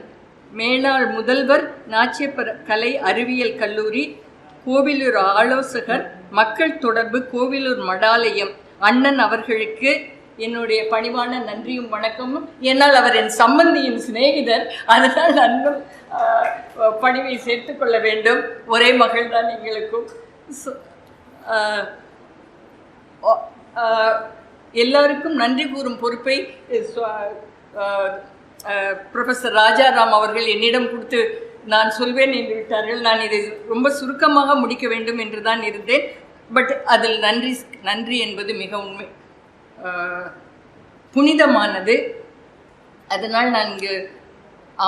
மேலாள் முதல்வர், நாச்சியப்பர் கலை அறிவியல் கல்லூரி, கோவிலூர் ஆலோசகர், மக்கள் தொடர்பு, கோவிலூர் மடாலயம் அண்ணன் அவர்களுக்கு என்னுடைய பணிவான நன்றியும் வணக்கமும். என்னால் அவர் என் சம்பந்தியின் சிநேகிதர், அதனால் அன்னும் பணிவை சேர்த்துக்கொள்ள வேண்டும். ஒரே மகள் தான் எங்களுக்கும். எல்லாருக்கும் நன்றி கூறும் பொறுப்பை ப்ரொஃபஸர் ராஜாராம் அவர்கள் என்னிடம் கொடுத்து நான் சொல்வேன் என்று விட்டார்கள். நான் இதை ரொம்ப சுருக்கமாக முடிக்க வேண்டும் என்று தான் இருந்தேன். பட் அதில் நன்றி என்பது மிக உண்மை புனிதமானது. அதனால் நான் இங்கு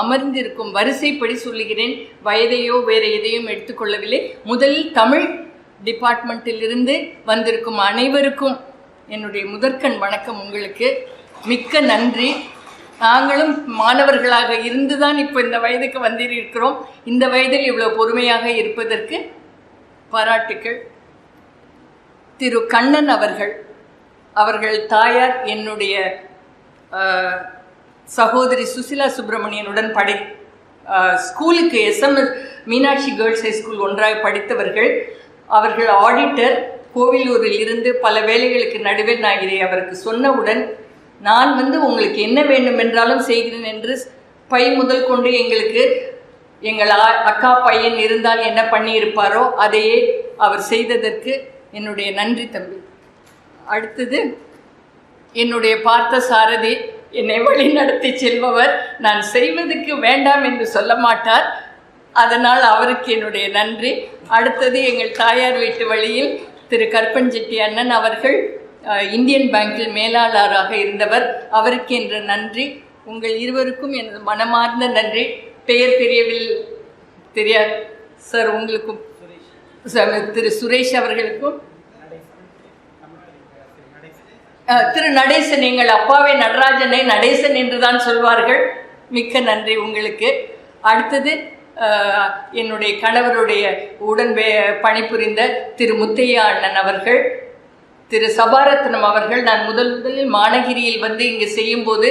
அமர்ந்திருக்கும் வரிசைப்படி சொல்லுகிறேன். வயதையோ வேறு எதையும் எடுத்துக்கொள்ளவில்லை. முதலில் தமிழ் டிபார்ட்மெண்ட்டிலிருந்து வந்திருக்கும் அனைவருக்கும் என்னுடைய முதற்கண் வணக்கம். உங்களுக்கு மிக்க நன்றி. நாங்களும் மாணவர்களாக இருந்துதான் இப்போ இந்த வயதுக்கு வந்திருக்கிறோம். இந்த வயதில் இவ்வளோ பொறுமையாக இருப்பதற்கு பாராட்டுக்கள். திரு கண்ணன் அவர்கள் தாயார் என்னுடைய சகோதரி சுசிலா சுப்பிரமணியனுடன் ஸ்கூலுக்கு SMS Meenakshi girls high school ஒன்றாக படித்தவர்கள். அவர்கள் ஆடிட்டர். கோவிலூரில் இருந்து பல வேலைகளுக்கு நடுவில் நான் இதை அவருக்கு சொன்னவுடன், நான் உங்களுக்கு என்ன வேண்டும் என்றாலும் செய்கிறேன் என்று பை முதல் கொண்டு எங்கள் அக்கா பையன் இருந்தால் என்ன பண்ணியிருப்பாரோ அதையே அவர் செய்ததற்கு என்னுடைய நன்றி தம்பி. அடுத்தது என்னுடைய பார்த்த சாரதி, என்னை வழி நடத்தி செல்பவர். நான் செய்வதற்கு வேண்டாம் என்று சொல்ல மாட்டார். அதனால் அவருக்கு என்னுடைய நன்றி. அடுத்தது எங்கள் தாயார் வீட்டு வழியில் திரு கற்பஞ்செட்டி அண்ணன் அவர்கள் இந்தியன் பேங்கில் மேலாளராக இருந்தவர். அவருக்கு என்ற நன்றி. உங்கள் இருவருக்கும் எனது மனமார்ந்த நன்றி. பெயர் தெரியாது சார். உங்களுக்கும் திரு சுரேஷ் அவர்களுக்கும், திரு நடேசன், எங்கள் அப்பாவை நடராஜனை நடேசன் என்றுதான் சொல்வார்கள். மிக்க நன்றி உங்களுக்கு. அடுத்தது என்னுடைய கணவருடைய உடன் பணிபுரிந்த திரு முத்தையா அண்ணன் அவர்கள், திரு சபாரத்னம் அவர்கள். நான் முதலில் மானகிரியில் இங்கு செய்யும்போது,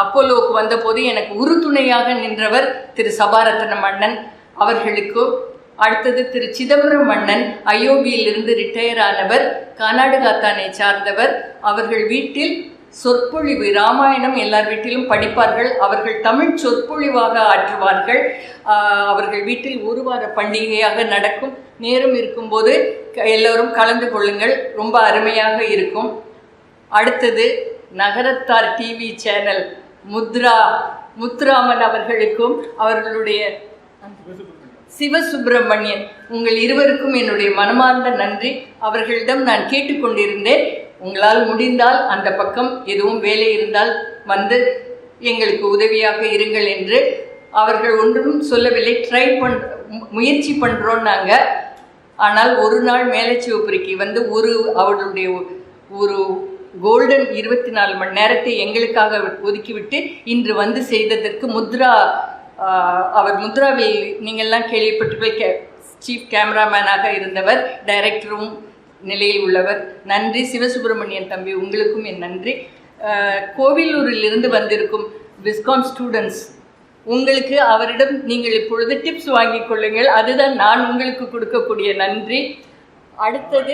அப்போலோவுக்கு வந்தபோது எனக்கு உறுதுணையாக நின்றவர் திரு சபாரத்னம் அண்ணன் அவர்களுக்கும். அடுத்தது திரு சிதம்பரம் அண்ணன், ஐஓபியில் இருந்து ரிட்டையர் ஆனவர், கர்நாடகாத்தானை சார்ந்தவர். அவர்கள் வீட்டில் சொற்பொழிவு, ராமாயணம் எல்லார் வீட்டிலும் படிப்பார்கள். அவர்கள் தமிழ் சொற்பொழிவாக ஆற்றுவார்கள். அவர்கள் வீட்டில் ஒரு வார பண்டிகையாக நடக்கும். நேரம் இருக்கும்போது எல்லோரும் கலந்து கொள்ளுங்கள், ரொம்ப அருமையாக இருக்கும். அடுத்தது நகரத்தார் டிவி சேனல் முத்துராமன் அவர்களுக்கும் அவர்களுடைய சிவசுப்பிரமணியன், உங்கள் இருவருக்கும் என்னுடைய மனமார்ந்த நன்றி. அவர்களிடம் நான் கேட்டுக்கொண்டிருந்தேன், உங்களால் முடிந்தால் அந்த பக்கம் எதுவும் வேலை இருந்தால் எங்களுக்கு உதவியாக இருங்கள் என்று. அவர்கள் ஒன்றும் சொல்லவில்லை. முயற்சி பண்ணுறோம் நாங்கள். ஆனால் ஒரு நாள் மேலச்சிவபுரிக்கு அவர்களுடைய ஒரு கோல்டன் 24 மணி நேரத்தை எங்களுக்காக ஒதுக்கிவிட்டு இன்று செய்ததற்கு அவர் முத்ராவில் நீங்கள்லாம் கேள்விப்பட்டு சீஃப் கேமராமேனாக இருந்தவர், டைரக்டரும் நிலையில் உள்ளவர். நன்றி. சிவசுப்பிரமணியன் தம்பி, உங்களுக்கும் என் நன்றி. கோவிலூரில் இருந்து வந்திருக்கும் விஸ்காம் ஸ்டூடெண்ட்ஸ், உங்களுக்கு அவரிடம் நீங்கள் இப்பொழுது டிப்ஸ் வாங்கிக் கொள்ளுங்கள். அதுதான் நான் உங்களுக்கு கொடுக்கக்கூடிய நன்றி. அடுத்தது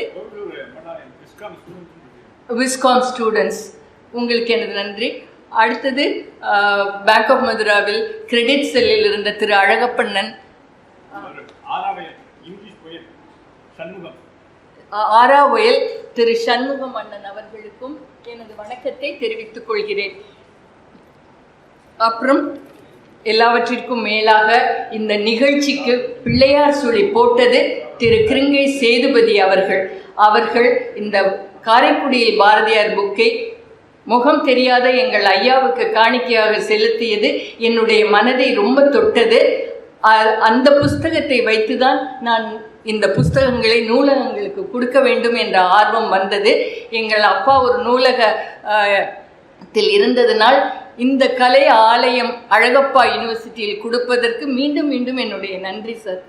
விஸ்காம் ஸ்டூடெண்ட்ஸ், உங்களுக்கு எனது நன்றி. அடுத்தது பேங்க் ஆஃப் மதுராவில் கிரெடிட் செல்லில் இருந்த திரு அழகப்பண்ணன், ஆராவயல் திரு சண்முகம் அண்ணன் அவர்களுக்கும் எனது வணக்கத்தை தெரிவித்துக் கொள்கிறேன். அப்புறம் எல்லாவற்றிற்கும் மேலாக இந்த நிகழ்ச்சிக்கு பிள்ளையார் சொல்லி போட்டது திரு கிருங்கை சேதுபதி அவர்கள் இந்த காரைக்குடியில் பாரதியார் புக்கை முகம் தெரியாத எங்கள் ஐயாவுக்கு காணிக்கையாக செலுத்தியது என்னுடைய மனதை ரொம்ப தொட்டது. அந்த புஸ்தகத்தை வைத்துதான் நான் இந்த புஸ்தகங்களை நூலகங்களுக்கு கொடுக்க வேண்டும் என்ற ஆர்வம் வந்தது. எங்கள் அப்பா ஒரு நூலகத்தில் இருந்ததனால் இந்த கலை ஆலயம் அழகப்பா யூனிவர்சிட்டியில் கொடுப்பதற்கு மீண்டும் மீண்டும் என்னுடைய நன்றி சார்.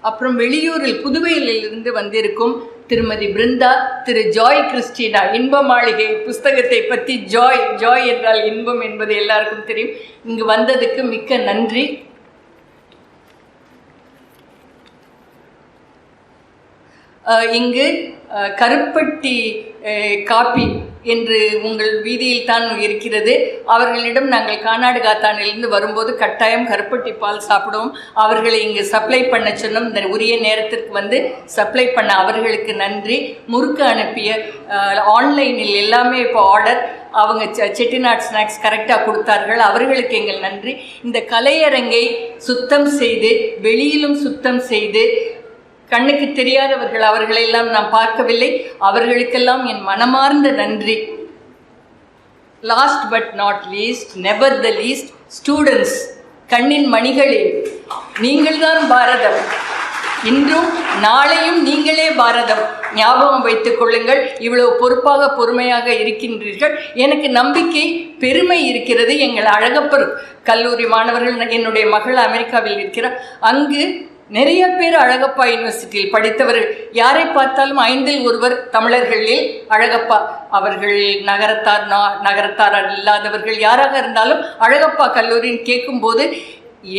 அப்புறம் வெளியூரில் புதுவையில் இருந்து வந்திருக்கும் திருமதி பிருந்தா, திரு ஜாய் கிறிஸ்டினா, இன்ப மாளிகை புஸ்தகத்தை பற்றி ஜாய் என்றால் இன்பம் என்பது எல்லாருக்கும் தெரியும். இங்கு வந்ததுக்கு மிக்க நன்றி. இங்கு கருப்பட்டி காப்பி என்று உங்கள் வீதியில் தான் இருக்கிறது. அவர்களிடம் நாங்கள் கர்நாடகாத்தானிலிருந்து வரும்போது கட்டாயம் கருப்பட்டி பால் சாப்பிடுவோம். அவர்களை இங்கு சப்ளை பண்ண சொன்னோம். இந்த உரிய நேரத்திற்கு வந்து சப்ளை பண்ண அவர்களுக்கு நன்றி. முறுக்கு அனுப்பிய ஆன்லைனில் எல்லாமே இப்போ ஆர்டர், அவங்க செட்டிநாட் ஸ்நாக்ஸ் கரெக்டாக கொடுத்தார்கள், அவர்களுக்கு எங்கள் நன்றி. இந்த கலையரங்கை சுத்தம் செய்து வெளியிலும் சுத்தம் செய்து கண்ணுக்கு தெரியாதவர்கள் அவர்களெல்லாம் நாம் பார்க்கவில்லை, அவர்களுக்கெல்லாம் என் மனமார்ந்த நன்றி. Last but not least, never the least, students, கண்ணின் மணிகளே, நீங்கள்தான் பாரதம். இன்றும் நாளையும் நீங்களே பாரதம். ஞாபகம் வைத்துக் கொள்ளுங்கள். இவ்வளவு பொறுப்பாக பொறுமையாக இருக்கின்றீர்கள். எனக்கு நம்பிக்கை, பெருமை இருக்கிறது. எங்கள் அழகப்பர் கல்லூரி மாணவர்கள், என்னுடைய மகள் அமெரிக்காவில் இருக்கிறார். அங்கு நிறைய பேர் அழகப்பா யூனிவர்சிட்டியில் படித்தவர்கள். யாரை பார்த்தாலும் 5இல் ஒருவர் தமிழர்களில் அழகப்பா. அவர்கள் நகரத்தார் இல்லாதவர்கள் யாராக இருந்தாலும் அழகப்பா கல்லூரின்னு கேட்கும்போது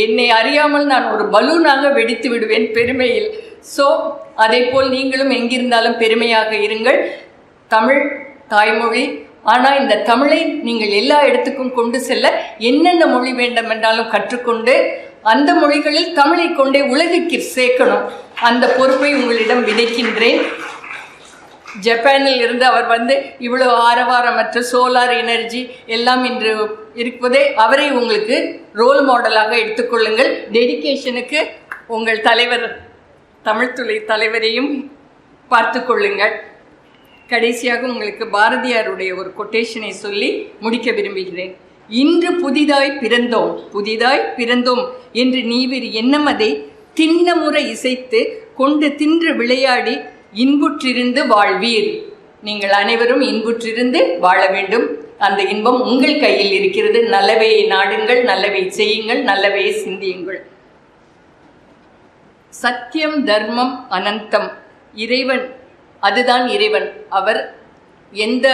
என்னை அறியாமல் நான் ஒரு பலூனாக வெடித்து விடுவேன் பெருமையில். ஸோ அதே போல் நீங்களும் எங்கிருந்தாலும் பெருமையாக இருங்கள். தமிழ் தாய்மொழி. ஆனால் இந்த தமிழை நீங்கள் எல்லா இடத்துக்கும் கொண்டு செல்ல என்னென்ன மொழி வேண்டும் என்றாலும் கற்றுக்கொண்டு அந்த மொழிகளில் தமிழை கொண்டே உலகுக்கு சேர்க்கணும். அந்த பொறுப்பை உங்களிடம் விதைக்கின்றேன். ஜப்பானில் இருந்து அவர் வந்து இவ்வளோ ஆரவாரமற்ற சோலார் எனர்ஜி எல்லாம் இன்று இருப்பதே, அவரை உங்களுக்கு ரோல் மாடலாக எடுத்துக்கொள்ளுங்கள். டெடிகேஷனுக்கு உங்கள் தலைவர், தமிழ்துறை தலைவரையும் பார்த்து கொள்ளுங்கள். கடைசியாக உங்களுக்கு பாரதியாருடைய ஒரு கொட்டேஷனை சொல்லி முடிக்க விரும்புகிறேன். இன்று புதிதாய் பிறந்தோம் என்று நீவிர் எண்ணமதை திண்ணமுறை இசைத்து கொண்டு தின்று விளையாடி இன்புற்றிருந்து வாழ்வீர். நீங்கள் அனைவரும் இன்புற்றிருந்து வாழ வேண்டும். அந்த இன்பம் உங்கள் கையில் இருக்கிறது. நல்லவையை நாடுங்கள், நல்லவை செய்யுங்கள், நல்லவையை சிந்தியுங்கள். சத்தியம், தர்மம், அனந்தம். இறைவன், அதுதான் இறைவன். அவர் எந்த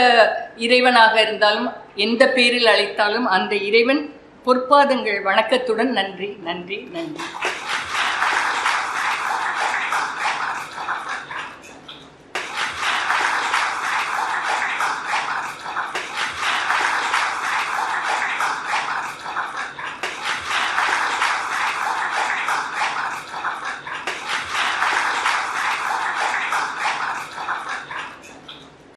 இறைவனாக இருந்தாலும் எந்த பேரில் அழைத்தாலும் அந்த இறைவன் பொற்பாதங்கள் வணக்கத்துடன் நன்றி, நன்றி, நன்றி.